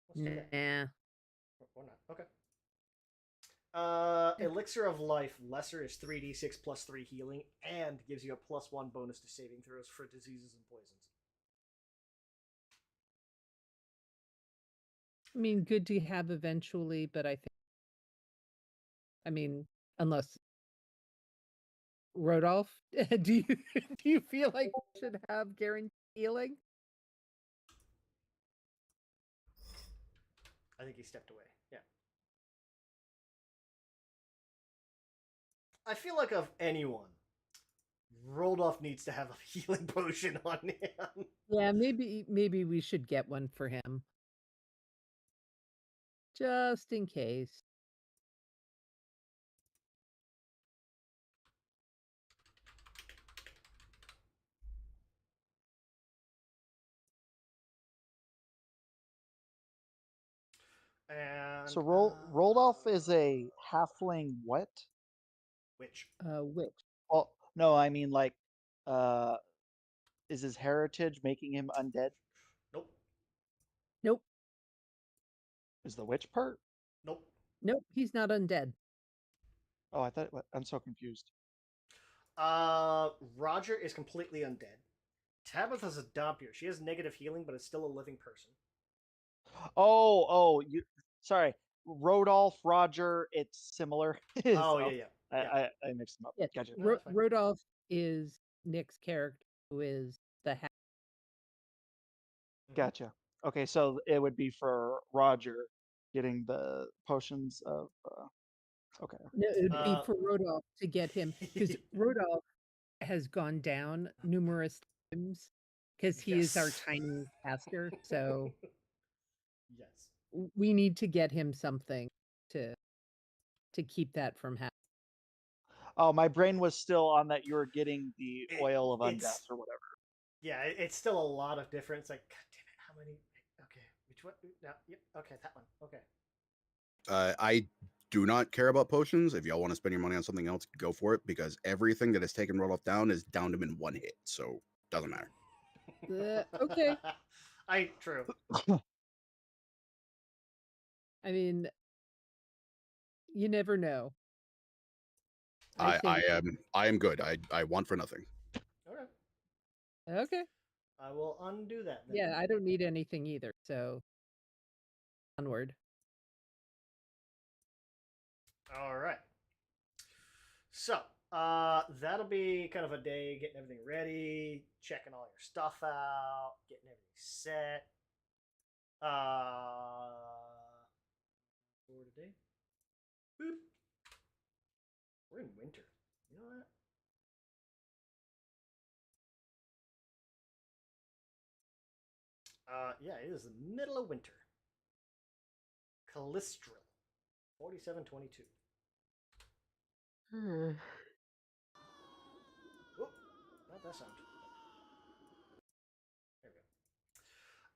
Speaker 1: What's that?
Speaker 5: Nah.
Speaker 1: Or not. Okay. Elixir of Life, lesser is 3d6 plus 3 healing, and gives you a +1 bonus to saving throws for diseases and poisons.
Speaker 5: I mean, good to have eventually, but I mean, unless Rodolph, do you do you feel like we should have guaranteed healing?
Speaker 1: I think he stepped away. Yeah. I feel like of anyone, Rodolph needs to have a healing potion on him.
Speaker 5: Yeah, maybe we should get one for him. Just in case.
Speaker 1: And
Speaker 4: So Roldolph is a halfling what?
Speaker 1: which?
Speaker 5: Which?
Speaker 4: Well, no, I mean like, uh, is his heritage making him undead?
Speaker 1: Nope.
Speaker 5: Nope.
Speaker 4: Is the witch part?
Speaker 1: Nope.
Speaker 5: Nope, he's not undead.
Speaker 4: Oh, I thought I'm so confused.
Speaker 1: Roger is completely undead. Tabitha's a Dompier. She has negative healing, but is still a living person.
Speaker 4: You. Sorry, Rodolph, Roger. It's similar.
Speaker 1: Oh,
Speaker 4: So
Speaker 1: yeah, yeah.
Speaker 4: I mixed them up.
Speaker 5: Yes,
Speaker 4: Gotcha.
Speaker 1: No, that's fine.
Speaker 5: Rodolph is Nick's character, who is the
Speaker 4: Gotcha. Okay, so it would be for Roger getting the potions of. Okay.
Speaker 5: No, it would be
Speaker 1: Uh,
Speaker 5: for Rodolph to get him, because Rodolph has gone down numerous times because he is our
Speaker 1: Yes.
Speaker 5: tiny caster. So
Speaker 1: Yes.
Speaker 5: we need to get him something to keep that from happening.
Speaker 4: Oh, my brain was still on that you were getting the oil of undeath
Speaker 1: It's
Speaker 4: or whatever.
Speaker 1: yeah, it's still a lot of difference. Like, God damn it, how many? Okay, which one? No, yep. Okay, that one. Okay.
Speaker 2: I do not care about potions. If y'all want to spend your money on something else, go for it, because everything that has taken Rodolph down is downed him in one hit, so doesn't matter.
Speaker 5: Okay.
Speaker 1: True.
Speaker 5: I mean, you never know.
Speaker 2: I am good. I want for nothing.
Speaker 1: Okay.
Speaker 5: Okay.
Speaker 1: I will undo that then.
Speaker 5: Yeah, I don't need anything either. So onward.
Speaker 1: All right. So, that'll be kind of a day getting everything ready, checking all your stuff out, getting everything set. For today. Boop. We're in winter. You know that? Yeah, it is the middle of winter. Callistril. 4722. Whoop. Not that sound. There we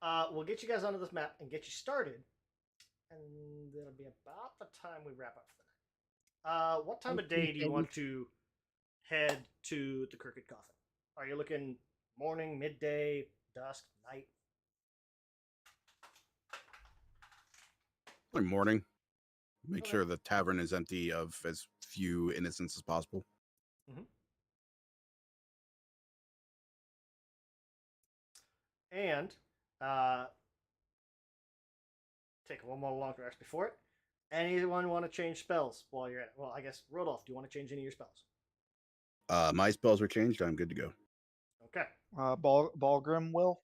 Speaker 1: go. We'll get you guys onto this map and get you started. And it'll be about the time we wrap up for the night. What time of day do you want to head to the Crooked Coffin? Are you looking morning, midday, dusk, night?
Speaker 2: Like morning. Make
Speaker 1: Okay.
Speaker 2: sure the tavern is empty of as few innocents as possible.
Speaker 1: And take one more long rest before it. Anyone want to change spells while you're at it? Well, I guess Rodolph, do you want to change any of your spells?
Speaker 2: My spells are changed. I'm good to go.
Speaker 1: Okay.
Speaker 4: Balgrim will.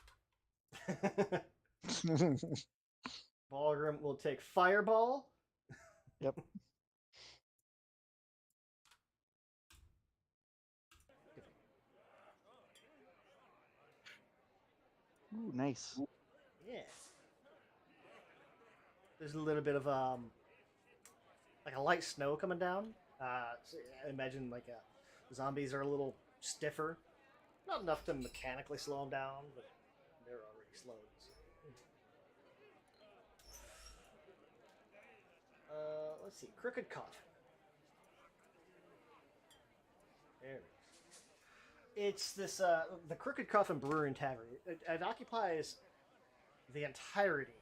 Speaker 1: Balgrim will take Fireball.
Speaker 4: Yep. Ooh, nice.
Speaker 1: Yeah. There's a little bit of like a light snow coming down. So I imagine like zombies are a little stiffer. Not enough to mechanically slow them down, but they're already slowed. So. Let's see. Crooked Coffin. There it is. It's this the Crooked Coffin Brewery and Tavern. It occupies the entirety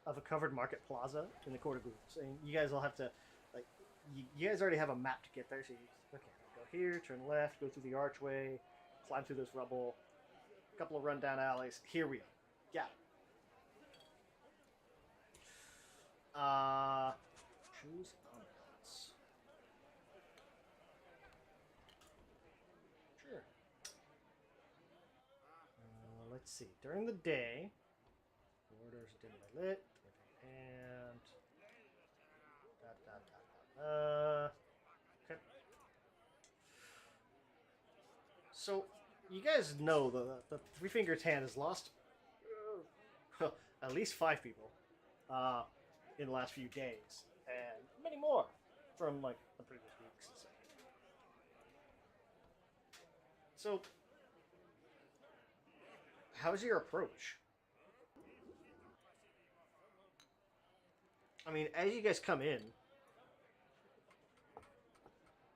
Speaker 1: of a covered market plaza in the Court of Ghouls, and you guys will have to like you guys already have a map to get there. So you okay, go here, turn left, go through the archway, climb through this rubble, a couple of rundown alleys. Here we are. Yeah. Choose ambiance. Sure. Let's see. During the day, corridors are dimly lit, and okay. So you guys know the Three Fingered Hand has lost at least 5 people in the last few days, and many more from like the previous weeks and stuff. So, how's your approach? I mean, as you guys come in,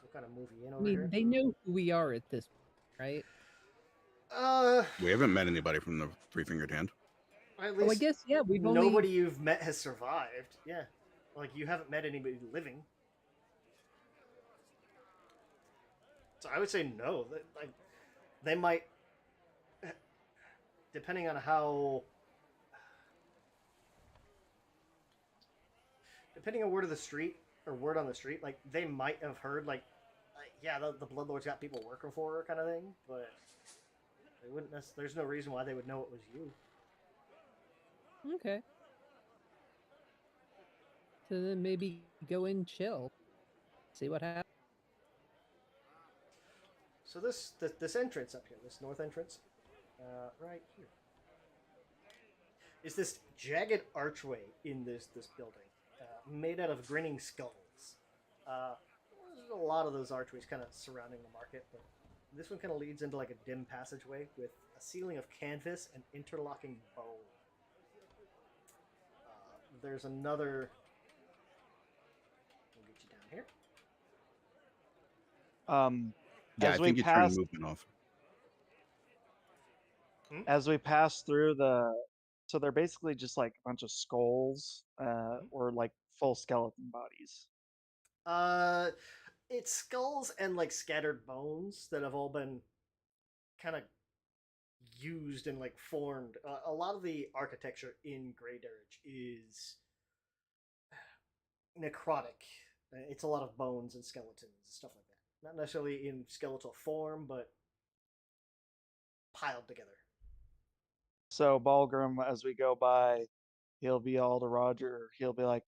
Speaker 1: we'll kind of move you in
Speaker 5: I
Speaker 1: over
Speaker 5: mean,
Speaker 1: here.
Speaker 5: they know who we are at this point,
Speaker 1: Uh,
Speaker 2: We haven't met anybody from the Three Fingered Hand.
Speaker 1: at
Speaker 5: right? Oh, I
Speaker 1: least
Speaker 5: guess, yeah, we've
Speaker 1: nobody
Speaker 5: only...
Speaker 1: you've met has survived. Yeah, like you haven't met anybody living. So I would say no. Like they might, depending on how, depending on word of the street or word on the street, like they might have heard like, yeah, the Bloodlord's got people working for her kind of thing, but they wouldn't. There's no reason why they would know it was you.
Speaker 5: Okay. So then maybe go in chill. See what happens.
Speaker 1: So this entrance up here, this north entrance, right here, is this jagged archway in this building, made out of grinning skulls. There's a lot of those archways kind of surrounding the market, but this one kind of leads into like a dim passageway with a ceiling of canvas and interlocking bone. There's another. We'll get you down here.
Speaker 2: Yeah, I
Speaker 4: As we
Speaker 2: think you turn
Speaker 4: pass,
Speaker 2: movement off.
Speaker 4: as we pass through so they're basically just like a bunch of skulls, or like full skeleton bodies.
Speaker 1: It's skulls and like scattered bones that have all been kind of used and like formed. A lot of the architecture in Grey Dirge is necrotic. It's a lot of bones and skeletons and stuff like that. Not necessarily in skeletal form, but piled together.
Speaker 4: So Balgrim, as we go by, he'll be all to Roger. He'll be like,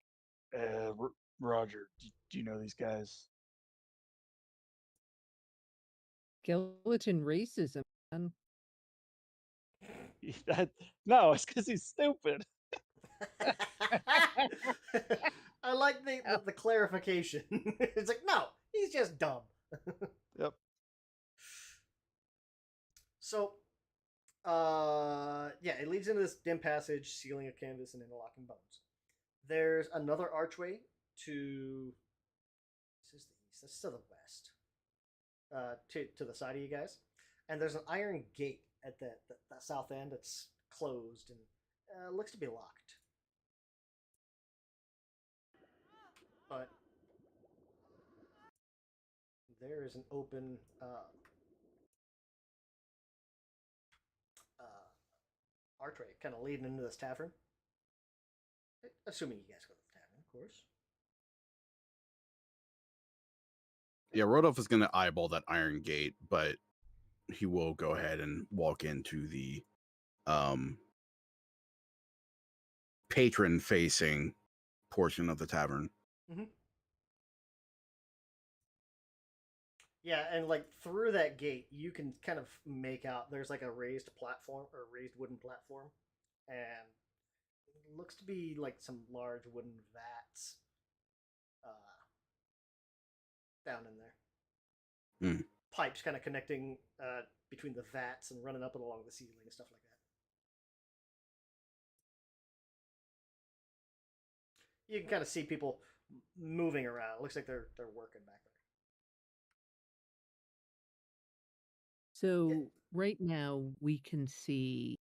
Speaker 4: Roger, do you know these guys?
Speaker 5: Skeleton racism, man.
Speaker 4: No, it's because he's stupid.
Speaker 1: I like the clarification. It's like, no, he's just dumb.
Speaker 4: Yep.
Speaker 1: So, yeah, it leads into this dim passage, ceiling of canvas, and interlocking bones. There's another archway to. This is the east. This is to the west. To the side of you guys, and there's an iron gate at the south end that's closed and looks to be locked. But there is an open archway kind of leading into this tavern. Assuming you guys go to the tavern, of course.
Speaker 2: Yeah, Rodolph is going to eyeball that iron gate, but he will go ahead and walk into the patron-facing portion of the tavern.
Speaker 1: Mm-hmm. Yeah, and like through that gate, you can kind of make out there's like a raised platform or raised wooden platform, and it looks to be like some large wooden vats down in there.
Speaker 2: Hmm.
Speaker 1: Pipes kind of connecting between the vats and running up and along the ceiling and stuff like that. You can kind of see people moving around. It looks like they're working back there.
Speaker 5: So right now we can see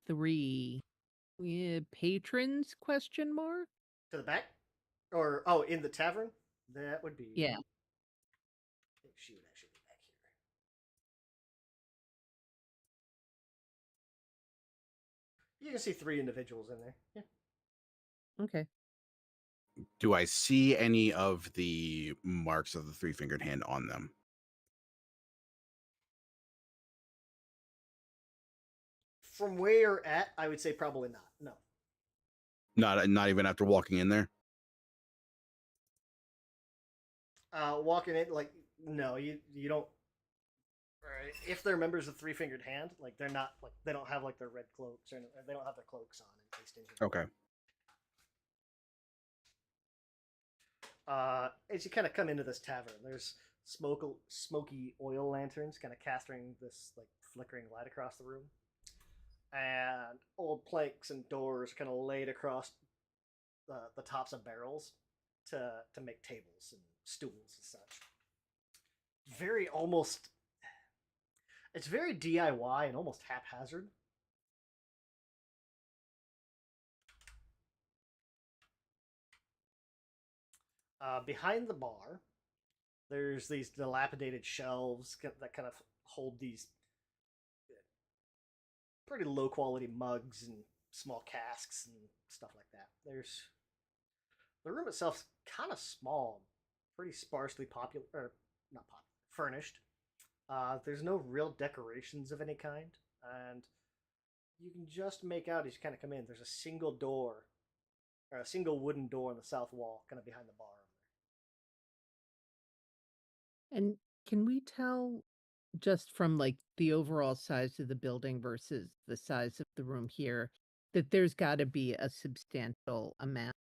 Speaker 5: 3 patrons question mark?
Speaker 1: To the back, or oh, in the tavern, that would be.
Speaker 5: Yeah.
Speaker 1: I think she would actually be back here. You can see 3 individuals in there. Yeah.
Speaker 5: Okay.
Speaker 2: Do I see any of the marks of the three-fingered hand on them?
Speaker 1: From where you're at, I would say probably not. No.
Speaker 2: Not even after walking in there?
Speaker 1: Walking in, like, no, you don't. If they're members of Three Fingered Hand, like they're not like they don't have like their red cloaks or they don't have their cloaks on in case things.
Speaker 2: Okay.
Speaker 1: As you kind of come into this tavern, there's smoky oil lanterns kind of casting this like flickering light across the room, and old planks and doors kind of laid across the tops of barrels to make tables and stools and such. Very almost, it's very DIY and almost haphazard. Behind the bar, there's these dilapidated shelves that kind of hold these pretty low quality mugs and small casks and stuff like that. There's the room itself's kind of small, pretty sparsely popular or not popular, furnished. There's no real decorations of any kind, and you can just make out as you kind of come in. There's a single door, or a single wooden door on the south wall, kind of behind the bar.
Speaker 5: And can we tell just from like the overall size of the building versus the size of the room here that there's got to be a substantial amount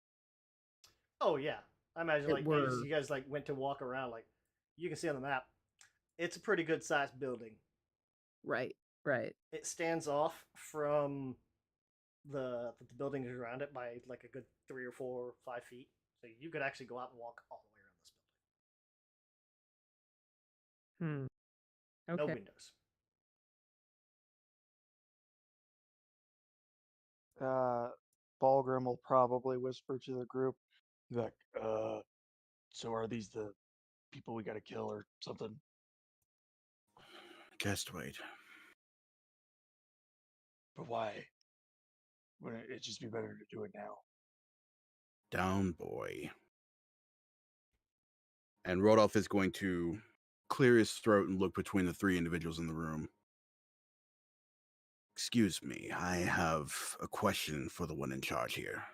Speaker 1: Oh yeah, I imagine
Speaker 5: that
Speaker 1: like as
Speaker 5: were
Speaker 1: you guys like went to walk around, like you can see on the map, it's a pretty good sized building.
Speaker 5: right, right.
Speaker 1: It stands off from the buildings around it by like a good 3 or 4 or 5 feet. So you could actually go out and walk all the way around this
Speaker 5: Hmm.
Speaker 1: building. No
Speaker 5: Okay.
Speaker 1: windows.
Speaker 4: Balgrim will probably whisper to the group, like, so are these the people we gotta kill or something?
Speaker 2: Just wait.
Speaker 4: But why? Wouldn't it just be better to do it now?
Speaker 2: Down, boy. And Rodolph is going to clear his throat and look between the 3 individuals in the room. Excuse me, I have a question for the one in charge here.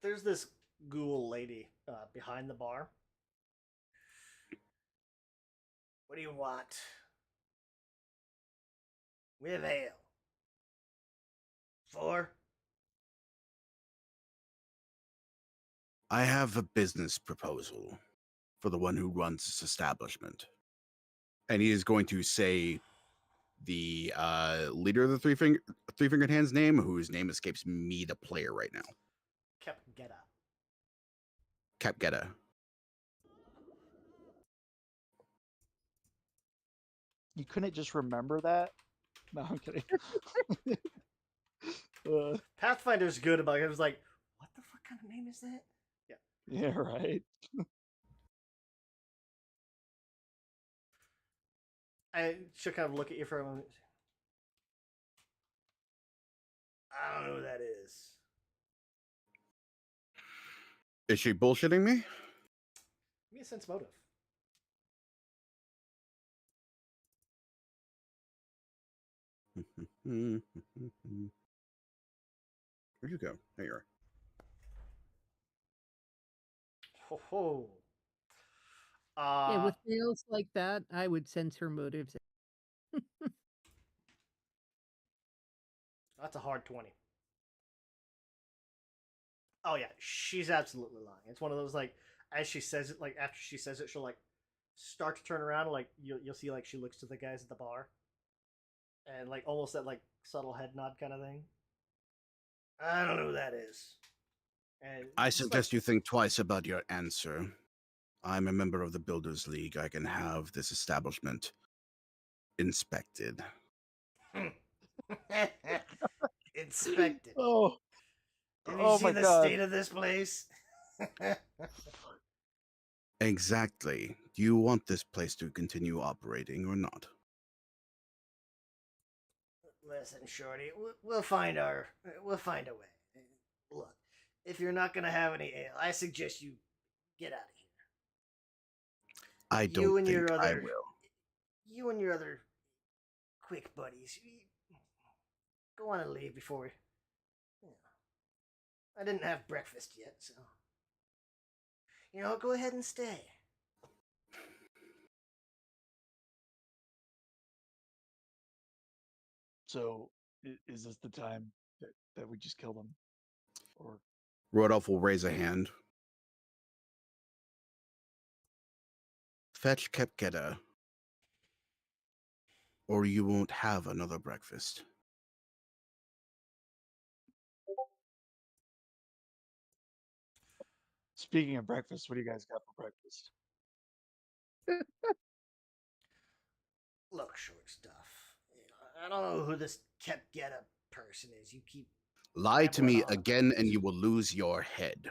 Speaker 1: There's this ghoul lady behind the bar. What do you want? We have ale. 4?
Speaker 2: I have a business proposal for the one who runs this establishment. And he is going to say the leader of the three-fingered hand's name, whose name escapes me, the player, right now.
Speaker 1: Capgetta.
Speaker 2: Capgetta.
Speaker 4: You couldn't just remember that? No, I'm kidding.
Speaker 1: Pathfinder's good about it. It was like, what the fuck kind of name is that?
Speaker 4: Yeah, right.
Speaker 1: I should kind of look at you for a moment. I don't know who that is.
Speaker 2: Is she bullshitting me?
Speaker 1: Give me a sense motive.
Speaker 2: Where'd you go? There you are.
Speaker 1: Ho ho.
Speaker 5: Yeah,
Speaker 1: Uh,
Speaker 5: with males like that, I would sense her motives.
Speaker 1: that's a hard 20. Oh yeah, she's absolutely lying. It's one of those like as she says it, like after she says it, she'll like start to turn around, like you'll see like she looks to the guys at the bar, and like almost that like subtle head nod kind of thing. I don't know who that is. And
Speaker 2: I
Speaker 1: just like
Speaker 2: suggest you think twice about your answer. I'm a member of the Builders League. I can have this establishment inspected.
Speaker 1: inspected.
Speaker 4: Oh,
Speaker 1: Have you
Speaker 4: oh my
Speaker 1: seen the
Speaker 4: God.
Speaker 1: state of this place?
Speaker 2: Exactly. Do you want this place to continue operating or not?
Speaker 1: Listen, Shorty, we'll find a way. Look, if you're not gonna have any ale, I suggest you get out of here.
Speaker 2: I don't think I will.
Speaker 1: You and your other quick buddies, go on and leave before. I didn't have breakfast yet, so go ahead and stay.
Speaker 4: So, is this the time that we just kill them? Or
Speaker 2: Rodolph will raise a hand. Fetch Kepketa, or you won't have another breakfast.
Speaker 4: speaking of breakfast, what do you guys got for breakfast?
Speaker 1: Look, short stuff. I don't know who this kept get a person is. You keep
Speaker 2: Lie to
Speaker 1: babbling
Speaker 2: me
Speaker 1: on
Speaker 2: again
Speaker 1: about
Speaker 2: and
Speaker 1: it.
Speaker 2: you will lose your head.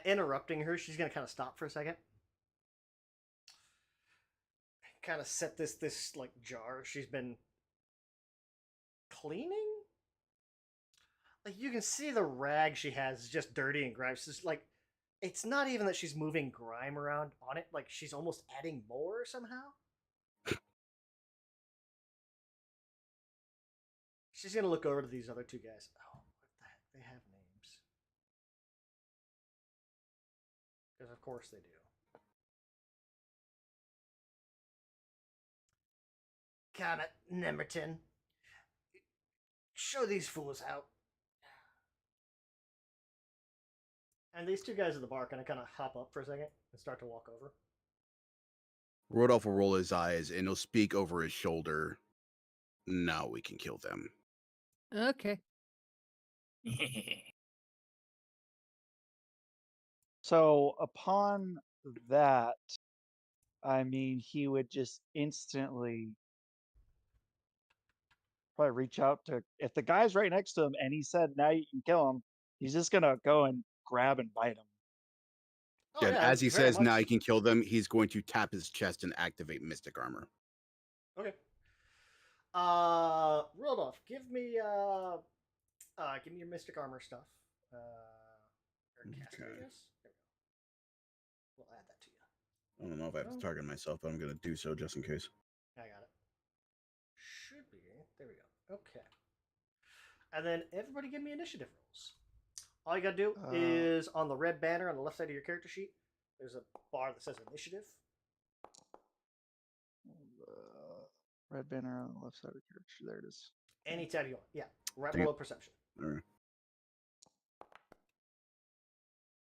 Speaker 1: Interrupting her, she's gonna kind of stop for a second. Kind of set this like jar she's been cleaning. Like you can see the rag she has is just dirty and grimy. It's just like it's not even that she's moving grime around on it. Like she's almost adding more somehow. She's gonna look over to these other two guys. Oh, what the heck? They have names. Because of course they do. Comet, Nemerton. Show these fools out. And these two guys at the bar kind of hop up for a second and start to walk over.
Speaker 2: Rodolph will roll his eyes and he'll speak over his shoulder. Now we can kill them.
Speaker 5: Okay.
Speaker 4: So, upon that, I mean, he would just instantly probably reach out to, if the guy's right next to him and he said, now you can kill him, he's just going to go and grab and bite him.
Speaker 1: Oh,
Speaker 2: Yeah,
Speaker 1: yeah,
Speaker 2: as he
Speaker 1: very
Speaker 2: says, now
Speaker 1: much.
Speaker 2: he can kill them, he's going to tap his chest and activate Mystic Armor.
Speaker 1: Okay. Rodolph, give me your Mystic Armor stuff. Or cast it,
Speaker 2: Okay.
Speaker 1: I guess. There we go. We'll add that to you.
Speaker 2: I don't know if I have to target myself, but I'm going to do so just in case.
Speaker 1: I got it. Should be. There we go. Okay. And then everybody give me initiative rolls. All you gotta do is on the red banner on the left side of your character sheet, there's a bar that says initiative.
Speaker 4: Red banner on the left side of the character. There it is.
Speaker 1: Any tab you want. Yeah. Right
Speaker 2: Damn.
Speaker 1: below perception.
Speaker 2: All right.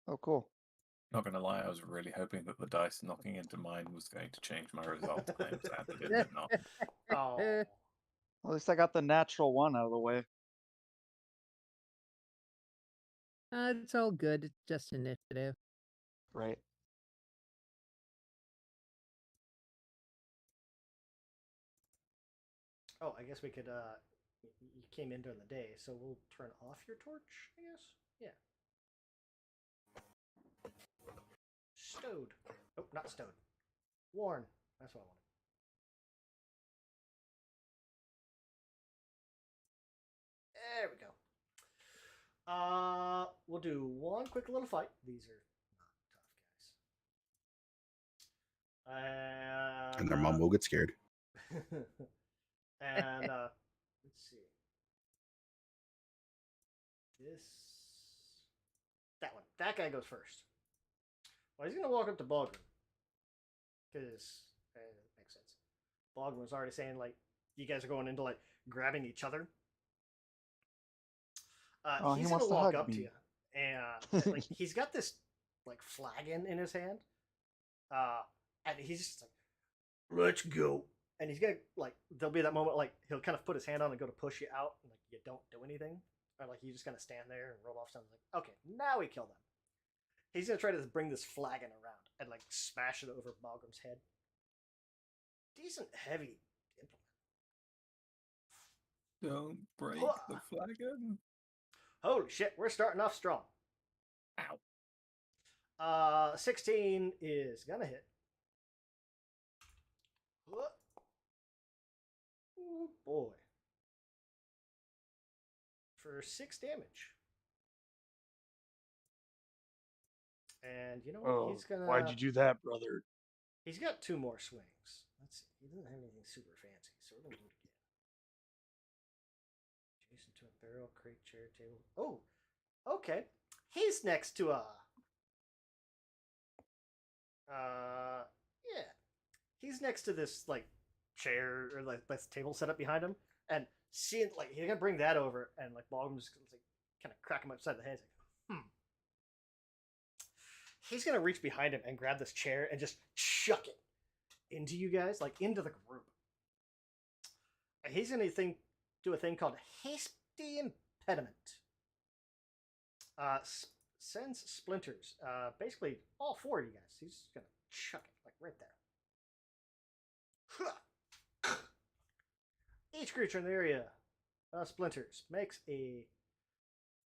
Speaker 4: Oh, cool.
Speaker 3: Not gonna lie, I was really hoping that the dice knocking into mine was going to change my result. I am sad that it did not.
Speaker 1: Oh.
Speaker 4: At least I got the natural one out of the way.
Speaker 5: It's all good. It's just initiative.
Speaker 4: Right.
Speaker 1: Oh, I guess we could you came in during the day, so we'll turn off your torch, I guess? Yeah. Stowed. Oh, not stowed. Worn. That's what I wanted. There we go. We'll do one quick little fight. These are not tough guys.
Speaker 2: And their mom will get scared.
Speaker 1: and let's see. This that guy goes first. Well, he's gonna walk up to Balgrim because it makes sense. Balgrim was already saying like you guys are going into like grabbing each other.
Speaker 4: Oh, he
Speaker 1: He's
Speaker 4: wants
Speaker 1: gonna
Speaker 4: to
Speaker 1: walk
Speaker 4: hug
Speaker 1: up
Speaker 4: me.
Speaker 1: to you, and like he's got this like flagon in his hand, and he's just like, "Let's go." And he's gonna like there'll be that moment like he'll kind of put his hand on and go to push you out, and like you don't do anything, or like you just kind of stand there and roll off something like, "Okay, now we kill them." He's gonna try to bring this flagon around and like smash it over Balgrim's head. Decent heavy implement.
Speaker 3: Don't break the flagon.
Speaker 1: Holy shit, we're starting off strong.
Speaker 3: Ow.
Speaker 1: 16 is gonna hit. Oh boy. For 6 damage. And you know what?
Speaker 4: Oh,
Speaker 1: He's gonna.
Speaker 4: why'd you do that, brother?
Speaker 1: He's got 2 more swings. Let's see. He doesn't have anything super fancy, so we're gonna do it again. Jason to a barrel, crate, chair, table. Oh, okay. He's next to a. Yeah. He's next to this like chair or like this table set up behind him, and seeing like he's gonna bring that over, and like Balgrim's just like kind of crack him upside the head. Like, He's gonna reach behind him and grab this chair and just chuck it into you guys, like into the group. And he's gonna do a thing called hasty impediment. Sends splinters. Basically all 4 of you guys. He's gonna chuck it like right there. Each creature in the area splinters makes a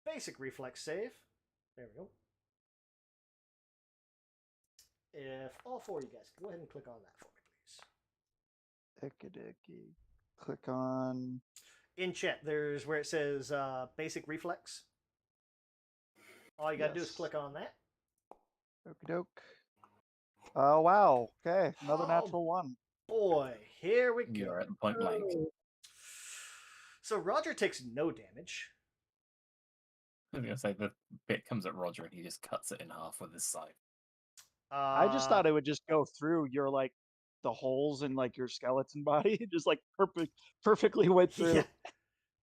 Speaker 1: basic reflex save. There we go. If all 4 of you guys go ahead and click on that for me, please.
Speaker 4: Icky. Click on.
Speaker 1: In chat, there's where it says basic reflex. All you gotta do is
Speaker 4: Yes.
Speaker 1: click on that.
Speaker 4: Okie doke. Oh, wow. Okay. Another
Speaker 1: Oh,
Speaker 4: natural 1.
Speaker 1: Boy, here we go.
Speaker 3: You're at point blank.
Speaker 1: So Roger takes no damage.
Speaker 3: I was gonna say the bit comes at Roger and he just cuts it in half with his scythe.
Speaker 4: I just thought it would just go through your like the holes in like your skeleton body. It just like perfectly went through.
Speaker 1: Yeah.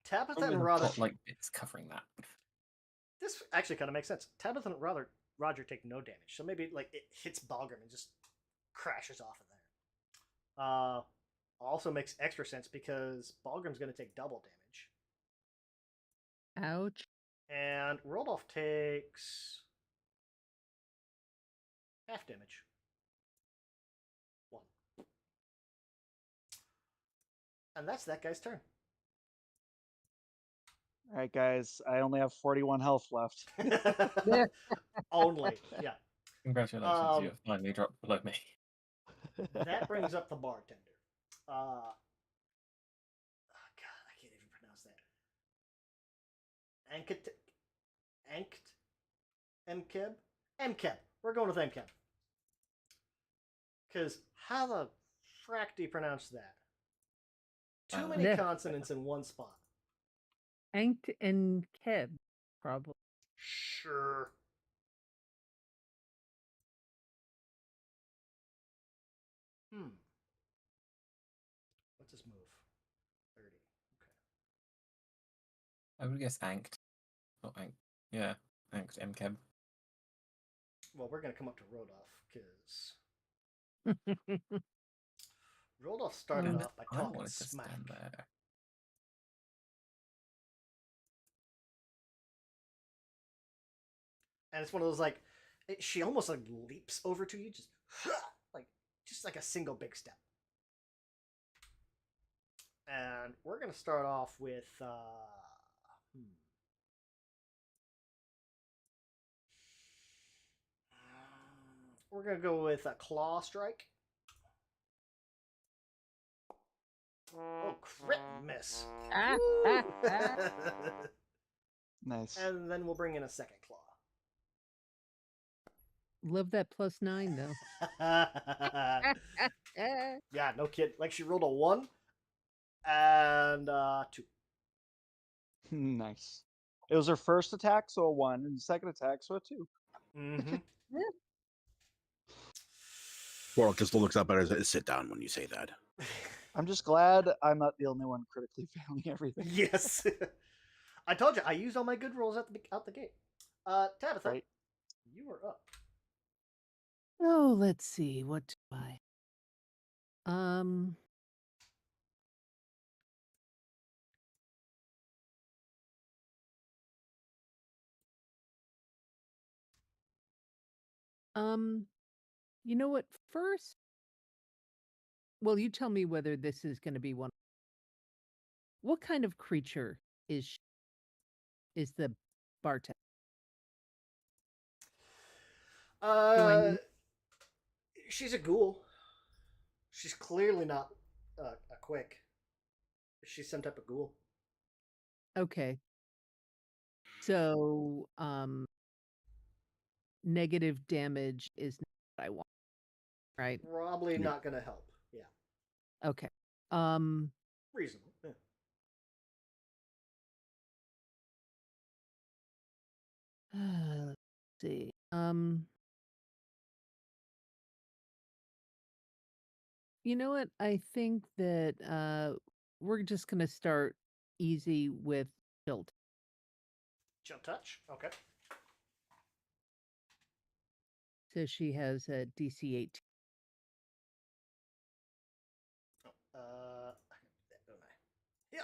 Speaker 1: Tabitha
Speaker 3: With
Speaker 1: and
Speaker 3: the
Speaker 1: Roger.
Speaker 3: like bits covering that.
Speaker 1: This actually kind of makes sense. Tabitha and Roger take no damage, so maybe like it hits Balgrim and just crashes off of there. Also makes extra sense because Balgrim's going to take double damage.
Speaker 5: Ouch.
Speaker 1: And Rodolph takes half damage. 1. And that's that guy's turn.
Speaker 4: All right, guys. I only have 41 health left.
Speaker 1: Only, yeah.
Speaker 3: Congratulations, you have finally dropped below me.
Speaker 1: That brings up the bartender. Oh God, I can't even pronounce that. Mkeb. We're going with Mkeb. Because how the frack do you pronounce that? Too many
Speaker 5: Yeah.
Speaker 1: consonants in one spot.
Speaker 5: Ankt and Keb, probably.
Speaker 1: Sure. What's his move? 30. Okay.
Speaker 3: I would guess Anked. Not Anked. Yeah, Anked MKeb.
Speaker 1: Well, we're going to come up to Rodolph, because Rodolph started off by
Speaker 3: I
Speaker 1: talking
Speaker 3: wanted to
Speaker 1: smack.
Speaker 3: stand there.
Speaker 1: And it's one of those like she almost like leaps over to you, just like a single big step. And we're gonna start off with we're gonna go with a claw strike. Oh, crit miss.
Speaker 4: Nice.
Speaker 1: And then we'll bring in a second claw.
Speaker 5: Love that +9 though.
Speaker 1: Yeah, no kid. Like she rolled a 1 and 2.
Speaker 4: Nice. It was her first attack, so a 1, and the second attack, so a 2.
Speaker 1: Mm-hmm.
Speaker 2: Warlock just looks up at her and says, "Sit down when you say that."
Speaker 4: I'm just glad I'm not the only one critically failing everything.
Speaker 1: Yes. I told you I used all my good rolls out the gate. Tabitha,
Speaker 4: Right.
Speaker 1: you are up.
Speaker 5: Oh, let's see. What do I? Um. You know what? First, well, you tell me whether this is going to be one. What kind of creature is the bartender? Do I know?
Speaker 1: She's a ghoul. She's clearly not a quick. She's some type of ghoul.
Speaker 5: Okay. So, negative damage is not what I want, right?
Speaker 1: Probably
Speaker 2: Yeah.
Speaker 1: not going to help. Yeah.
Speaker 5: Okay.
Speaker 1: Reasonable. Yeah.
Speaker 5: Let's see. You know what? I think that we're just gonna start easy with tilt.
Speaker 1: Chill touch. Okay.
Speaker 5: So she has a DC 18.
Speaker 1: Don't I? Yeah.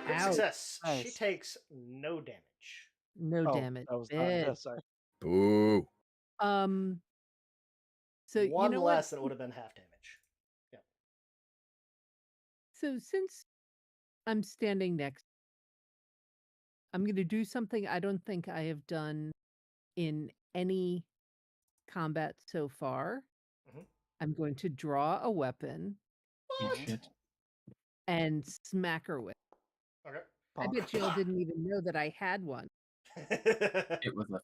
Speaker 1: Crit
Speaker 5: Ouch.
Speaker 1: success. She
Speaker 4: Nice.
Speaker 1: takes no damage.
Speaker 5: No
Speaker 4: Oh,
Speaker 5: damage.
Speaker 4: that was not
Speaker 5: Big.
Speaker 4: this. Sorry.
Speaker 2: Boo.
Speaker 5: So you
Speaker 1: One
Speaker 5: know
Speaker 1: less
Speaker 5: what?
Speaker 1: than it would have been half damage. Yeah.
Speaker 5: So since I'm standing next, I'm gonna do something I don't think I have done in any combat so far.
Speaker 1: Mhm.
Speaker 5: I'm going to draw a weapon
Speaker 3: You
Speaker 1: What?
Speaker 3: should.
Speaker 5: and smack her with.
Speaker 1: Okay.
Speaker 5: I bet y'all didn't even know that I had one.
Speaker 3: It was a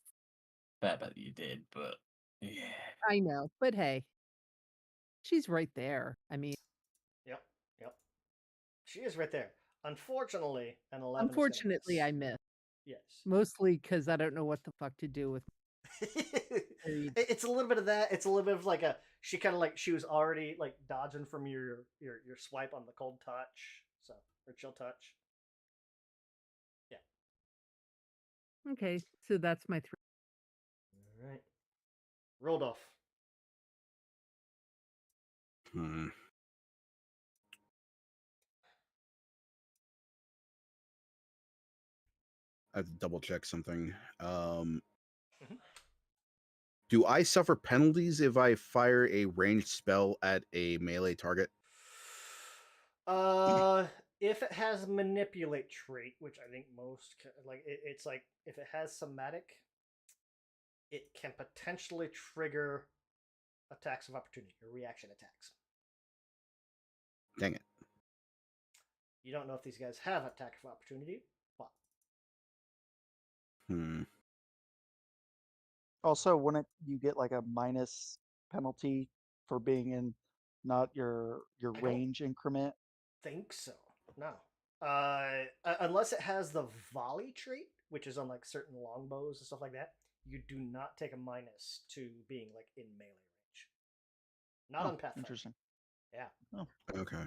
Speaker 3: fair bet you did, but yeah.
Speaker 5: I know, but hey, she's right there. I mean,
Speaker 1: Yep. Yep. She is right there. Unfortunately, an 11
Speaker 5: unfortunately,
Speaker 1: is
Speaker 5: I
Speaker 1: going to miss.
Speaker 5: missed.
Speaker 1: Yes.
Speaker 5: Mostly because I don't know what the fuck to do with.
Speaker 1: It's a little bit of that. It's a little bit of like a she kind of like she was already like dodging from your swipe on the cold touch, so or chill touch. Yeah.
Speaker 5: Okay, so that's my 3.
Speaker 1: All right. Rolled off.
Speaker 2: Hmm. I have to double check something.
Speaker 1: Mhm.
Speaker 2: Do I suffer penalties if I fire a ranged spell at a melee target?
Speaker 1: If it has manipulate trait, which I think most it's like if it has somatic, it can potentially trigger attacks of opportunity or reaction attacks.
Speaker 2: Dang it.
Speaker 1: You don't know if these guys have attack of opportunity, but
Speaker 2: Hmm.
Speaker 4: Also, wouldn't you get like a minus penalty for being in not your
Speaker 1: I don't
Speaker 4: range increment?
Speaker 1: think so. No. Unless it has the volley trait, which is on like certain longbows and stuff like that, you do not take a minus to being like in melee range. Not
Speaker 4: Oh,
Speaker 1: on Pathfinder.
Speaker 4: interesting.
Speaker 1: Yeah.
Speaker 4: Oh,
Speaker 2: Okay.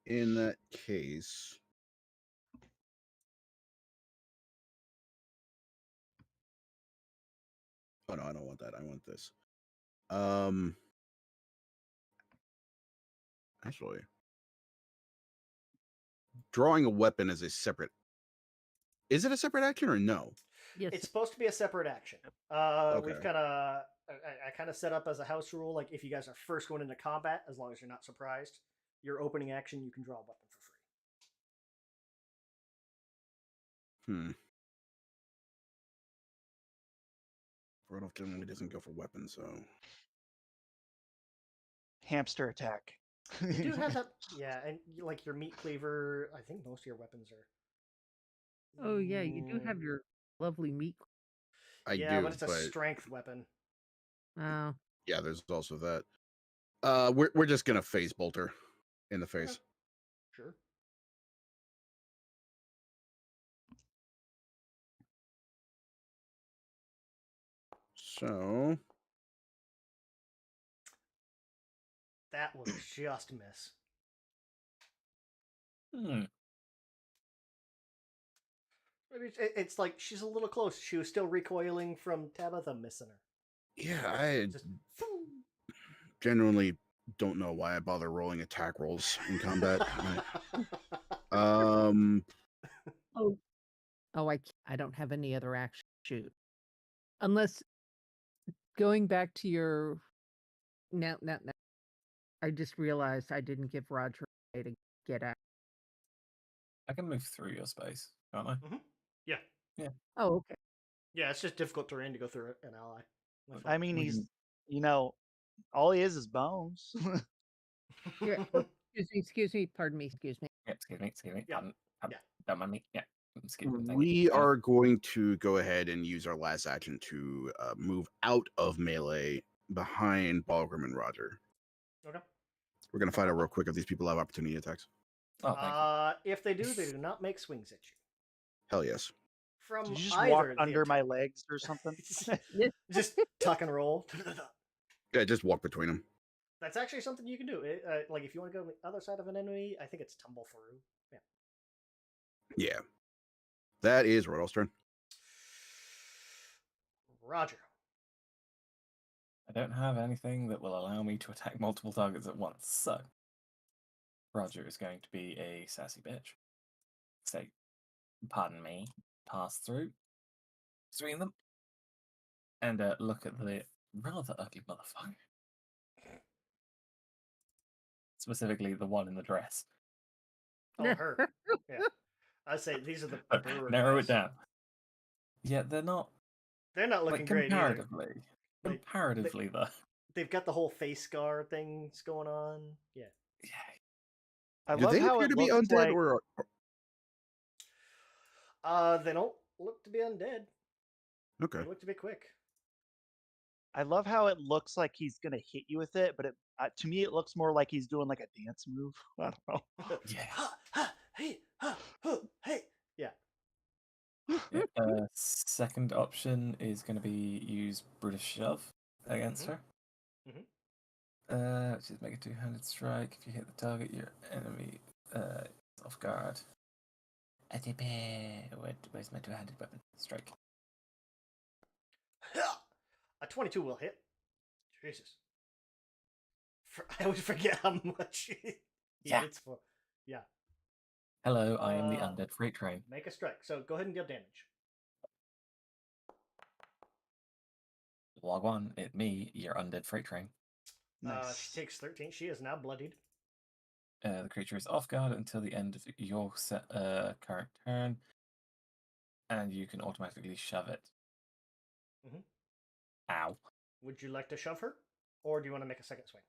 Speaker 2: In that case, oh no, I don't want that. I want this. Actually, drawing a weapon is a separate. Is it a separate action or no?
Speaker 5: Yes.
Speaker 1: It's supposed to be a separate action.
Speaker 2: Okay.
Speaker 1: We've kind of I kind of set up as a house rule, like if you guys are first going into combat, as long as you're not surprised, your opening action you can draw a weapon for free.
Speaker 2: Hmm. Rodolph generally doesn't go for weapons, so
Speaker 4: hamster attack.
Speaker 1: You do have that, yeah, and like your meat cleaver. I think most of your weapons are.
Speaker 5: Oh yeah, you do have your lovely meat.
Speaker 2: I
Speaker 1: Yeah,
Speaker 2: do,
Speaker 1: but it's a strength weapon.
Speaker 5: Oh.
Speaker 2: Yeah, there's also that. We're just gonna phase bolt her in the face.
Speaker 1: Sure.
Speaker 2: So
Speaker 1: That was just a miss. Maybe it's like she's a little close. She was still recoiling from Tabitha missing her.
Speaker 2: yeah, I
Speaker 1: Just
Speaker 2: genuinely don't know why I bother rolling attack rolls in combat. Um,
Speaker 5: Oh, I don't have any other action to shoot. Unless going back to your now. I just realized I didn't give Roger a way to get out.
Speaker 3: I can move through your space, can't I?
Speaker 1: Yeah.
Speaker 5: Oh, okay.
Speaker 1: Yeah, it's just difficult terrain to go through an ally.
Speaker 4: I mean,
Speaker 3: We
Speaker 4: he's,
Speaker 3: can-
Speaker 4: you know, all he is bones.
Speaker 5: Here, excuse me, pardon me, excuse me.
Speaker 3: Yeah, excuse me.
Speaker 1: Yeah.
Speaker 3: Yeah. Don't mind me. Yeah. Excuse me. Thank
Speaker 2: we
Speaker 3: you.
Speaker 2: are going to go ahead and use our last action to move out of melee behind Balgrim and Roger.
Speaker 1: Okay.
Speaker 2: We're going to find out real quick if these people have opportunity attacks.
Speaker 3: Oh, thank you.
Speaker 1: If they do not make swings at you.
Speaker 2: Hell yes.
Speaker 1: From
Speaker 4: Did you just
Speaker 1: either
Speaker 4: walk
Speaker 1: of the
Speaker 4: under my
Speaker 1: attack-
Speaker 4: legs or something?
Speaker 1: Just tuck and roll.
Speaker 2: Yeah, just walk between them.
Speaker 1: That's actually something you can do. Like if you want to go to the other side of an enemy, I think it's tumble through. Yeah.
Speaker 2: Yeah. That is Rodolph's turn.
Speaker 1: Roger.
Speaker 3: I don't have anything that will allow me to attack multiple targets at once, so Roger is going to be a sassy bitch. Say, pardon me, pass through between them, and look at the rather ugly motherfucker. Specifically, the one in the dress.
Speaker 1: Oh, her. Yeah. I say these are the brewer
Speaker 3: Narrow
Speaker 1: guys.
Speaker 3: it down. Yeah, they're not
Speaker 1: They're not looking
Speaker 3: like
Speaker 1: great either.
Speaker 3: comparatively.
Speaker 1: They-
Speaker 3: Comparatively, though.
Speaker 1: They've got the whole face scar things going on. Yeah.
Speaker 3: Yeah.
Speaker 4: I
Speaker 2: Do
Speaker 4: love
Speaker 2: they
Speaker 4: how
Speaker 2: appear
Speaker 4: it
Speaker 2: to be
Speaker 4: looks
Speaker 2: undead
Speaker 4: like.
Speaker 2: or
Speaker 1: They don't look to be undead.
Speaker 2: okay?
Speaker 1: They look to be quick.
Speaker 4: I love how it looks like he's gonna hit you with it, but to me it looks more like he's doing like a dance move. I don't know.
Speaker 3: Yeah.
Speaker 1: Ha, ha, hey, ha, huh, hey. Yeah.
Speaker 3: Yeah, second option is going to be use British Shove against her. Which is make a two-handed strike. If you hit the target, your enemy is off guard. Where's my two-handed weapon? Strike.
Speaker 1: A 22 will hit. Jesus. I always forget how much he
Speaker 3: Yeah.
Speaker 1: hits for. Yeah.
Speaker 3: Hello, I am the undead freight train.
Speaker 1: Make a strike. So go ahead and deal damage.
Speaker 3: Log one, it me, your undead freight train.
Speaker 4: Nice.
Speaker 1: She takes 13. She is now bloodied.
Speaker 3: The creature is off guard until the end of your current turn, and you can automatically shove it.
Speaker 1: Mhm.
Speaker 3: Ow.
Speaker 1: Would you like to shove her? Or do you want to make a second swing?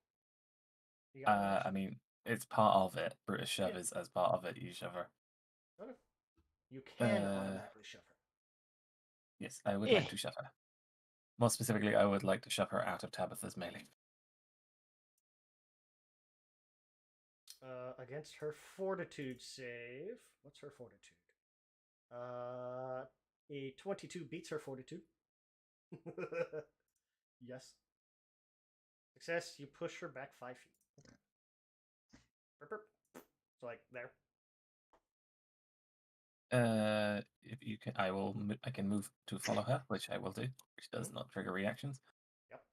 Speaker 1: You got one
Speaker 3: I
Speaker 1: option.
Speaker 3: mean, it's part of it. British shove
Speaker 1: Yeah.
Speaker 3: is as part of it. You shove her.
Speaker 1: Okay. You can automatically shove her.
Speaker 3: Yes, I would like to shove her. More specifically, I would like to shove her out of Tabitha's melee.
Speaker 1: Against her fortitude save. What's her fortitude? A 22 beats her fortitude. Yes. Success, you push her back 5 feet. Okay. Burp, burp. So like there.
Speaker 3: If you can, I can move to follow her, which I will do, which does not trigger reactions.
Speaker 1: Yep.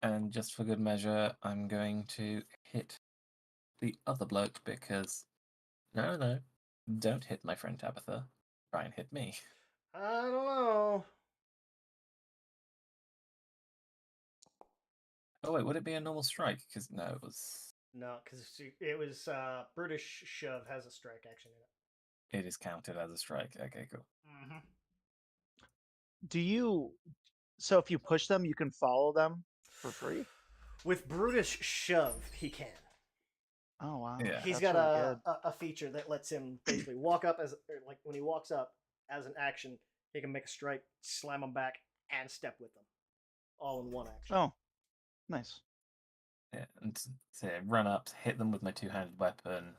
Speaker 3: And just for good measure, I'm going to hit the other bloke because no, don't hit my friend Tabitha. Try and hit me.
Speaker 1: I don't know.
Speaker 3: Oh wait, would it be a normal strike? Because no, it was.
Speaker 1: No, because it was British shove has a strike action in it.
Speaker 3: It is counted as a strike. Okay, cool.
Speaker 1: Mm-hmm.
Speaker 4: Do you? So if you push them, you can follow them for free.
Speaker 1: With Brutish shove, he can.
Speaker 4: Oh wow.
Speaker 3: Yeah.
Speaker 1: He's
Speaker 4: That's
Speaker 1: got
Speaker 4: really good.
Speaker 1: a feature that lets him basically walk up like when he walks up as an action, he can make a strike, slam them back, and step with them, all in one action.
Speaker 4: Oh, nice.
Speaker 3: Yeah, and so run up, hit them with my two-handed weapon,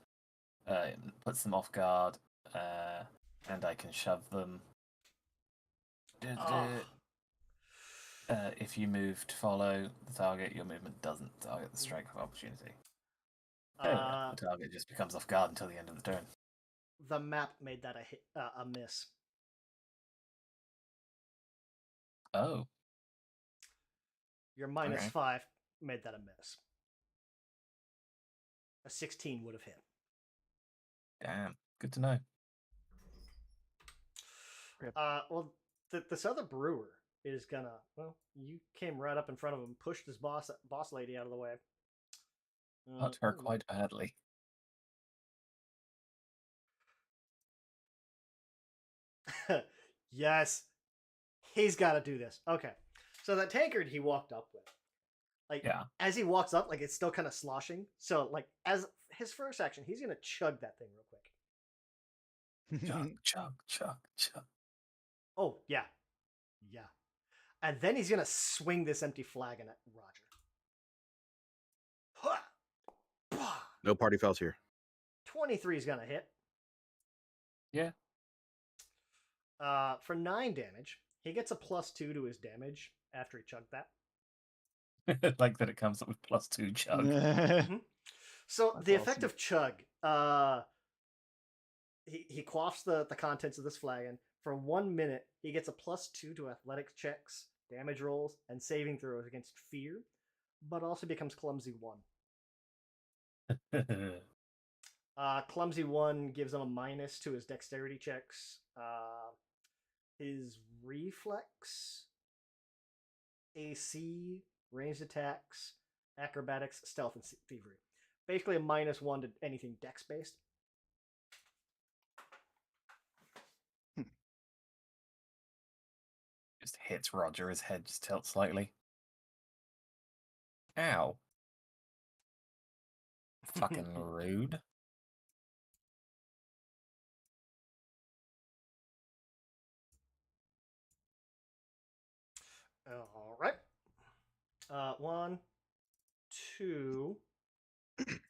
Speaker 3: puts them off guard, and I can shove them.
Speaker 1: Oh.
Speaker 3: If you move to follow the target, your movement doesn't target the strike of opportunity. The target just becomes off guard until the end of the turn.
Speaker 1: The map made that a miss.
Speaker 3: Oh.
Speaker 1: Your minus
Speaker 3: Okay.
Speaker 1: 5 made that a miss. A 16 would have hit.
Speaker 3: Damn. Good to know.
Speaker 1: Well, this other brewer is gonna. Well, you came right up in front of him, pushed his boss lady out of the way.
Speaker 3: Hurt her quite badly.
Speaker 1: Yes, he's got to do this. Okay, so that tankard he walked up with, like, as he walks up, like it's still kind of sloshing. So, like, as his first action, he's gonna chug that thing real quick.
Speaker 3: Chug, chug, chug, chug.
Speaker 1: Oh yeah, yeah, and then he's gonna swing this empty flagon at Roger.
Speaker 2: No party fouls here.
Speaker 1: 23 is gonna hit.
Speaker 3: Yeah.
Speaker 1: For 9 damage, he gets a +2 to his damage after he chugged that.
Speaker 3: Like that it comes up with +2 chug.
Speaker 1: So
Speaker 4: That's
Speaker 1: the effect
Speaker 4: awesome.
Speaker 1: of chug, he quaffs the contents of this flagon. For 1 minute, he gets a +2 to athletics checks, damage rolls, and saving throws against fear, but also becomes clumsy 1. Clumsy 1 gives him a minus to his dexterity checks. His reflex, AC, ranged attacks, acrobatics, stealth, and thievery. Basically a -1 to anything dex based.
Speaker 3: Just hits Roger, his head just tilts slightly. Ow. Fucking rude.
Speaker 1: All right. 1, 2,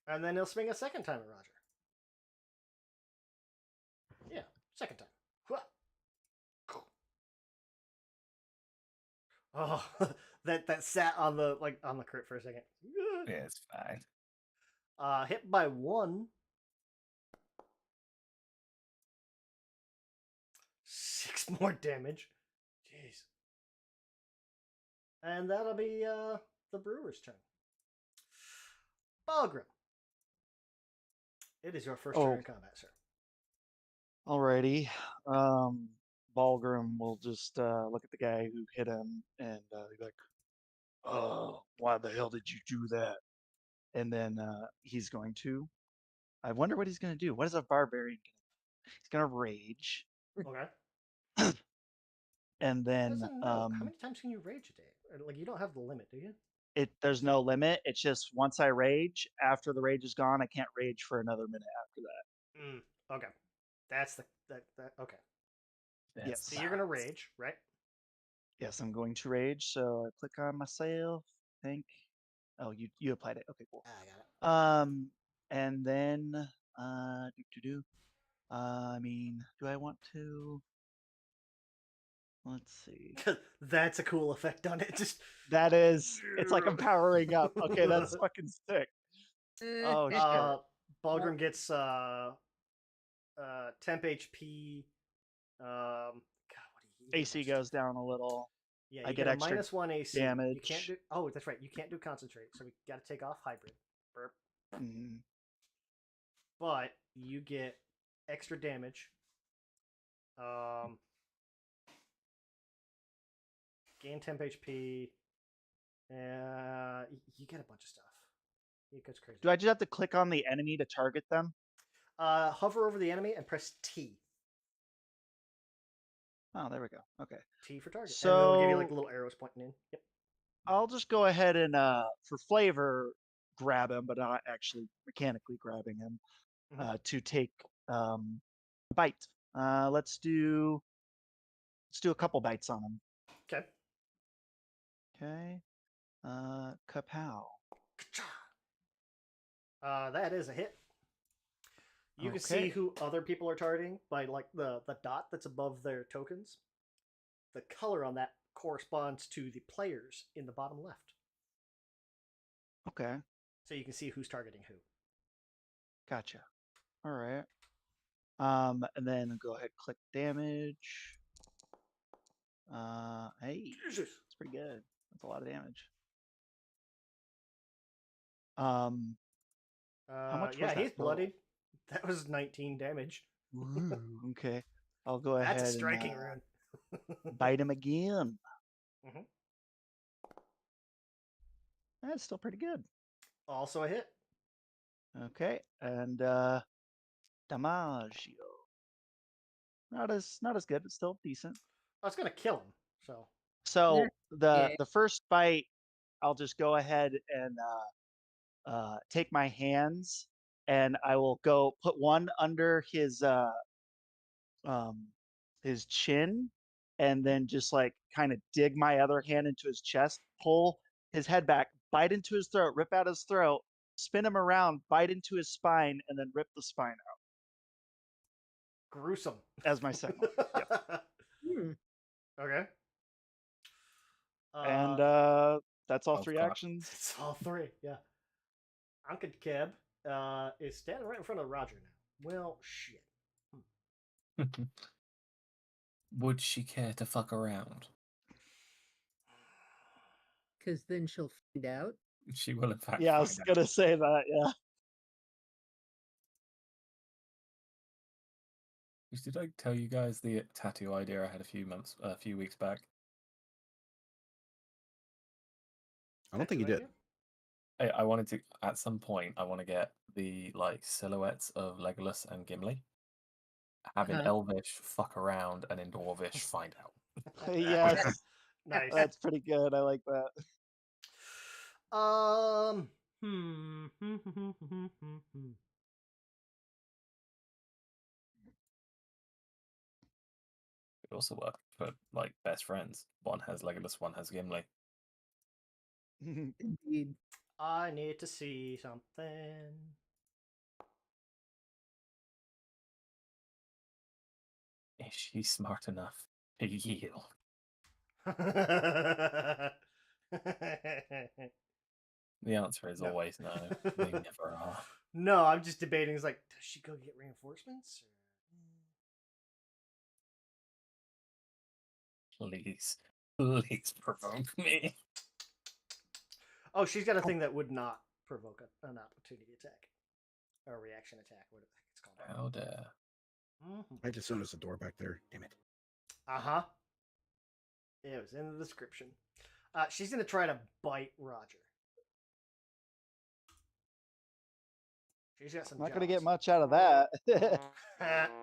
Speaker 1: and then he'll swing a second time at Roger. Yeah, second time. Oh, that sat on the crit for a second.
Speaker 3: Yeah, it's fine.
Speaker 1: Hit by 1. 6 more damage. Jeez. And that'll be the brewer's turn. Balgrim. It is your first turn in combat, sir.
Speaker 4: Alrighty. Balgrim will just look at the guy who hit him and be like, "Oh, why the hell did you do that?" And then he's going to. I wonder what he's going to do. What is a barbarian going to do? He's going to rage.
Speaker 1: Okay.
Speaker 4: And then
Speaker 1: How many times can you rage a day? Like, you don't have the limit, do you?
Speaker 4: there's no limit. It's just once I rage, after the rage is gone, I can't rage for another minute after that.
Speaker 1: Okay. That's okay.
Speaker 4: Yes.
Speaker 1: So you're gonna rage, right?
Speaker 4: Yes, I'm going to rage. So I click on myself. Oh, you applied it. Okay, cool.
Speaker 1: I got it.
Speaker 4: And then I mean, do I want to? Let's see.
Speaker 1: That's a cool effect on it. Just
Speaker 4: That is. It's like I'm powering up. Okay, that's fucking sick. Oh shit.
Speaker 1: Balgrim gets temp HP. God, what do you?
Speaker 4: AC goes down a little.
Speaker 1: Yeah,
Speaker 4: I
Speaker 1: you
Speaker 4: get
Speaker 1: get a
Speaker 4: extra
Speaker 1: -1 AC.
Speaker 4: damage.
Speaker 1: You can't do. Oh, that's right. You can't do concentrate, so we got to take off hybrid. Burp. But you get extra damage. Gain temp HP. You get a bunch of stuff. It gets crazy.
Speaker 4: Do I just have to click on the enemy to target them?
Speaker 1: Hover over the enemy and press T.
Speaker 4: Oh, there we go. Okay.
Speaker 1: T for target.
Speaker 4: So
Speaker 1: and it'll give you like little arrows pointing in. Yep.
Speaker 4: I'll just go ahead and for flavor grab him, but not actually mechanically grabbing him to take a bite. Let's do a couple bites on him.
Speaker 1: Okay.
Speaker 4: Okay. Kapow.
Speaker 1: That is a hit. You can see who other people are targeting by like the dot that's above their tokens. The color on that corresponds to the players in the bottom left.
Speaker 4: Okay.
Speaker 1: So you can see who's targeting who.
Speaker 4: Gotcha. All right. And then go ahead, click damage. Hey,
Speaker 1: Jesus.
Speaker 4: it's pretty good. That's a lot of damage. How much was
Speaker 1: Yeah,
Speaker 4: that
Speaker 1: he's
Speaker 4: total?
Speaker 1: bloodied. That was 19 damage.
Speaker 4: Ooh, okay. I'll go
Speaker 1: That's
Speaker 4: ahead
Speaker 1: a striking
Speaker 4: and
Speaker 1: rune.
Speaker 4: bite him again.
Speaker 1: Mhm.
Speaker 4: That's still pretty good.
Speaker 1: Also a hit.
Speaker 4: Okay, and Damaggio. Not as good, but still decent.
Speaker 1: I was gonna kill him. So
Speaker 4: So
Speaker 5: Yeah.
Speaker 4: the first bite, I'll just go ahead and take my hands, and I will go put one under his chin, and then just like kind of dig my other hand into his chest, pull his head back, bite into his throat, rip out his throat, spin him around, bite into his spine, and then rip the spine out
Speaker 1: gruesome.
Speaker 4: as my second one. Yep.
Speaker 5: Hmm.
Speaker 1: Okay.
Speaker 4: And that's all
Speaker 3: Oh,
Speaker 4: 3
Speaker 3: God.
Speaker 4: actions.
Speaker 1: It's all 3. Yeah. Uncle Keb is standing right in front of Roger now. Well, shit.
Speaker 3: Would she care to fuck around?
Speaker 5: Because then she'll find out.
Speaker 3: She will, in fact,
Speaker 4: Yeah, I
Speaker 3: find
Speaker 4: was
Speaker 3: out.
Speaker 4: gonna say that. Yeah.
Speaker 3: Did I tell you guys the tattoo idea I had a few weeks back?
Speaker 2: I don't think you did.
Speaker 3: I wanted to, at some point, I want to get the like silhouettes of Legolas and Gimli. Have an
Speaker 5: Uh-huh.
Speaker 3: Elvish fuck around and in Dwarvish find out.
Speaker 4: Yes,
Speaker 1: Nice.
Speaker 4: that's pretty good. I like that.
Speaker 3: It also work for like best friends. One has Legolas, one has Gimli.
Speaker 5: Indeed.
Speaker 1: I need to see something.
Speaker 3: Is she smart enough to yield? The answer is
Speaker 1: No.
Speaker 3: always no. They never are.
Speaker 1: No, I'm just debating. It's like, does she go get reinforcements?
Speaker 3: Please provoke me.
Speaker 1: Oh, she's got a thing that would not provoke an opportunity attack or a reaction attack. What the heck it's called?
Speaker 3: How dare.
Speaker 2: I just noticed the door back there. Damn it.
Speaker 1: Uh-huh. It was in the description. She's going to try to bite Roger. She's got some
Speaker 4: Not gonna
Speaker 1: jaws.
Speaker 4: get much out of that.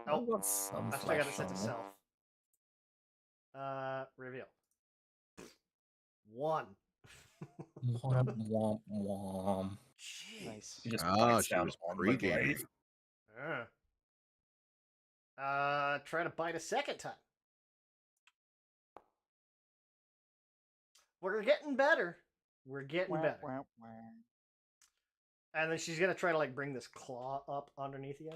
Speaker 1: Oh,
Speaker 3: Got some
Speaker 1: I still got it
Speaker 3: flesh
Speaker 1: set to
Speaker 3: on
Speaker 1: self. Reveal. 1.
Speaker 3: it. Womp womp womp.
Speaker 1: Jeez.
Speaker 4: Nice.
Speaker 3: He just
Speaker 2: Oh,
Speaker 3: bites
Speaker 2: she
Speaker 3: down
Speaker 2: was
Speaker 3: on the
Speaker 2: pre-gaming.
Speaker 3: blade.
Speaker 1: Try to bite a second time. We're getting better. We're getting better. And then she's gonna try to like bring this claw up underneath you.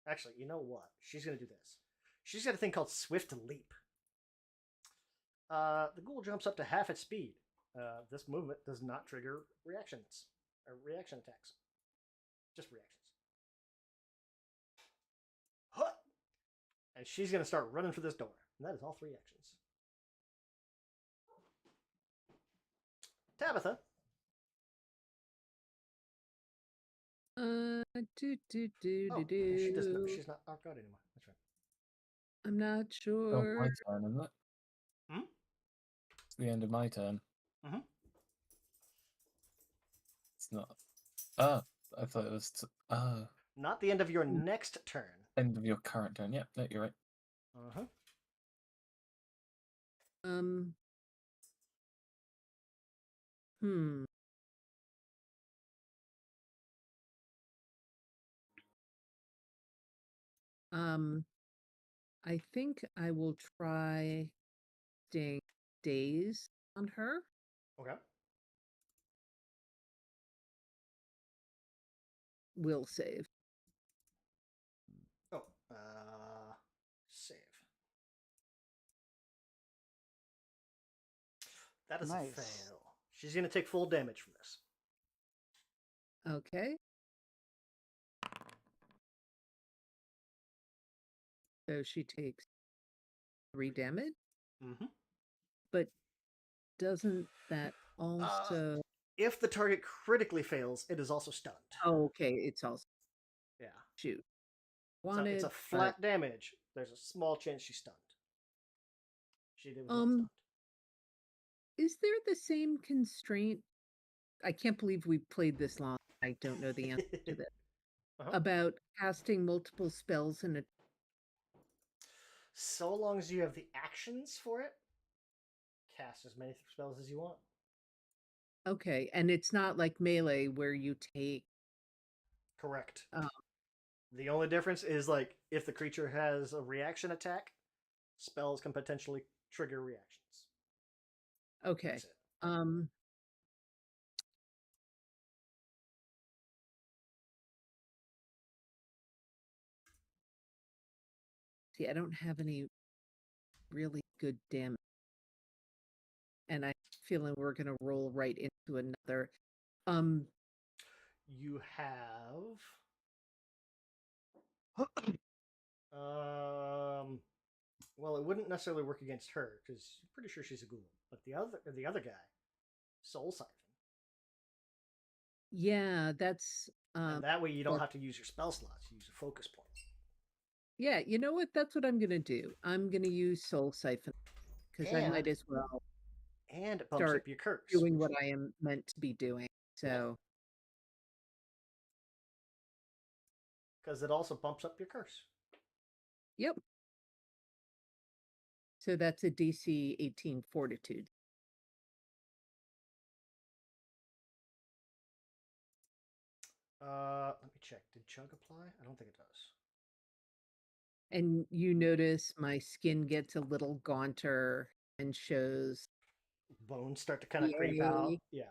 Speaker 1: Actually, you know what? She's gonna do this. She's got a thing called Swift Leap. The ghoul jumps up to half its speed. This movement does not trigger reactions or reaction attacks. Just reactions. Huh! And she's gonna start running for this door. And that is all 3 actions. Tabitha.
Speaker 5: Do do do do
Speaker 1: Oh,
Speaker 5: do.
Speaker 1: she doesn't. She's not out guard anymore. That's right.
Speaker 5: I'm not
Speaker 3: Oh, my
Speaker 5: sure.
Speaker 3: turn, isn't it?
Speaker 1: Hmm?
Speaker 3: It's the end of my turn.
Speaker 1: Mhm.
Speaker 3: It's not. Oh, I thought it was.
Speaker 1: Not the end of your next turn.
Speaker 3: End of your current turn. Yep, no, you're right.
Speaker 1: Uh-huh.
Speaker 5: Hmm. I think I will try staying days on her.
Speaker 1: Okay.
Speaker 5: Will save.
Speaker 1: Oh, save. That is a
Speaker 4: Nice.
Speaker 1: fail. She's going to take full damage from this.
Speaker 5: Okay. So she takes 3 damage,
Speaker 1: Mm-hmm.
Speaker 5: but doesn't that also?
Speaker 1: If the target critically fails, it is also stunned.
Speaker 5: Oh, okay. It's also
Speaker 1: Yeah.
Speaker 5: shoot.
Speaker 1: So
Speaker 5: Wanted,
Speaker 1: it's a
Speaker 5: but,
Speaker 1: flat damage. There's a small chance she's stunned. She was not stunned.
Speaker 5: is there the same constraint? I can't believe we played this long. I don't know the answer to this.
Speaker 1: Uh-huh.
Speaker 5: About casting multiple spells in a.
Speaker 1: So long as you have the actions for it, cast as many spells as you want.
Speaker 5: Okay, and it's not like melee where you take.
Speaker 1: Correct.
Speaker 5: Um,
Speaker 1: The only difference is like if the creature has a reaction attack, spells can potentially trigger reactions.
Speaker 5: Okay.
Speaker 1: That's it.
Speaker 5: See, I don't have any really good damage. And I'm feeling we're gonna roll right into another.
Speaker 1: You have well, it wouldn't necessarily work against her because I'm pretty sure she's a ghoul. But the other guy, Soul Siphon.
Speaker 5: Yeah, that's
Speaker 1: And that way you don't
Speaker 5: that-
Speaker 1: have to use your spell slots. You use a focus point.
Speaker 5: yeah, you know what? That's what I'm gonna do. I'm gonna use Soul Siphon because I might
Speaker 1: And-
Speaker 5: as well
Speaker 1: And it bumps
Speaker 5: start
Speaker 1: up your curse.
Speaker 5: doing what I am meant to be doing. So
Speaker 1: Because it also bumps up your curse.
Speaker 5: yep. So that's a DC 18 Fortitude.
Speaker 1: Let me check. Did Chug apply? I don't think it does.
Speaker 5: And you notice my skin gets a little gaunter and shows,
Speaker 1: Bones start to kind of creep out.
Speaker 5: Yay.
Speaker 1: Yeah.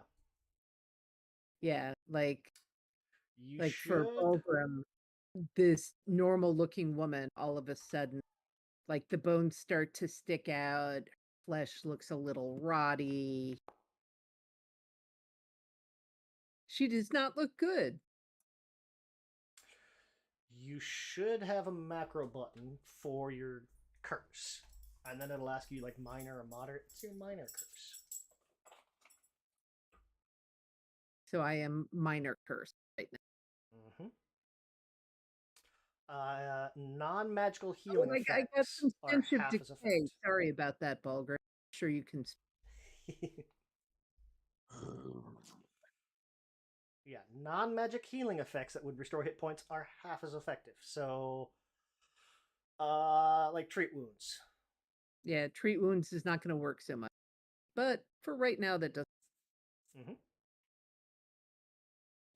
Speaker 5: yeah, like
Speaker 1: You
Speaker 5: like
Speaker 1: should.
Speaker 5: for Bulgrim, this normal looking woman all of a sudden, like the bones start to stick out, flesh looks a little rotty. She does not look good.
Speaker 1: You should have a macro button for your curse. And then it'll ask you like minor or moderate. It's your minor curse.
Speaker 5: So I am minor cursed right now.
Speaker 1: Non-magical healing
Speaker 5: I got
Speaker 1: effects
Speaker 5: some
Speaker 1: are
Speaker 5: sense of
Speaker 1: half as
Speaker 5: decay.
Speaker 1: effective.
Speaker 5: Sorry about that, Bulgrim. I'm sure you can.
Speaker 1: Yeah, non-magic healing effects that would restore hit points are half as effective. So, like treat wounds.
Speaker 5: Yeah, treat wounds is not going to work so much. But for right now, that doesn't.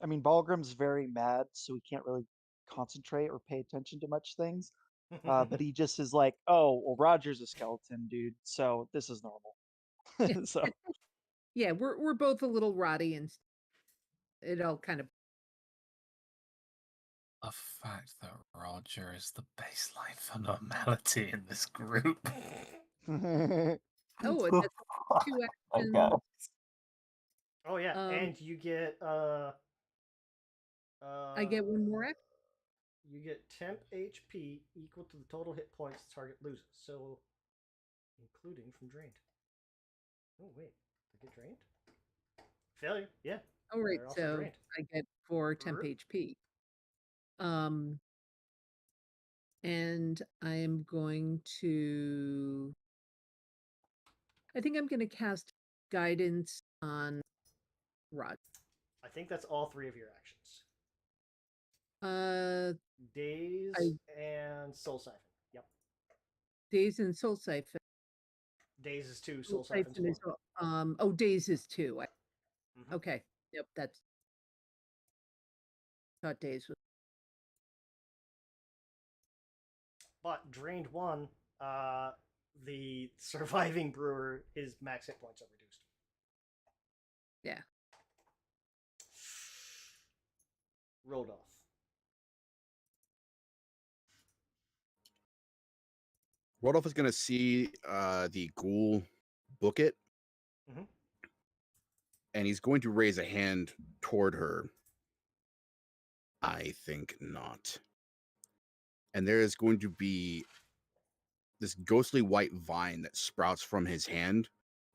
Speaker 4: I mean, Balgrim's very mad, so he can't really concentrate or pay attention to much things. But he just is like, oh, well, Roger's a skeleton, dude, so this is normal. So
Speaker 5: Yeah, we're both a little rotty and it all kind of.
Speaker 3: The fact that Roger is the baseline for normality in this group.
Speaker 5: Oh, and that's 2 actions.
Speaker 3: Okay.
Speaker 1: Oh yeah, and you get
Speaker 5: I get 1 more action.
Speaker 1: You get temp HP equal to the total hit points the target loses. So, including from drained. Oh wait, did I get drained? Failure. Yeah.
Speaker 5: Oh right,
Speaker 1: They're also
Speaker 5: so
Speaker 1: drained.
Speaker 5: I get 4 temp HP. And I am going to. I think I'm going to cast guidance on Rod.
Speaker 1: I think that's all 3 of your actions. Daze and Soul Siphon. Yep.
Speaker 5: Daze and Soul Siphon.
Speaker 1: Daze is 2, Soul Siphon's 1.
Speaker 5: Is, oh, Daze is 2. Okay. Yep, that's. Thought Daze was.
Speaker 1: But drained 1, the surviving brewer, his max hit points are reduced.
Speaker 5: Yeah.
Speaker 1: Rolled off.
Speaker 2: Rodolph is going to see the ghoul book it
Speaker 1: Mhm.
Speaker 2: And he's going to raise a hand toward her. I think not. And there is going to be this ghostly white vine that sprouts from his hand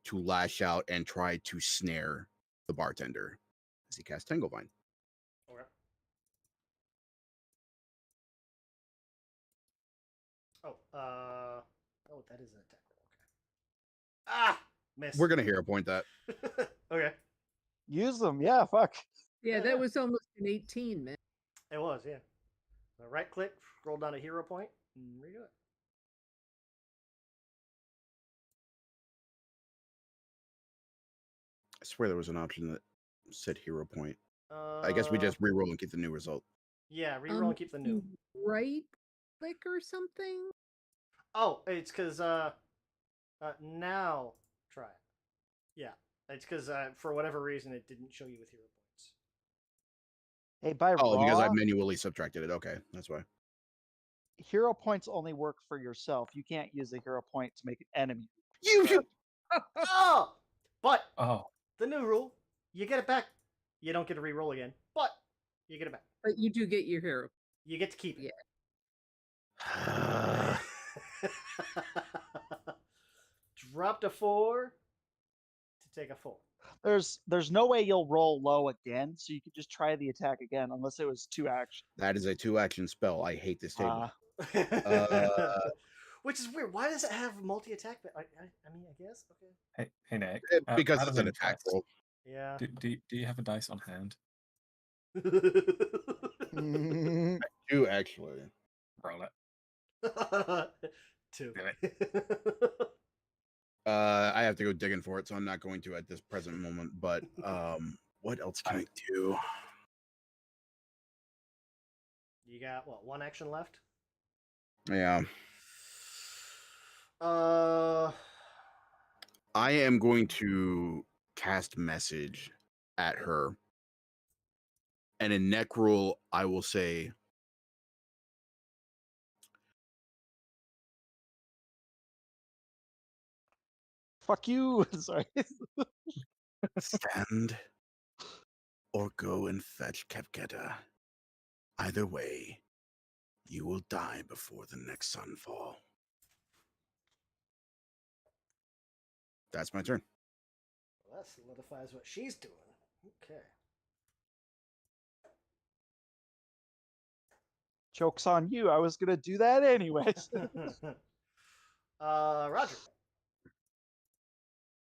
Speaker 2: to lash out and try to snare the bartender as he casts Tanglevine.
Speaker 1: Okay. Oh, that is an attack roll. Okay. Ah, miss.
Speaker 2: We're going to hero point that.
Speaker 1: Okay.
Speaker 4: Use them. Yeah, fuck.
Speaker 5: Yeah,
Speaker 1: Yeah.
Speaker 5: that was almost an 18, man.
Speaker 1: It was, yeah. Right click, scroll down to hero point, and redo it.
Speaker 2: I swear there was an option that said hero point. I guess we just reroll and keep the new result.
Speaker 1: Yeah, reroll and keep the new.
Speaker 5: Right click or something?
Speaker 1: Oh, it's because now try it. Yeah, it's because for whatever reason it didn't show you with hero points.
Speaker 4: Hey, by
Speaker 2: Oh, because I
Speaker 4: raw,
Speaker 2: manually subtracted it. Okay, that's why.
Speaker 4: hero points only work for yourself. You can't use a hero point to make an enemy.
Speaker 2: You should.
Speaker 1: Oh, but
Speaker 3: Oh,
Speaker 1: the new rule, you get it back. You don't get to re-roll again, but you get it back.
Speaker 5: But you do get your hero.
Speaker 1: You get to keep it.
Speaker 5: Yeah.
Speaker 1: Drop to 4 to take a 4.
Speaker 4: There's no way you'll roll low again, so you could just try the attack again, unless it was 2 action.
Speaker 2: That is a 2-action spell. I hate this table.
Speaker 1: Which is weird. Why does it have multi-attack? I mean, I guess. Okay.
Speaker 3: hey Nick.
Speaker 2: Because
Speaker 3: out
Speaker 2: it's
Speaker 3: of
Speaker 2: an attack
Speaker 3: interest,
Speaker 2: roll.
Speaker 1: Yeah.
Speaker 3: Do you have a dice on hand?
Speaker 4: Mm,
Speaker 2: Do actually.
Speaker 3: Roll it.
Speaker 1: 2.
Speaker 3: Do
Speaker 2: I have to go digging for it, so I'm not going to at this present moment. But what else can I do?
Speaker 1: You got what? 1 action left.
Speaker 2: Yeah.
Speaker 1: Uh.
Speaker 2: I am going to cast message at her. And in neck rule, I will say,
Speaker 4: fuck you. Sorry.
Speaker 2: stand or go and fetch Kevketa. Either way, you will die before the next sunfall. That's my turn.
Speaker 1: Well, that solidifies what she's doing. Okay.
Speaker 4: Joke's on you. I was gonna do that anyways.
Speaker 1: Roger.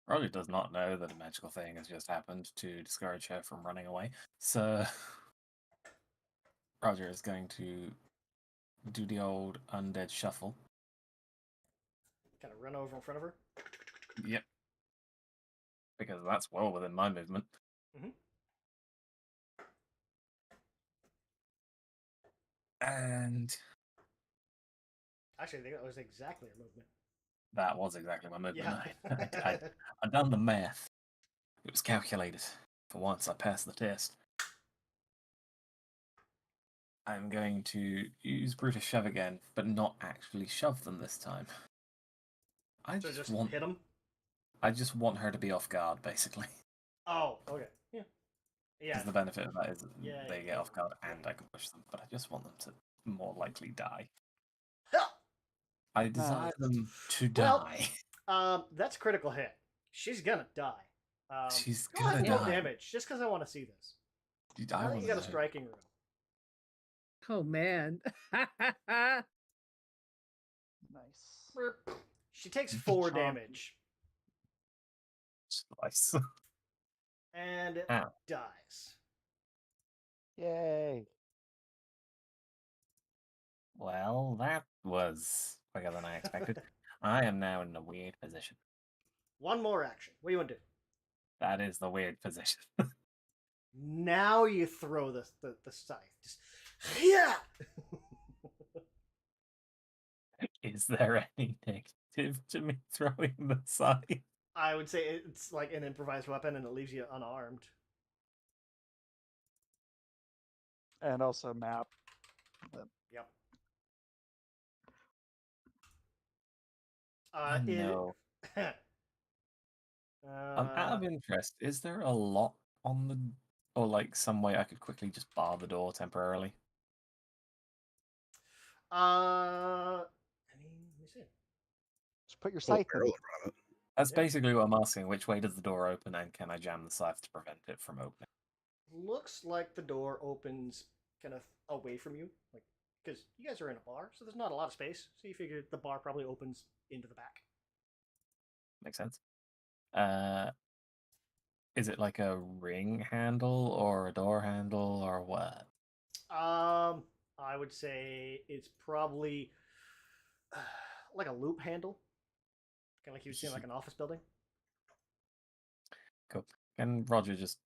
Speaker 3: Roger does not know that a magical thing has just happened to discourage her from running away. So Roger is going to do the old undead shuffle.
Speaker 1: Kind of run over in front of her.
Speaker 3: Yep. Because that's well within my movement.
Speaker 1: Mhm.
Speaker 3: And
Speaker 1: Actually, I think that was exactly her movement.
Speaker 3: that was exactly my movement.
Speaker 1: Yeah.
Speaker 3: I'd done the math. It was calculated. For once, I passed the test. I'm going to use Brutus Shove again, but not actually shove them this time. I
Speaker 1: So
Speaker 3: just
Speaker 1: just
Speaker 3: want
Speaker 1: hit him.
Speaker 3: I just want her to be off guard, basically.
Speaker 1: Oh, okay. Yeah. Yeah.
Speaker 3: Because the benefit of that is that
Speaker 1: Yeah,
Speaker 3: they
Speaker 1: yeah.
Speaker 3: get off guard and I can push them, but I just want them to more likely die.
Speaker 1: Ha!
Speaker 3: I desire
Speaker 4: Nice.
Speaker 3: them to
Speaker 1: Well,
Speaker 3: die.
Speaker 1: That's a critical hit. She's gonna die.
Speaker 3: She's
Speaker 1: go ahead
Speaker 3: gonna
Speaker 1: and roll
Speaker 3: die.
Speaker 1: damage, just because I want to see this.
Speaker 3: Dude,
Speaker 1: I think
Speaker 3: wanna
Speaker 1: you got a
Speaker 3: know.
Speaker 1: striking roll.
Speaker 5: Oh, man.
Speaker 4: Nice.
Speaker 1: She takes 4
Speaker 4: Chomp.
Speaker 1: damage
Speaker 3: Slice.
Speaker 1: and it
Speaker 3: Ow.
Speaker 1: dies.
Speaker 4: Yay.
Speaker 3: Well, that was quicker than I expected. I am now in a weird position.
Speaker 1: 1 more action. What do you want to do?
Speaker 3: That is the weird position.
Speaker 1: Now you throw the scythe. Just yeah.
Speaker 3: Is there any negative to me throwing the scythe?
Speaker 1: I would say it's like an improvised weapon, and it leaves you unarmed.
Speaker 4: And also map.
Speaker 1: Yep.
Speaker 3: No. Out of interest, is there a lock on the, or like some way I could quickly just bar the door temporarily?
Speaker 1: I mean, let me see.
Speaker 4: Just put your
Speaker 2: Pull a
Speaker 4: scythe in.
Speaker 2: barrel in front of it.
Speaker 3: That's
Speaker 1: Yeah.
Speaker 3: basically what I'm asking. Which way does the door open, and can I jam the scythe to prevent it from opening?
Speaker 1: Looks like the door opens kind of away from you, like because you guys are in a bar, so there's not a lot of space. So you figure the bar probably opens into the back.
Speaker 3: Makes sense. Is it like a ring handle or a door handle or what?
Speaker 1: I would say it's probably like a loop handle, kind of like you would see in like an office building.
Speaker 3: Cool. Can Roger just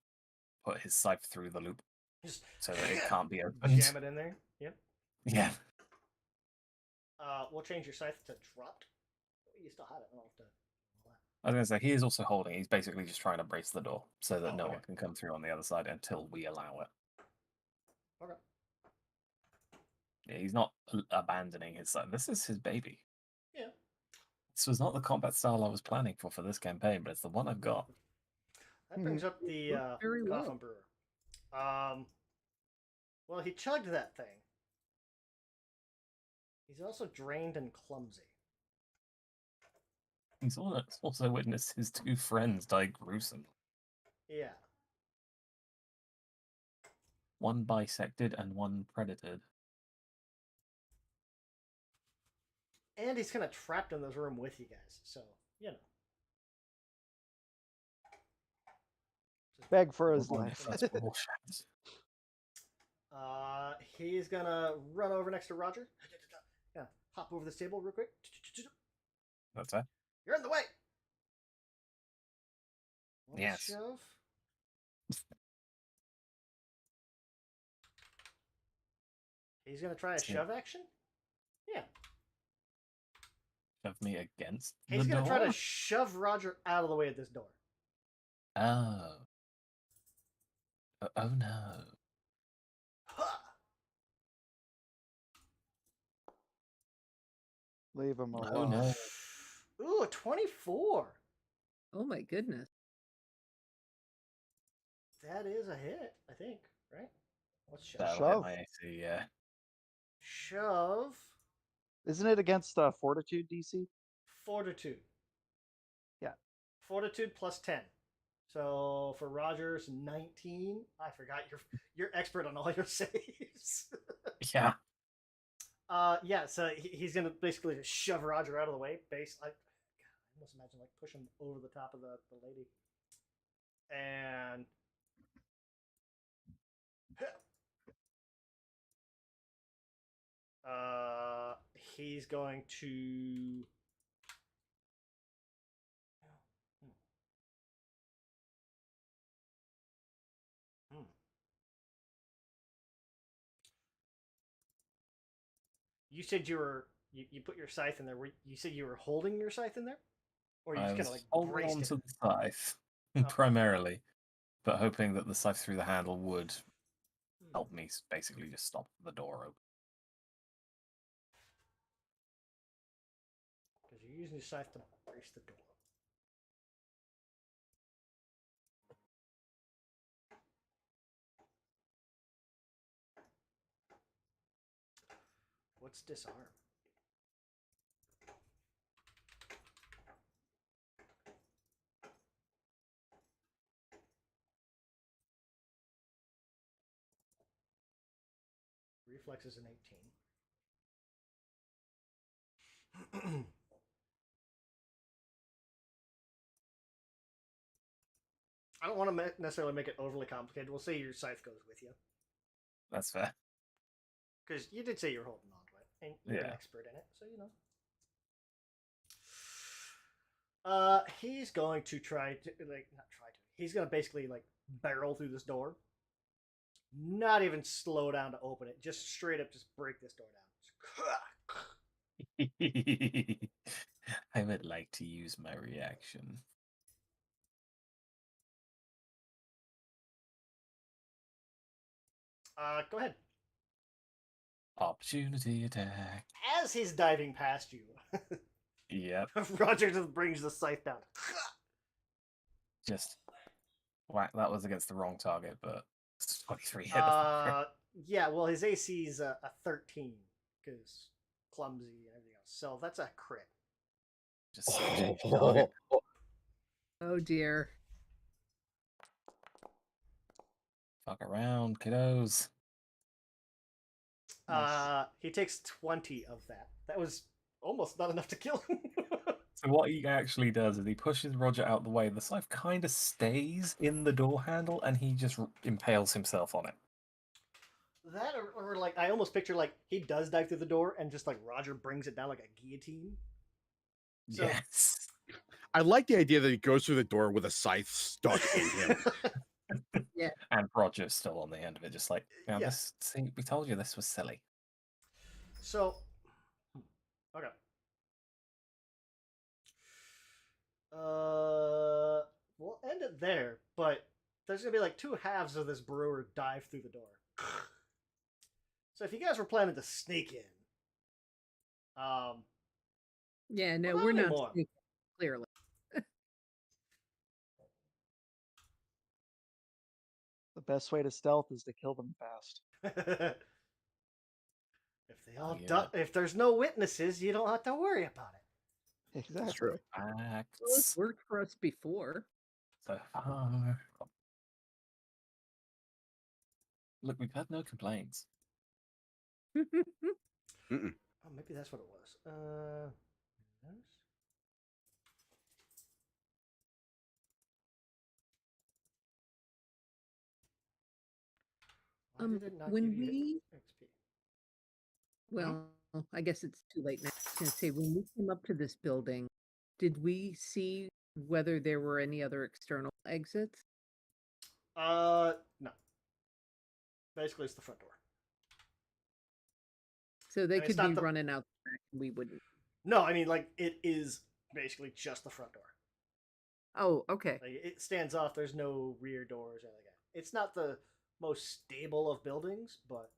Speaker 3: put his scythe through the loop
Speaker 1: Just
Speaker 3: so that it can't be opened?
Speaker 1: jam it in there. Yep.
Speaker 3: Yeah.
Speaker 1: We'll change your scythe to dropped. You still have it. I don't have to.
Speaker 3: I was going to say, he is also holding. He's basically just trying to brace the door so that no
Speaker 1: okay.
Speaker 3: one can come through on the other side until we allow it.
Speaker 1: Okay.
Speaker 3: Yeah, he's not abandoning his son. This is his baby.
Speaker 1: Yeah.
Speaker 3: This was not the combat style I was planning for this campaign, but it's the one I've got.
Speaker 1: That brings up the
Speaker 5: Very well.
Speaker 1: coffin brewer. Well, he chugged that thing. He's also drained and clumsy.
Speaker 3: He's also witnessed his two friends die gruesomely.
Speaker 1: Yeah.
Speaker 3: One bisected and one predated.
Speaker 1: And he's kind of trapped in this room with you guys, so, you know.
Speaker 4: Beg for his life.
Speaker 3: That's bullshit.
Speaker 1: He's gonna run over next to Roger. Yeah, hop over this table real quick.
Speaker 3: That's it.
Speaker 1: You're in the way. One
Speaker 3: Yes.
Speaker 1: Shove. He's gonna try a shove action. Yeah.
Speaker 3: Shove me against
Speaker 1: He's
Speaker 3: the
Speaker 1: gonna
Speaker 3: door?
Speaker 1: try to shove Roger out of the way of this door.
Speaker 3: Oh. Oh no.
Speaker 1: Huh.
Speaker 4: Leave him alone.
Speaker 3: Oh no.
Speaker 1: Ooh, a 24.
Speaker 5: Oh my goodness.
Speaker 1: That is a hit, I think, right? What's shove?
Speaker 3: That'll
Speaker 4: Shove.
Speaker 3: hit my AC, yeah.
Speaker 1: Shove.
Speaker 4: Isn't it against Fortitude DC?
Speaker 1: Fortitude.
Speaker 4: Yeah.
Speaker 1: Fortitude plus 10. So for Rogers, 19. I forgot you're expert on all your saves.
Speaker 3: Yeah.
Speaker 1: Yeah. So he's gonna basically just shove Roger out of the way. I almost imagine like push him over the top of the lady. And he's going to. You said you put your scythe in there. You said you were holding your scythe in there, or you
Speaker 3: I
Speaker 1: just kind
Speaker 3: was
Speaker 1: of like
Speaker 3: holding
Speaker 1: braced
Speaker 3: on
Speaker 1: it?
Speaker 3: to the scythe,
Speaker 1: Oh.
Speaker 3: primarily, but hoping that the scythe through the handle would help me basically just stop the door open.
Speaker 1: Because you're using your scythe to brace the door. What's disarm? Reflex is an 18. I don't want to necessarily make it overly complicated. We'll say your scythe goes with you.
Speaker 3: That's fair.
Speaker 1: Because you did say you're holding on to it, and you're an
Speaker 3: Yeah.
Speaker 1: expert in it, so you know. He's going to try to not try to. He's gonna basically like barrel through this door. Not even slow down to open it. Just straight up, just break this door down.
Speaker 3: I would like to use my reaction.
Speaker 1: Go ahead.
Speaker 3: Opportunity attack.
Speaker 1: As he's diving past you,
Speaker 3: Yep.
Speaker 1: Roger just brings the scythe down.
Speaker 3: Just whack. That was against the wrong target, but it's 23 hit the fucker.
Speaker 1: Yeah, well, his AC is a 13 because clumsy and everything else. So that's a crit.
Speaker 3: Just so
Speaker 5: Oh dear.
Speaker 3: fuck around, kiddos.
Speaker 4: Nice.
Speaker 1: He takes 20 of that. That was almost not enough to kill him.
Speaker 3: So what he actually does is he pushes Roger out the way. The scythe kind of stays in the door handle, and he just impales himself on it.
Speaker 1: That or like I almost picture like he does dive through the door and just like Roger brings it down like a guillotine. So-
Speaker 3: Yes.
Speaker 2: I like the idea that he goes through the door with a scythe stuck in him.
Speaker 3: And Roger's still on the end of it, just like, now
Speaker 1: Yeah.
Speaker 3: this. See, we told you this was silly.
Speaker 1: So, okay. We'll end it there, but there's gonna be like two halves of this brewer dive through the door. So if you guys were planning to sneak in,
Speaker 5: Yeah, no,
Speaker 1: Well,
Speaker 5: we're
Speaker 1: not
Speaker 5: not
Speaker 1: anymore.
Speaker 5: sneaking, clearly.
Speaker 4: The best way to stealth is to kill them fast.
Speaker 1: if they all
Speaker 3: Yeah.
Speaker 1: if there's no witnesses, you don't have to worry about it.
Speaker 4: Exactly.
Speaker 2: That's true.
Speaker 5: Well, it's
Speaker 3: Facts.
Speaker 5: worked for us before.
Speaker 3: So far. Look, we've had no complaints.
Speaker 1: Oh, maybe that's what it was. Yes? Why did it not
Speaker 5: when
Speaker 1: give you
Speaker 5: we-
Speaker 1: XP?
Speaker 5: Well, I guess it's too late now. I was going to say, when we came up to this building, did we see whether there were any other external exits?
Speaker 1: No. Basically, it's the front door.
Speaker 5: So they
Speaker 1: And it's
Speaker 5: could
Speaker 1: not
Speaker 5: be
Speaker 1: the-
Speaker 5: running out the back and we wouldn't.
Speaker 1: No, I mean like it is basically just the front door.
Speaker 5: Oh, okay.
Speaker 1: Like, it stands off. There's no rear doors or anything like that. It's not the most stable of buildings, but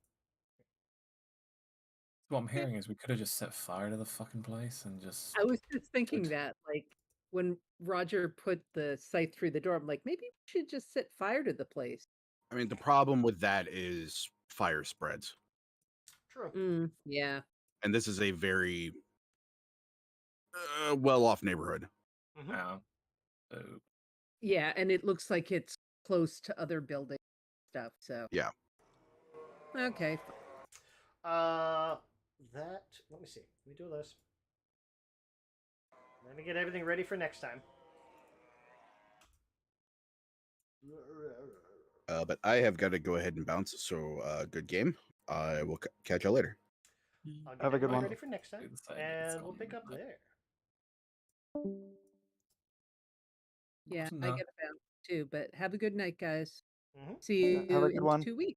Speaker 3: What I'm hearing is we could have just set fire to the fucking place and just.
Speaker 5: I was just thinking
Speaker 3: Good.
Speaker 5: that, like, when Roger put the scythe through the door, I'm like, maybe we should just set fire to the place.
Speaker 2: I mean, the problem with that is fire spreads.
Speaker 1: true.
Speaker 5: Yeah.
Speaker 2: And this is a very well-off neighborhood.
Speaker 3: So,
Speaker 5: Yeah, and it looks like it's close to other building stuff, so.
Speaker 2: Yeah.
Speaker 5: Okay.
Speaker 1: That let me see. Let me do this. Let me get everything ready for next time.
Speaker 2: But I have got to go ahead and bounce. So, good game. I will catch y'all later.
Speaker 1: I'll get
Speaker 4: Have a good
Speaker 1: everything
Speaker 4: one.
Speaker 1: ready for next time,
Speaker 3: Do the same, it's
Speaker 1: and we'll
Speaker 3: gone,
Speaker 1: pick up
Speaker 3: but-
Speaker 1: there.
Speaker 5: Yeah,
Speaker 3: Good to
Speaker 5: I
Speaker 3: know.
Speaker 5: get about too, but have a good night, guys.
Speaker 1: Mhm.
Speaker 5: See you
Speaker 4: Have a good
Speaker 5: in
Speaker 4: one.
Speaker 5: 2 weeks.